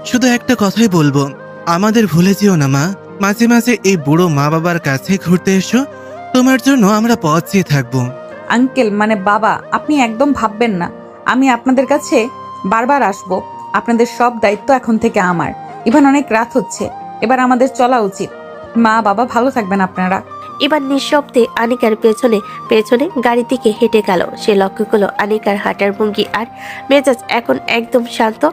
শুধু একটা কথাই বলবো, আমাদের ভুলে যেও না মা। মাঝে মাঝে এই বুড়ো মা বাবার কাছে ঘুরতে এসো, তোমার জন্য আমরা পথ চেয়ে থাকবো। আঙ্কেল মানে বাবা, আপনি একদম ভাববেন না আমি আপনাদের কাছে বারবার আসব। আপনাদের সব দায়িত্ব এখন থেকে আমার। ইভান অনেক রাত হচ্ছে, এবার আমাদের চলা উচিত। মা বাবা ভালো থাকবেন আপনারা। এবার নিঃশব্দে আনিকার পেছনে পেছনে গাড়ি দিকে হেঁটে গেল। সে লক্ষ্য করলো আনিকার হাঁটার ভঙ্গি আর মেজাজ এখন একদম শান্ত।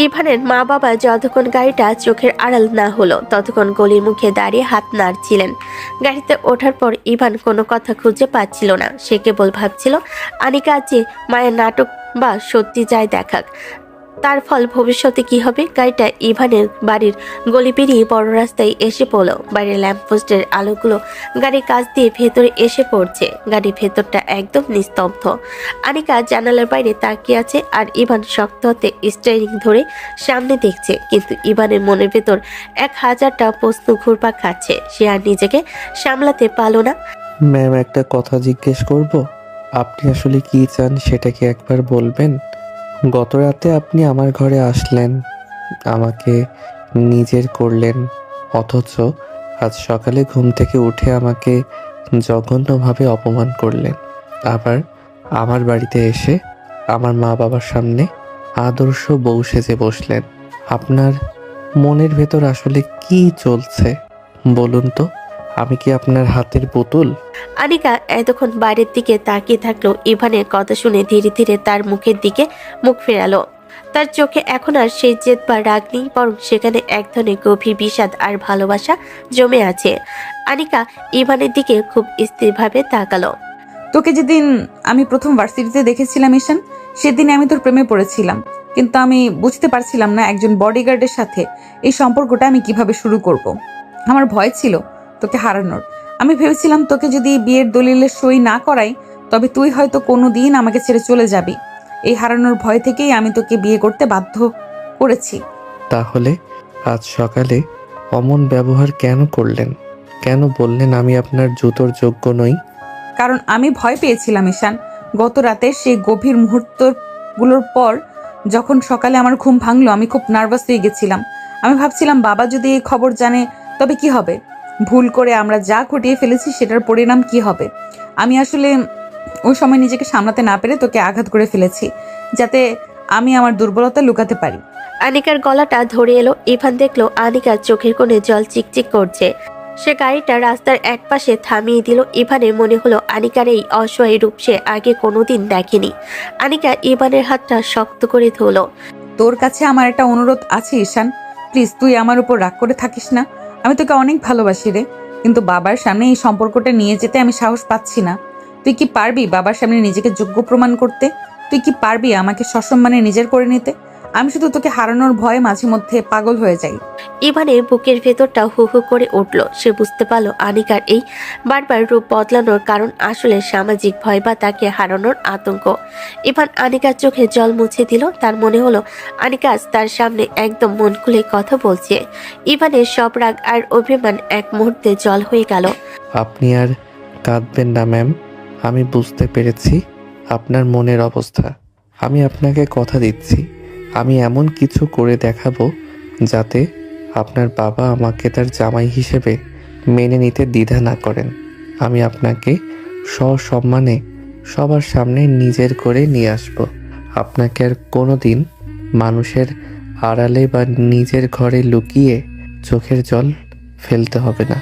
ইভানের মা বাবা যতক্ষণ গাড়িটা চোখের আড়াল না হলো ততক্ষণ গলির মুখে দাঁড়িয়ে হাত নাড়ছিলেন। গাড়িতে ওঠার পর ইভান কোনো কথা খুঁজে পাচ্ছিল না। সে কেবল ভাবছিল আনিকা যে মায়ের নাটক বা সত্যি যায় দেখাক, তার ফল ভবিষ্যতে কি হবে। গাড়িটা ইভানের বাড়ির গলি পেরিয়ে বড় রাস্তায় এসে পড়লো। বাড়ির ল্যাম্পপোস্টের আলোগুলো গাড়ির কাছ দিয়ে ভেতরে এসে পড়ছে। গাড়ির ভেতরটা একদম নিস্তব্ধ। আনিকা জানালার বাইরে তাকিয়ে আছে আর ইভান শক্ত হাতে স্টিয়ারিং ধরে সামনে দেখছে, কিন্তু ইভানের মনের ভেতর 1000টা প্রশ্ন ঘুরপাক খাচ্ছে। সে আর নিজেকে সামলাতে পারল না। ম্যাম, একটা কথা জিজ্ঞেস করব? আপনি আসলে কি চান সেটা কি একবার বলবেন? গত রাতে আপনি আমার ঘরে আসলেন, আমাকে নিজের করলেন, অথচ আজ সকালে ঘুম থেকে উঠে আমাকে জঘন্যভাবে অপমান করলেন। আবার আমার বাড়িতে এসে আমার মা বাবার সামনে আদর্শ বউ সেজে বসলেন। আপনার মনের ভেতর আসলে কি চলছে বলুন তো? আমি কি আপনার হাতের পুতুল? আনিকা এতক্ষণ বাইরের দিকে তাকিয়ে থাকলো। ইভানের কথা শুনে ধীরে ধীরে তার মুখের দিকে মুখ ফেরালো। তার চোখে এখন আর সেই জেদ বা রাগ নেই, বরং সেখানে এক ধরনের গভীর বিষাদ আর ভালোবাসা জমে আছে। আনিকা ইভানের দিকে খুব স্থিরভাবে তাকালো। তোকে যেদিন আমি প্রথম ভার্সিটিতে দেখেছিলাম ঈশান, সেদিন আমি তোর প্রেমে পড়েছিলাম, কিন্তু আমি বুঝতে পারছিলাম না একজন বডিগার্ডের সাথে এই সম্পর্কটা আমি কিভাবে শুরু করব। আমার ভয় ছিল তোকে হারানোর। আমি ভেবেছিলাম তোকে যদি বিয়ের দলিলে সই না করাই তবে তুই হয়তো কোনো দিন আমাকে ছেড়ে চলে যাবি। এই হারানোর ভয় থেকেই আমি তোকে বিয়ে করতে বাধ্য করেছি। তাহলে আজ সকালে অমন ব্যবহার কেন করলেন? কেন বললেন আমি আপনার জুতোর যোগ্য নই? কারণ আমি ভয় পেয়েছিলাম ঈশান। গত রাতে সেই গভীর মুহূর্তগুলোর পর যখন সকালে আমার ঘুম ভাঙলো, আমি খুব নার্ভাস হয়ে গেছিলাম। আমি ভাবছিলাম বাবা যদি এই খবর জানে তবে কি হবে, ভুল করে আমরা যা ঘটিয়ে ফেলেছি সেটার পরিণাম কি হবে। আমি আসলে ওই সময় নিজেকে সামলাতে না পেরে তোকে আঘাত করে ফেলেছি, যাতে আমি আমার দুর্বলতা লুকাতে পারি। আনিকার গলাটা ধরে এলো। ইভান দেখলো আনিকার চোখের কোণে জল চিকচিক করছে। সে গাড়িটা রাস্তার একপাশে থামিয়ে দিল। ইভানের মনে হলো আনিকার এই অসহায় রূপ সে আগে কোনোদিন দেখেনি। আনিকা ইভানের হাতটা শক্ত করে ধরলো। তোর কাছে আমার একটা অনুরোধ আছে ঈশান, প্লিজ তুই আমার উপর রাগ করে থাকিস না। আমি তোকে অনেক ভালোবাসি রে, কিন্তু বাবার সামনে এই সম্পর্কটা নিয়ে যেতে আমি সাহস পাচ্ছি না। তুই কি পারবি বাবার সামনে নিজেকে যোগ্য প্রমাণ করতে? তুই কি পারবি আমাকে সসম্মানে নিজের করে নিতে? আমি শুধু তোকে হারানোর ভয়ে মাঝে মধ্যে পাগল হয়ে যাই। ইভানের বুকের ভেতরটা হু হু করে উঠল। সে বুঝতে পারল আনিকার এই বারবার রূপ বদলানোর কারণ আসলে সামাজিক ভয় বা তাকে হারানোর আতঙ্ক। ইভান আনিকার চোখে জল মুছে দিল। তার মনে হলো আনিকা আজ তার সামনে একদম মন খুলে কথা বলছে। ইভানের সব রাগ আর অভিমান এক মুহূর্তে জল হয়ে গেল। আপনি আর কাঁদবেন না ম্যাম, আমি বুঝতে পেরেছি আপনার মনের অবস্থা। আমি আপনাকে কথা দিচ্ছি, আমি এমন কিছু করে দেখাবো যাতে আপনার বাবা আমাকে তার জামাই হিসেবে মেনে নিতে দ্বিধা না করেন। আমি আপনাকে সসম্মানে সবার সামনে নিজের করে নিয়ে আসব। আপনাকে আর কোনো দিন মানুষের আড়ালে বা নিজের ঘরে লুকিয়ে চোখের জল ফেলতে হবে না।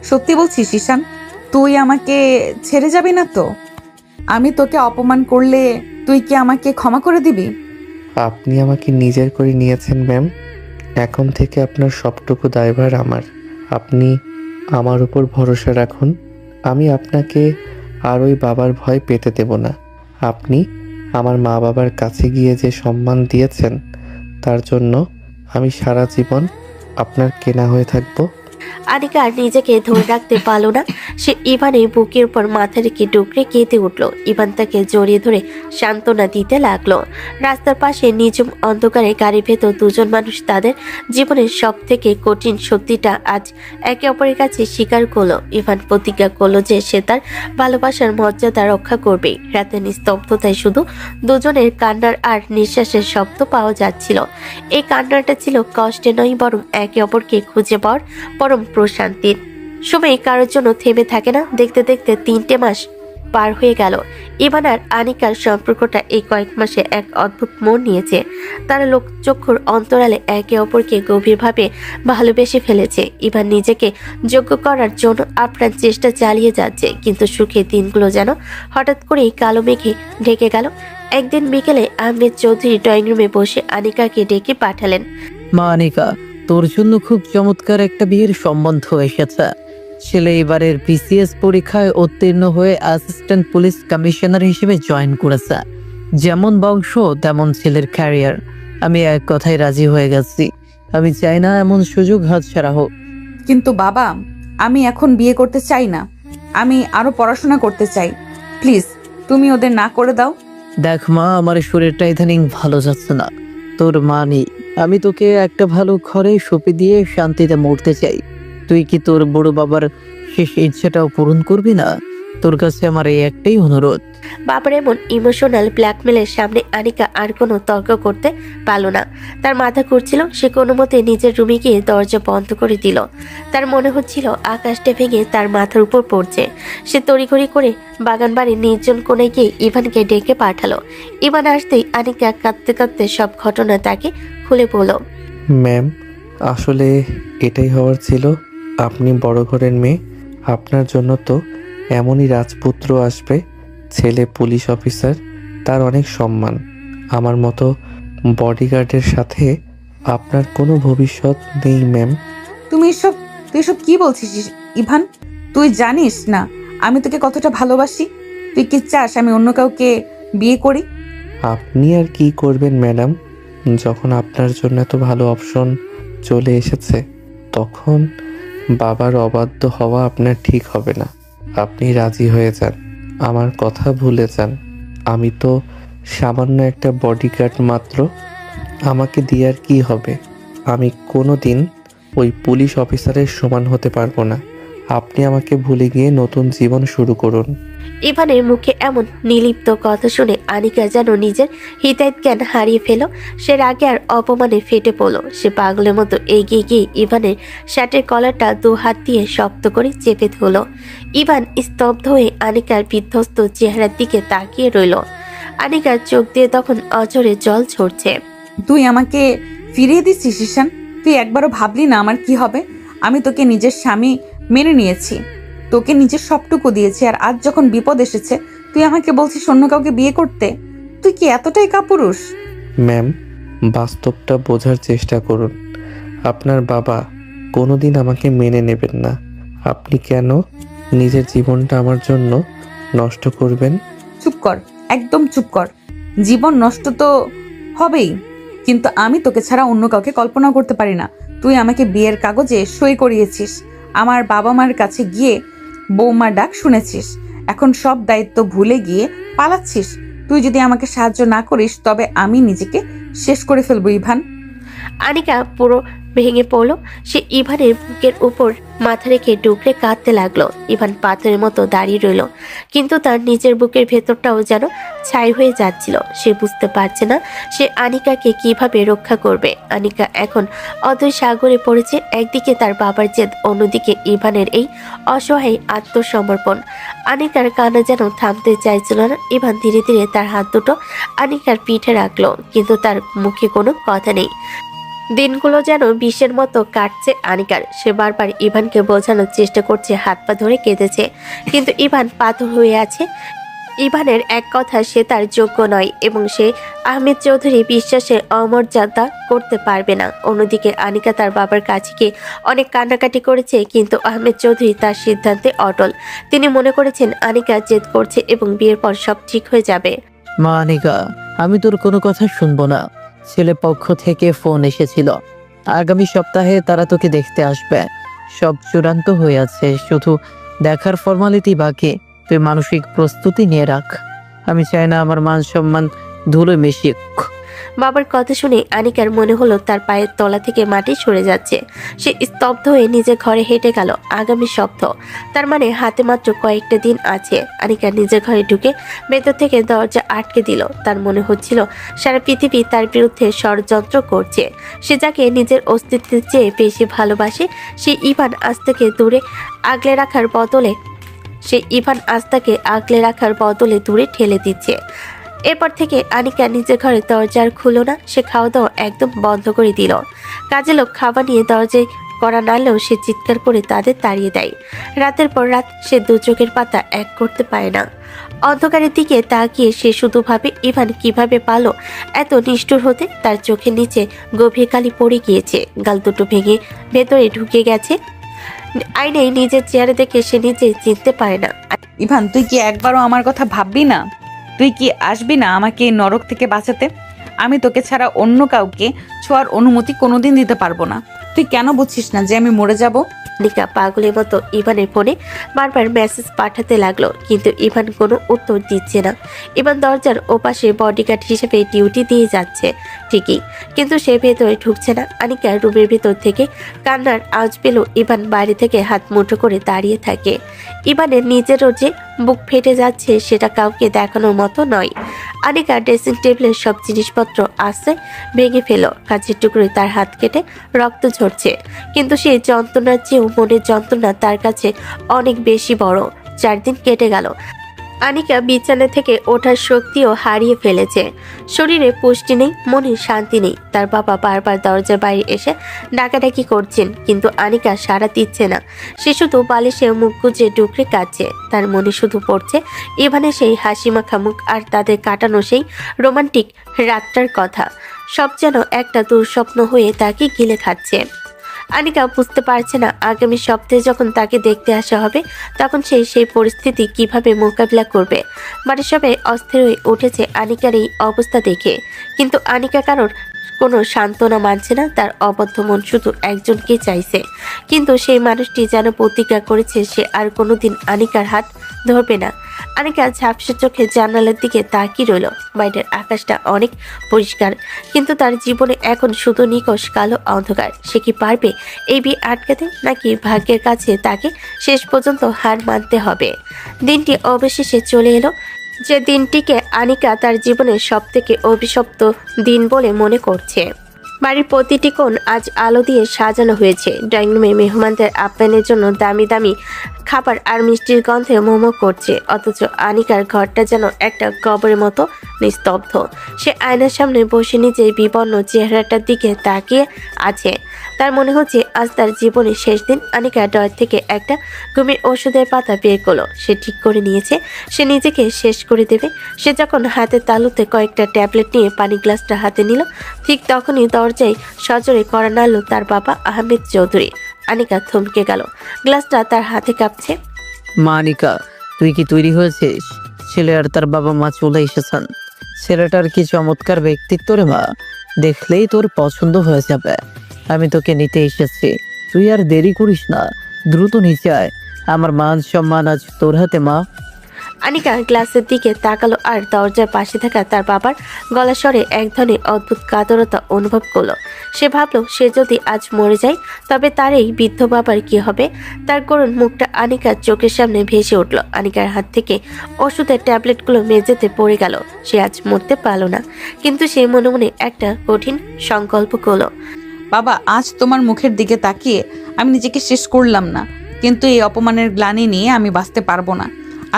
সত্যি বলছিস ঈশান? তুই আমাকে ছেড়ে যাবি না তো? আমি তোকে অপমান করলে তুই কি আমাকে ক্ষমা করে দিবি? আপনি আমাকে নিজের করে নিয়েছেন ম্যাম, এখন থেকে আপনার সবটুকু দায়ভার আমার। আপনি আমার উপর ভরসা রাখুন, আমি আপনাকে আর ওই বাবার ভয় পেতে দেব না। আপনি আমার মা বাবার কাছে গিয়ে যে সম্মান দিয়েছেন তার জন্য আমি সারা জীবন আপনার কেনা হয়ে থাকবো। আনিকা আর নিজেকে ধরে রাখতে পারল না। সে ইভানের বুকের উপর মাথা রেখে ডুকরে কেঁদে উঠল। ইভান তাকে জড়িয়ে ধরে সান্ত্বনা দিতে লাগলো। রাস্তার পাশে নিঝুম অন্ধকারে গাড়ির ভেতর দুজন মানুষ তাদের জীবনের সব থেকে কঠিন সত্যিটা আজ একে অপরের কাছে স্বীকার করলো। ইভান প্রতিজ্ঞা করলো যে সে তার ভালোবাসার মর্যাদা রক্ষা করবে। রাতের নিস্তব্ধতায় শুধু দুজনের কান্নার আর নিঃশ্বাসের শব্দ পাওয়া যাচ্ছিল। এই কান্নাটা ছিল কষ্টে নয়, বরং একে অপরকে খুঁজে পাওয়ার পরম প্রশান্তির। সময় কারোর জন্য থেমে থাকে না। দেখতে দেখতে 3টে মাস পার হয়ে গেল। ইভান আর আনিকার সম্পর্কটা এই কয়েক মাসে এক অদ্ভুত মোড় নিয়েছে। তারা লোকচক্ষুর অন্তরালে একে অপরকে গভীরভাবে ভালোবেসে ফেলেছে। ইভান নিজেকে যোগ্য করার জন্য আপ্রাণ চেষ্টা চালিয়ে যাচ্ছে, কিন্তু সুখের দিনগুলো যেন হঠাৎ করেই কালো মেঘে ঢেকে গেল। একদিন বিকেলে আহমেদ চৌধুরী ড্রয়িং রুমে বসে আনিকাকে ডেকে পাঠালেন। মা আনিকা, তোর জন্য খুব চমৎকার একটা বিয়ের সম্বন্ধ এসেছে। ছেলে এবারের বিসিএস পরীক্ষায় উত্তীর্ণ হয়ে অ্যাসিস্ট্যান্ট পুলিশ কমিশনার হিসেবে জয়েন করেছে। যেমন বংশ তেমন ছেলের ক্যারিয়ার। আমি এক কথায় রাজি হয়ে গেছি। আমি চাই না এমন সুযোগ হাতছাড়া হোক। কিন্তু বাবা, আমি এখন বিয়ে করতে চাই না। আমি আরো পড়াশোনা করতে চাই। প্লিজ তুমি ওদের না করে দাও। দেখ মা, আমার শরীরটা ইদানিং ভালো যাচ্ছে না। তোর মা নেই, আমি তোকে একটা ভালো ঘরে সঁপে দিয়ে শান্তিতে মরতে চাই। তুই কি তোর বড় বাবার শেষ ইচ্ছাটাও পূরণ করবি না? তোর কাছে আমার এই একটাই অনুরোধ। বাবার এমন ইমোশনাল ব্ল্যাকমেলের সামনে আনিকা আর কোনো তর্ক করতে পারল না। তার মাথা ঘুরছিল। সে কোনো মতে নিজের রুমে গিয়ে দরজা বন্ধ করে দিল। তার মনে হচ্ছিল আকাশটা ভেঙে তার মাথার উপর পড়ছে। সে তড়িঘড়ি করে বাগান বাড়ির নির্জন কোণে গিয়ে ইভানকে ডেকে পাঠালো। ইভান আসতেই আনিকা কাঁদতে কাঁদতে সব ঘটনা তাকে খুলে বলল। ম্যাম, আসলে এটাই হওয়ার ছিল। আপনি বড় ঘরের মেয়ে, আপনার জন্য তো এমনই রাজপুত্র আসবে। ছেলে পুলিশ অফিসার, তার অনেক সম্মান। আমার মতো বডিগার্ডের সাথে আপনার কোনো ভবিষ্যৎ নেই ম্যাম। তুই এসব কি বলছিস ইভান? তুই জানিস না আমি তোকে কতটা ভালোবাসি। তুই কি চাস আমি অন্য কাউকে বিয়ে করি? আপনি আর কি করবেন ম্যাডাম? যখন আপনার জন্য এত ভালো অপশন চলে এসেছে, তখন বাবার অবাধ্য হওয়া আপনার ঠিক হবে না। আপনি রাজি হয়ে যান, আমার কথা ভুলে যান। আমি তো সামান্য একটা বডিগার্ড মাত্র। আমাকে দিয়ে আর কি হবে? আমি কোনো দিন ওই পুলিশ অফিসারের সমান হতে পারবো না। আপনি আমাকে ভুলে গিয়ে নতুন জীবন শুরু করুন। ইভানের মুখে এমন নির্লিপ্ত কথা শুনে আনিকা যেন নিজের হিতাহিত জ্ঞান হারিয়ে ফেল। সে রাগে আর অপমানে ফেটে পড়ল। সে পাগলের মতো এগিয়ে গিয়ে ইভানের শার্টের কলারটা 2 হাত দিয়ে শক্ত করে চেপে ধরল। ইভান স্তব্ধ হয়ে আনিকার বিধ্বস্ত চেহারার দিকে তাকিয়ে রইল। আনিকার চোখ দিয়ে তখন অঝরে জল ঝরছে। তুই আমাকে ফিরিয়ে দিচ্ছিস ঈশান? তুই একবারও ভাবলি না আমার কি হবে? আমি তোকে নিজের স্বামী মেনে নিয়েছি, তোকে নিজের সবটুকু দিয়েছি, আর আজ যখন বিপদ এসেছে তুই আমাকে বলছিস অন্য কাউকে বিয়ে করতে। তুই কি এতটাই কাপুরুষ? ম্যাম, বাস্তবটা বোঝার চেষ্টা করুন। আপনার বাবা কোনোদিন আমাকে মেনে নেবেন না। আপনি কেন নিজের জীবনটা আমার জন্য নষ্ট করবেন? চুপ কর, একদম চুপ কর। জীবন নষ্ট তো হবেই, কিন্তু আমি তোকে ছাড়া অন্য কাউকে কল্পনা করতে পারি না। তুই আমাকে বিয়ের কাগজে সই করিয়েছিস, আমার বাবা মার কাছে গিয়ে বৌমা ডাক শুনেছিস, এখন সব দায়িত্ব ভুলে গিয়ে পালাচ্ছিস। তুই যদি আমাকে সাহায্য না করিস তবে আমি নিজেকে শেষ করে ফেলবো ইভান। আনিকা পুরো ভেঙে পড়ল। সে ইভানের বুকের উপর মাথা রেখে ডুকরে কাঁদতে লাগলো। ইভান পাথরের মতো দাঁড়িয়ে রইল, কিন্তু তার নিজের বুকের ভেতরটাও যেন ছাই হয়ে যাচ্ছিল। সে বুঝতে পারছে না সে আনিকাকে কিভাবে রক্ষা করবে। আনিকা এখন অদূর সাগরে পড়েছে। একদিকে তার বাবার জেদ, অন্যদিকে ইভানের এই অসহায় আত্মসমর্পণ। আনিকার কান্না যেন থামতে চাইছিল না। ইভান ধীরে ধীরে তার হাত দুটো আনিকার পিঠে রাখলো, কিন্তু তার মুখে কোনো কথা নেই। দিনগুলো যেন বিষের মতো কাটছে আনিকার। সে বারবার ইভানকে বোঝানোর চেষ্টা করছে, হাত পা ধরে কেঁদেছে, কিন্তু ইভান পাথর হয়ে আছে। ইভানের এক কথা সে তার যোগ্য নয় এবং সে আহমেদ চৌধুরী বিশ্বাসে অমর্যাদা করতে পারবে না। অন্যদিকে আনিকা তার বাবার কাছে গিয়ে অনেক কান্নাকাটি করেছে, কিন্তু আহমেদ চৌধুরী তার সিদ্ধান্তে অটল। তিনি মনে করেছেন আনিকা জেদ করছে এবং বিয়ের পর সব ঠিক হয়ে যাবে। মা আনিকা, আমি তোর কোনো কথা শুনবো না। ছেলে পক্ষ থেকে ফোন এসেছিল, আগামী সপ্তাহে তারা তোকে দেখতে আসবে। সব চূড়ান্ত হয়ে আছে, শুধু দেখার ফর্মালিটি বাকি। তুই মানসিক প্রস্তুতি নিয়ে রাখ। আমি চাই না আমার মান সম্মান ধুলো মিশিক। বাবার কথা শুনে আনিকার মনে হলো তার পায়ের তলা থেকে মাটি সরে যাচ্ছে। সে স্তব্ধ হয়ে নিজের ঘরে হেঁটে গেল। আগামী সপ্তাহ, তার মানে হাতে মাত্র কয়েকটা দিন আছে। আনিকা নিজের ঘরে ঢুকে ভেতর থেকে দরজা আটকে দিল। তার মনে হচ্ছিল সারা পৃথিবী তার বিরুদ্ধে ষড়যন্ত্র করছে। সে যাকে নিজের অস্তিত্বের চেয়ে বেশি ভালোবাসে, সে ইভান আস্তাকে আগলে রাখার বদলে দূরে ঠেলে দিচ্ছে। এরপর থেকে আনিকা নিজের ঘরে দরজার খুলো না। সে খাওয়া দাওয়া একদম বন্ধ করে দিল। কাজে লোক খাবার নিয়ে দরজায় করা নাড়লেও সে চিৎকার করে তাদের তাড়িয়ে দেয়। রাতের পর রাত সে দু চোখের পাতা এক করতে পারে না। অন্ধকারের দিকে তাকিয়ে সে শুধু ভাবে ইভান কিভাবে পালো এত নিষ্ঠুর হতে। তার চোখের নিচে গভীর কালি পড়ে গিয়েছে, গাল দুটো ভেঙে ভেতরে ঢুকে গেছে। আয়নায় নিজের চেহারা দেখে সে নিজেই চিনতে পারে না। ইভান, তুই কি একবারও আমার কথা ভাববি না? তুই কি আসবি না আমাকে এই নরক থেকে বাঁচাতে? আমি তোকে ছাড়া অন্য কাউকে ছোঁয়ার অনুমতি কোনোদিন দিতে পারবো না। তুই কেন বুঝছিস না যে আমি মরে যাব? আনিকা পাগলের মতো ইভানের ফোনে বারবার মেসেজ পাঠাতে লাগলো, কিন্তু ইভান কোনো উত্তর দিচ্ছে না। ইভান দরজার ওপাশে বডিগার্ড হিসেবে ডিউটি দিয়ে যাচ্ছে ঠিকই, কিন্তু সে ভেতরে ঢুকছে না। আনিকা রুমের ভেতর থেকে কান্নার আওয়াজ পেল। ইভান বাইরে থেকে হাত মুঠো করে দাঁড়িয়ে থাকে। ইভানের নিজেরও যে বুক ফেটে যাচ্ছে সেটা কাউকে দেখানোর মতো নয়। আনিকা ড্রেসিং টেবিলের সব জিনিসপত্র আস্তে ভেঙে ফেল। কাঁচের টুকরো তার হাত কেটে রক্ত ঝরছে, কিন্তু সেই যন্ত্রণার চেয়েও মনের যন্ত্রণা তার কাছে অনেক বেশি বড়। 4 দিন কেটে গেল। আনিকা বিছানা থেকে ওঠার শক্তিও হারিয়ে ফেলেছে। শরীরে পুষ্টি নেই, মনে শান্তি নেই। তার বাবা বারবার দরজার বাইরে এসে ডাকাডাকি করছেন, কিন্তু আনিকা সাড়া দিচ্ছে না। সে শুধু বালিশে মুখ গুজে ডুকরে কাঁদছে। তার মনে শুধু পড়ছে ইভানের সেই হাসি মাখা মুখ আর তাদের কাটানো সেই রোমান্টিক রাতটার কথা। সব যেন একটা দুঃস্বপ্ন হয়ে তাকে গিলে খাচ্ছে। আনিকা বুঝতে পারছে না আগামী সপ্তাহে যখন তাকে দেখতে আসা হবে তখন সে সেই পরিস্থিতি কিভাবে মোকাবিলা করবে। বাড়ির সবাই অস্থির হয়ে উঠেছে আনিকার এই অবস্থা দেখে, কিন্তু আনিকা কারোর কোনো সান্ত্বনা মানছে না। তার অবদ্ধ মন শুধু একজনকে চাইছে, কিন্তু সেই মানুষটি যেন প্রতিজ্ঞা করেছে সে আর কোনোদিন আনিকার হাত ধরবে না। আনিকা ঝাপসা চোখে জানালার দিকে তাকিয়ে রইল। বাইরের আকাশটা অনেক পরিষ্কার, কিন্তু তার জীবনে এখন শুধু নিকষ কালো অন্ধকার। সে কি পারবে এই বিয়ে আটকাতে, নাকি ভাগ্যের কাছে তাকে শেষ পর্যন্ত হার মানতে হবে? দিনটি অবশেষে চলে এলো, যে দিনটিকে আনিকা তার জীবনের সবথেকে অভিশপ্ত দিন বলে মনে করছে। বাড়ির প্রতিটি কোণ আজ আলো দিয়ে সাজানো হয়েছে। ড্রয়িং রুমে মেহমানদের আপ্যায়নের জন্য দামি দামি খাবার আর মিষ্টির গন্ধে মোমো করছে, অথচ আনিকার ঘরটা যেন একটা কবরের মতো নিস্তব্ধ। সে আয়নার সামনে বসে নিজের বিবর্ণ চেহারাটার দিকে তাকিয়ে আছে। তার মনে হচ্ছে আজ তার জীবনের শেষ দিন। আনিকা ড্রয়ার থেকে একটা ঘুমের ওষুধের পাতা বের করলো। সে ঠিক করে নিয়েছে সে নিজেকে শেষ করে দেবে। সে যখন হাতের তালুতে কয়েকটা ট্যাবলেট নিয়ে পানি গ্লাসটা হাতে নিল, ঠিক তখনই দরজায় সজোরে কড়া নাড়ল তার বাবা আহমেদ চৌধুরী। আনিকা থমকে গেল, গ্লাসটা তার হাতে কাঁপছে। মা আনিকা, তুই কি তৈরি হয়েছিস? ছেলে আর তার বাবা মা চলে এসেছেন। ছেলেটার কি চমৎকার ব্যক্তিত্ব রে মা, দেখলেই তোর পছন্দ হয়ে যাবে। আমি তোকে নিতে এসেছি, তুই আর দেরি করিস না, দ্রুত নিচে আয়। আমার মান সম্মান আজ তোর হাতে মা। আনিকা গ্লাসের দিকে তাকালো আর দরজার পাশে থাকা তার বাবার গলা স্বরে এক ধরনের অদ্ভুত কাতরতা অনুভব করলো। সে ভাবলো সে যদি আজ মরে যায় তবে তার এই বৃদ্ধ বাবার কি হবে। তার করুণ মুখটা আনিকার চোখের সামনে ভেসে উঠল। আনিকার হাত থেকে ওষুধের ট্যাবলেটগুলো মেঝেতে পড়ে গেল। সে আজ মরতে পারল না, কিন্তু সে মনে মনে একটা কঠিন সংকল্প করলো। বাবা, আজ তোমার মুখের দিকে তাকিয়ে আমি নিজেকে শেষ করলাম না, কিন্তু এই অপমানের গ্লানি নিয়ে আমি বাঁচতে পারবো না।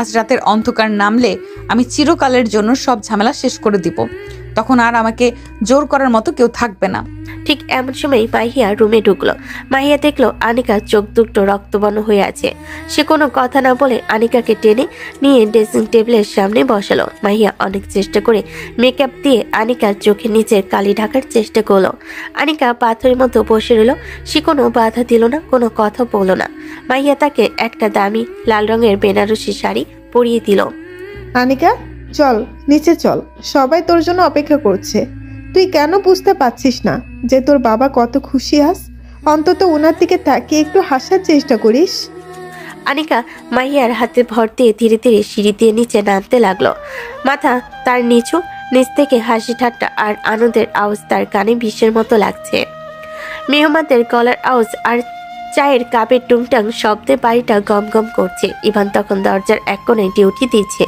আজ রাতের অন্ধকার নামলে আমি চিরকালের জন্য সব ঝামেলা শেষ করে দিব। তখন আর আমাকে জোর করার মতো কেউ থাকবে না। ঠিক এমন সময় মাহিয়া রুমে ঢুকলো। মাহিয়া দেখলো আনিকা চোখ দুটো রক্তবর্ণ হয়ে আছে। সে কোনো কথা না বলে আনিকাকে টেনে নিয়ে ড্রেসিং টেবিলের সামনে বসালো। মাহিয়া অনেক চেষ্টা করে মেকআপ দিয়ে আনিকার চোখের নিচের কালি ঢাকার চেষ্টা করলো। আনিকা পাথরের মতো বসে রইল। সে কোনো বাধা দিল না, কোনো কথা বলল না। মাহিয়া তাকে একটা দামি লাল রঙের বেনারসি শাড়ি পরিয়ে দিল। আনিকা, চল নিচে চল, সবাই তোর জন্য অপেক্ষা করছে। তুই কেন বুঝতে পারছিস না যে তোর বাবা কত খুশি আস? অন্তত ওনার দিকে তাকিয়ে একটু হাসার চেষ্টা করিস। আনিকা মাহিয়ার হাতে ভর দিয়ে ধীরে ধীরে সিঁড়ি দিয়ে নিচে নামতে লাগলো। মাথা তার নিচু, নিচ থেকে হাসি ঠাট্টা আর আনন্দের আওয়াজ তার কানে বিষের মতো লাগছে। মেহমানদের গলার আওয়াজ আর চায়ের কাপের টুংটাং শব্দে বাড়িটা গম গম করছে। ইভান তখন দরজার এক কোণে ডিউটি দিচ্ছে।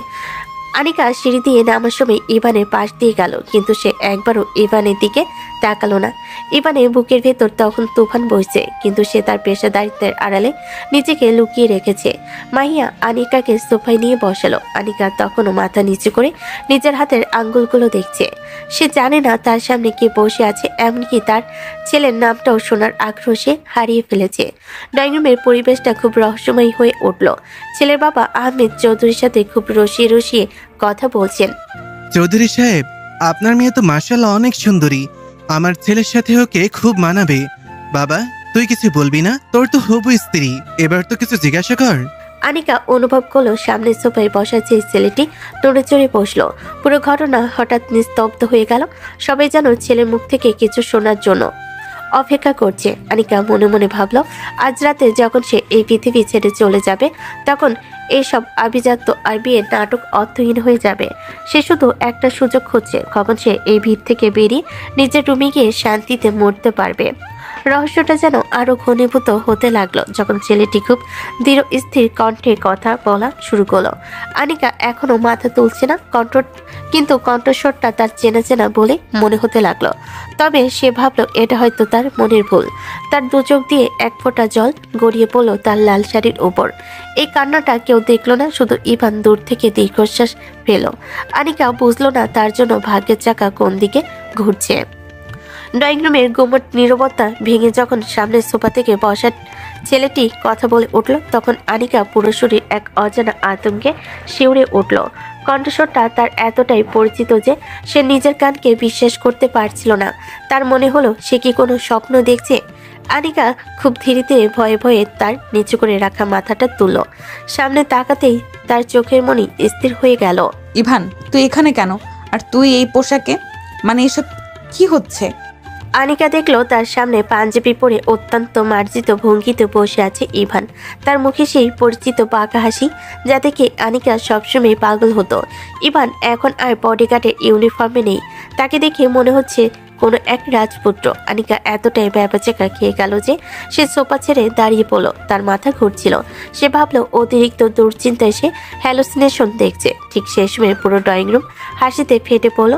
আনিকা সিঁড়ি দিয়ে নামার সময় ইভানের পাশ দিয়ে গেল, কিন্তু সে একবারও ইভানের দিকে তাকালো না। ইভানের বুকের ভেতর তখন তুফান বইছে, কিন্তু সে তার পেশাদারিত্বের আড়ালে নিজেকে লুকিয়ে রেখেছে। মাহিয়া আনিকাকে সোফায় নিয়ে বসালো। আনিকা তখনও মাথা নিচু করে নিজের হাতের আঙ্গুলগুলো দেখছে। সে জানে না তার সামনে কে বসে আছে, এমনকি তার ছেলের নামটাও শোনার আগ্রহ সে হারিয়ে ফেলেছে। ড্রয়িং রুমের পরিবেশটা খুব রহস্যময় হয়ে উঠল। ছেলের বাবা আহমেদ চৌধুরীর সাথে খুব রসিয়ে রসিয়ে কথা বলছেন। চৌধুরী সাহেব, আপনার মেয়ে তো মাশাআল্লাহ অনেক সুন্দরী। আমার ছেলের সাথে ওকে খুব মানাবে। বাবা, তুই কিছু বলবি না? তোর তো হবু স্ত্রী, এবার তো কিছু জিজ্ঞাসা কর। আনিকা অনুভব করলো সামনের সোফায় বসা যে ছেলেটি নড়ে চড়ে বসলো। পুরো ঘটনা হঠাৎ নিস্তব্ধ হয়ে গেল। সবাই যেন ছেলের মুখ থেকে কিছু শোনার জন্য অপেক্ষা করছে। আনিকা মনে মনে ভাবলো, আজ রাতে যখন সে এই পৃথিবী ছেড়ে চলে যাবে, তখন এইসব আভিজাত্য আর বিয়ের নাটক অর্থহীন হয়ে যাবে। সে শুধু একটা সুযোগ খুঁজছে, কখন সে এই ভিড় থেকে বেরিয়ে নিজের রুমে গিয়ে শান্তিতে মরতে পারবে। রহস্যটা যেন আরো ঘনীভূত হতে লাগলো যখন ছেলেটি খুব দৃঢ় স্থির কণ্ঠে কথা বলা শুরু করলো। আনিকা এখনো মাথা তুলছে না, কিন্তু কণ্ঠস্বরটা তার চেনা চেনা বলে মনে হতে লাগলো। তবে সে ভাবলো এটা হয়তো তার মনের ভুল। তার দু চোখ দিয়ে এক ফোঁটা জল গড়িয়ে পড়লো তার লাল শাড়ির উপর। এই কান্নাটা কেউ দেখলো না, শুধু ইভান দূর থেকে দীর্ঘশ্বাস পেল। আনিকা বুঝলো না তার জন্য ভাগ্যের চাকা কোন দিকে ঘুরছে। ড্রয়িং রুমের গুমট নীরবতা ভেঙে যখন সামনের সোফা থেকে বসা ছেলেটি কথা বলে উঠল, তখন আনিকা পুরো শরীর এক অজানা আতঙ্কে শিউরে উঠল। কণ্ঠস্বরটা তার এতটাই পরিচিত যে সে নিজের কানকে বিশ্বাস করতে পারছিল না। তার মনে হলো সে কি কোনো স্বপ্ন দেখছে। আনিকা খুব ধীরে ধীরে ভয়ে ভয়ে তার নিচু করে রাখা মাথাটা তুলল। সামনে তাকাতেই তার চোখের মনি স্থির হয়ে গেল। ইভান, তুই এখানে কেন? আর তুই এই পোশাকে, মানে এসব কি হচ্ছে? আনিকা দেখলো তার সামনে পাঞ্জাবি পরে অত্যন্ত মার্জিত ভঙ্গিতে বসে আছে ইভান। তার মুখে সেই পরিচিত বাঁকা হাসি, যা দেখে আনিকা সবসময় পাগল হতো। ইভান এখন আর বডিগার্ডের ইউনিফর্মে নেই। তাকে দেখে মনে হচ্ছে কোনো এক রাজপুত্র। আনিকা এতটাই ব্যাপাচাকা খেয়ে গেল যে সে সোফা ছেড়ে দাঁড়িয়ে পড়ল। তার মাথা ঘুরছিল। সে ভাবলো অতিরিক্ত দুশ্চিন্তায় সে হ্যালুসিনেশন দেখছে। ঠিক সেই সময় পুরো ড্রয়িং রুম হাসিতে ফেটে পড়ল।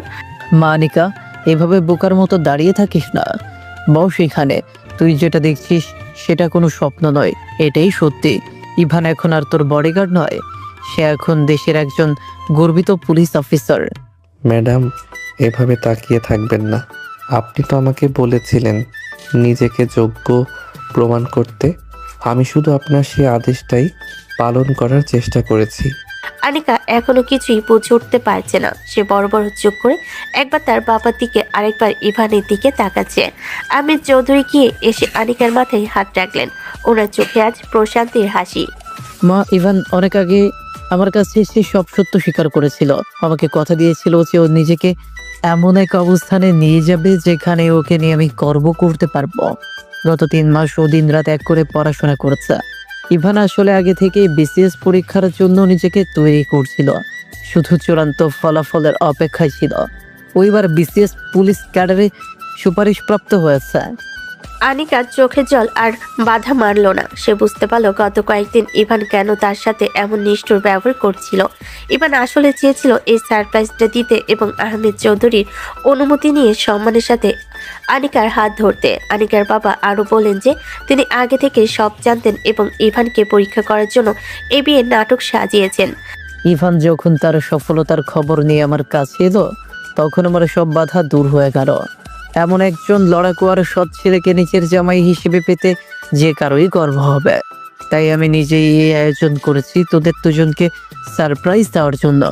মা আনিকা, এভাবে বোকার মতো দাঁড়িয়ে থাকিস না, বস এখানে। তুই যেটা দেখছিস সেটা কোনো স্বপ্ন নয়, এটাই সত্যি। ইভান এখন আর তোর বডিগার্ড নয়, সে এখন দেশের একজন গর্বিত পুলিশ অফিসার। ম্যাডাম, এভাবে তাকিয়ে থাকবেন না। আপনি তো আমাকে বলেছিলেন নিজেকে যোগ্য প্রমাণ করতে। আমি শুধু আপনার সেই আদেশটাই পালন করার চেষ্টা করেছি। আনিকা এখনো কিছুই বুঝে উঠতে পারছে না। সে বড় বড় চোখ করে একবার তার বাবার দিকে, আরেকবার ইভানের দিকে তাকাচ্ছে। আহমেদ চৌধুরী গিয়ে এসে আনিকার মাথায় হাত রাখলেন। ওনার চোখে আজ প্রশান্তির হাসি। মা, ইভান অনেক আগে আমার কাছে এসে সব সত্য স্বীকার করেছিল। আমাকে কথা দিয়েছিল যে ও নিজেকে এমন এক অবস্থানে নিয়ে যাবে যেখানে ওকে নিয়ে আমি গর্ব করতে পারবো। গত 3 মাস ও দিন রাত এক করে পড়াশোনা করেছে। ইভান আসলে আগে থেকে বিসিএস পরীক্ষার জন্য নিজেকে তৈরি করছিল, শুধু চূড়ান্ত ফলাফলের অপেক্ষায় ছিল। ওইবার বিসিএস পুলিশ ক্যাডারে সুপারিশপ্রাপ্ত হয়েছে। আনিকার চোখে জল আর বাধা মারল না। সে বুঝতে পারলো গত কয়েকদিন ইভান কেন তার সাথে এমন নিষ্ঠুর ব্যবহার করছিল। ইভান আসলে চেয়েছিল এই সারপ্রাইজটা দিতে এবং আহমেদ চৌধুরীর অনুমতি নিয়ে সম্মানের সাথে আনিকার হাত ধরতে। আনিকার বাবা আরও বলেন যে তিনি আগে থেকে সব জানতেন এবং ইভানকে পরীক্ষা করার জন্য এই বিয়ের নাটক সাজিয়েছেন। ইভান যখন তার সফলতার খবর নিয়ে আমার কাছে এলো, তখন আমার সব বাধা দূর হয়ে গেল। এমন একজন লড়াকু আর সৎ ছেলেকে নিজের জামাই হিসেবে পেতে যে কারোই গর্ব হবে। তাই আমি নিজেই এই আয়োজন করেছি তোদের দুজনকে সারপ্রাইজ দেওয়ার জন্য।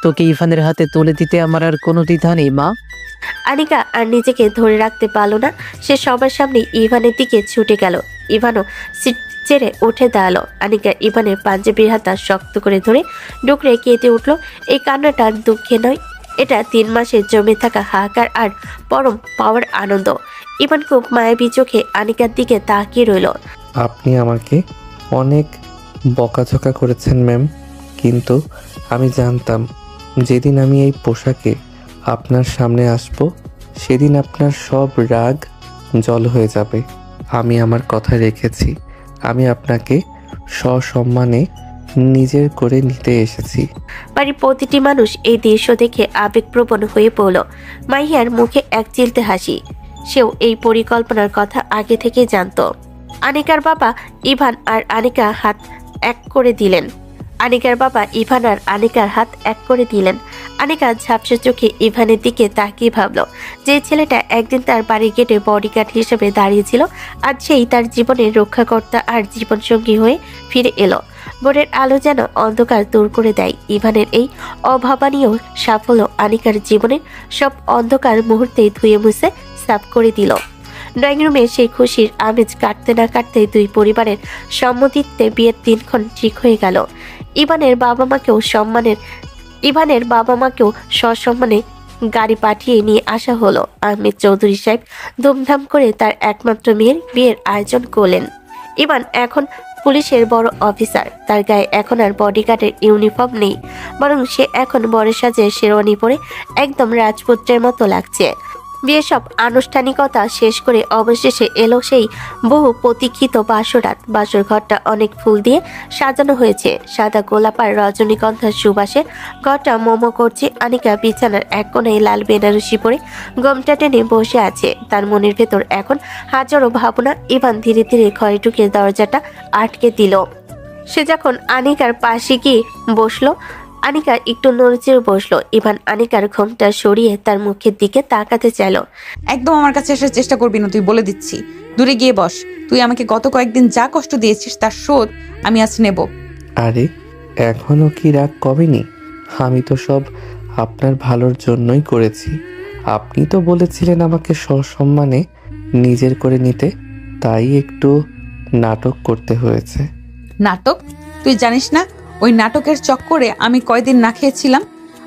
তোকে ইভানের হাতে তুলে দিতে আমার আর কোনো দ্বিধা নেই মা। আনিকা আর নিজেকে ধরে রাখতে পারল না। সে সবার সামনে ইভানের দিকে ছুটে গেল। ইভানও সিট ছেড়ে উঠে দাঁড়ালো। আনিকা ইভানের পাঞ্জাবির হাতা শক্ত করে ধরে ডুকরে কেঁদে উঠল। এই কান্নাটা দুঃখে নয়, এটা 3 মাসে জমে থাকা হাহাকার আর পরম পাওয়ার আনন্দ। ইভান খুব মায়াবী চোখে আনিকার দিকে তাকিয়ে রইল। আপনি আমাকে অনেক বকাঝকা করেছেন ম্যাম, কিন্তু আমি জানতাম যেদিন আমি এই পোশাকে আপনার সামনে আসব সেদিন আপনার সব রাগ জল হয়ে যাবে। আমি আমার কথা রেখেছি। আমি আপনাকে সসম্মানে নিজের করে নিতে এসেছি। বাড়ির প্রতিটি মানুষ এই দৃশ্য দেখে আবেগপ্রবণ হয়ে পড়ল। মাহিয়ার মুখে এক চিলতে হাসি। সেও এই পরিকল্পনার কথা আগে থেকে জানতো। আনিকার বাবা ইভান আর আনিকা হাত এক করে দিলেন। আনিকা ঝাপসা চোখে ইভানের দিকে তাকিয়ে ভাবল, যে ছেলেটা একদিন তার বাড়ির গেটে বডিগার্ড হিসেবে দাঁড়িয়েছিল আজ সেই তার জীবনের রক্ষাকর্তা আর জীবনসঙ্গী হয়ে ফিরে এলো। ভোরের আলো যেন অন্ধকার দূর করে দেয়। ইভানের এই অভাবনীয় সাফল্য আনিকার জীবনের সব অন্ধকার মুহূর্তেই ধুয়ে মুছে সাফ করে দিল। ড্রয়িং রুমে সেই খুশির আমেজ কাটতে না কাটতে দুই পরিবারের সম্মতিতে বিয়ের দিনক্ষণ ঠিক হয়ে গেল। ইভানের বাবা মাকেও সসম্মানে গাড়ি পাঠিয়ে নিয়ে আসা হলো। আহমেদ চৌধুরী সাহেব ধুমধাম করে তার একমাত্র মেয়ের বিয়ের আয়োজন করলেন। ইভান এখন পুলিশের বড় অফিসার। তার গায়ে এখন আর বডিগার্ডের ইউনিফর্ম নেই, বরং সে এখন বড় সাজে শেরওয়ানি পরে একদম রাজপুত্রের মতো লাগছে। বিয়ের সব আনুষ্ঠানিকতা শেষ করে অবশেষে এলো সেই বহু প্রতীক্ষিত বাসরাত। বাসর ঘরটা অনেক ফুল দিয়ে সাজানো হয়েছে। সাদা গোলাপ আর রজনীগন্ধার সুবাসে ঘরটা মোমো করছে। আনিকা বিছানার এক কোণায় লাল বেনারসি পরে গমটা টেনে বসে আছে। তার মনের ভেতর এখন হাজারো ভাবনা। ইভান ধীরে ধীরে ঘরে ঢুকে দরজাটা আটকে দিল। সে যখন আনিকার পাশে গিয়ে বসলো, আনিকা একটু নড়চড়ে বসলো। ইভান আনিকার ঘোমটা সরিয়ে তার মুখের দিকে তাকাতে চাইল। একদম আমার কাছে আসার চেষ্টা করবি না, তুই বলে দিচ্ছি। দূরে গিয়ে বস। তুই আমাকে গত কয়েকদিন যা কষ্ট দিয়েছিস তার শোধ আমি আজ নেব। আরে এখনও কি রাগ কমেনি? আমি তো সব আপনার ভালোর জন্যই করেছি। আপনি তো বলেছিলেন আমাকে সসম্মানে নিজের করে নিতে, তাই একটু নাটক করতে হয়েছে। নাটক? তুই জানিস না ওই নাটকের চক্করে আমি কয়দিন না খেয়েছিলাম?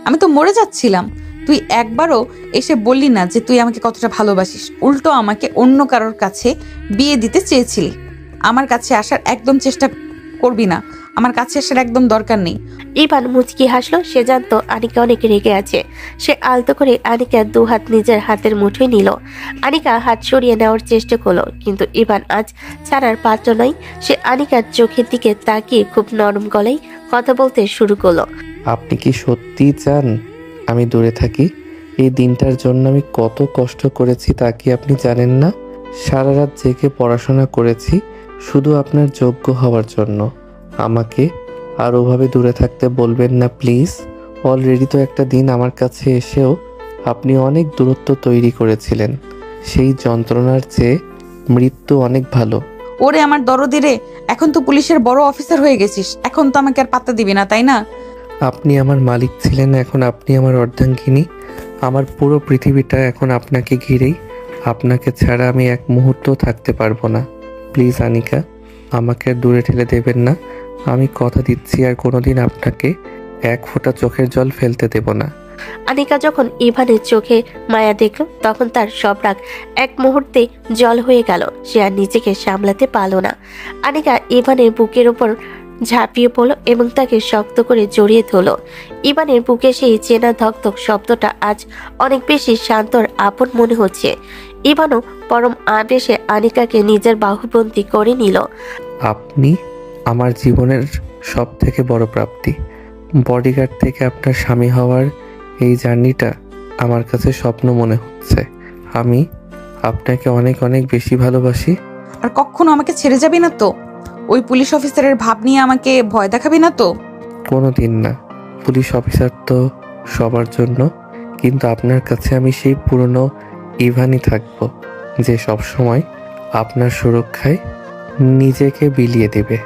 আমি তো মরে যাচ্ছিলাম। তুই একবারও এসে বললি না যে তুই আমাকে কতটা ভালোবাসিস। উল্টো আমাকে অন্য কারোর কাছে বিয়ে দিতে চেয়েছিলি। আমার কাছে আসার একদম চেষ্টা করবি না, আমার কাছে আসার একদম দরকার নেই। ইভান মুচকি হাসলো। সে জানতো আনিকা অনেক রেগে আছে। সে আলতো করে আনিকার 2 হাত নিজের হাতের মুঠোয় নিল। আনিকা হাত সরিয়ে নেওয়ার চেষ্টা করলো, কিন্তু ইভান আজ ছাড়ার পাত্র নয়। সে আনিকার চোখের দিকে তাকিয়ে খুব নরম গলায় কথা বলতে শুরু করলো। আপনি কি সত্যি চান আমি দূরে থাকি? এই দিনটার জন্য আমি কত কষ্ট করেছি তা কি আপনি জানেন না? সারা রাত জেগে পড়াশোনা করেছি শুধু আপনার যোগ্য হওয়ার জন্য। আমাকে আর ওভাবে দূরে থাকতে বলবেন না প্লিজ। অলরেডি তো একটা দিন আমার কাছে এসেও আপনি অনেক দূরত্ব তৈরি করেছিলেন। সেই যন্ত্রণার চেয়ে মৃত্যু অনেক ভালো। ওরে আমার দরদি রে, এখন তো পুলিশের বড় অফিসার হয়ে গেছিস, এখন তো আমাকে আর পাত্তা দিবি না, তাই না? আপনি আমার মালিক ছিলেন, এখন আপনি আমার অর্ধাঙ্গিনী। আমার পুরো পৃথিবীটা এখন আপনাকে ঘিরেই। আপনাকে ছাড়া আমি এক মুহূর্ত থাকতে পারবো না। প্লিজ আনিকা, আমাকে আর দূরে ঠেলে দেবেন না। আমি কথা দিচ্ছি আর কোনোদিন আপনাকে এক ফোঁটা চোখের জল ফেলতে দেব না। আনিকা যখন ইভানের চোখে মায়া দেখল, তখন তার সব রাগ এক মুহূর্তে জল হয়ে গেল। সে আর নিজেকে সামলাতে পারল না। আনিকা ইভানের বুকের উপর ঝাঁপিয়ে পড়ল এবং তাকে শক্ত করে জড়িয়ে ধরল। ইভানের বুকে সেই চেনা ধকধক শব্দটা আজ অনেক বেশি শান্ত আর আপন মনে হচ্ছে। ইভানও পরম আবেশে আনিকাকে নিজের বাহুবন্দী করে নিল। আপনি আমার জীবনের সব থেকে বড় প্রাপ্তি। বডিগার্ড থেকে আপনার স্বামী হওয়ার এই জার্নিটা আমার কাছে স্বপ্ন মনে হচ্ছে। আমি আপনাকে অনেক অনেক বেশি ভালোবাসি। আর কখনো আমাকে ছেড়ে যাবি না তো? ওই পুলিশ অফিসারের ভাব নিয়ে আমাকে ভয় দেখাবি না তো? কোনো দিন না। পুলিশ অফিসার তো সবার জন্য, কিন্তু আপনার কাছে আমি সেই পুরনো ইভানই থাকবো, যে সবসময় আপনার সুরক্ষায় নিজেকে বিলিয়ে দেবে।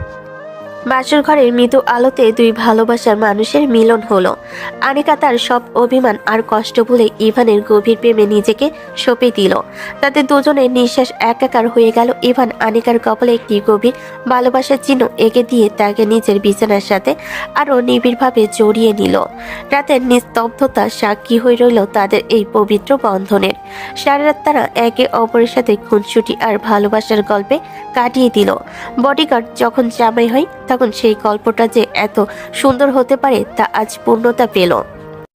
বাসর ঘরের মৃদু আলোতে দুই ভালোবাসার মানুষের মিলন হলো। আনিকা তার সব অভিমান আর কষ্ট ভুলে ইভানের গভীর প্রেমে নিজেকে সঁপে দিল। তাদের দুজনের নিঃশ্বাস একাকার হয়ে গেল। ইভান আনিকার কপালে একটি গভীর ভালোবাসার চিহ্ন এঁকে দিয়ে তাকে নিজের বিছানার সাথে আরো নিবিড়ভাবে জড়িয়ে নিল। রাতের নিস্তব্ধতা সাক্ষী হয়ে রইল তাদের এই পবিত্র বন্ধনের। সারা রাত তারা একে অপরের সাথে খুনসুটি আর ভালোবাসার গল্পে কাটিয়ে দিল। বডিগার্ড যখন জামাই হয় তখন সেই গল্পটা যে এত সুন্দর হতে পারে তা আজ পূর্ণতা পেল।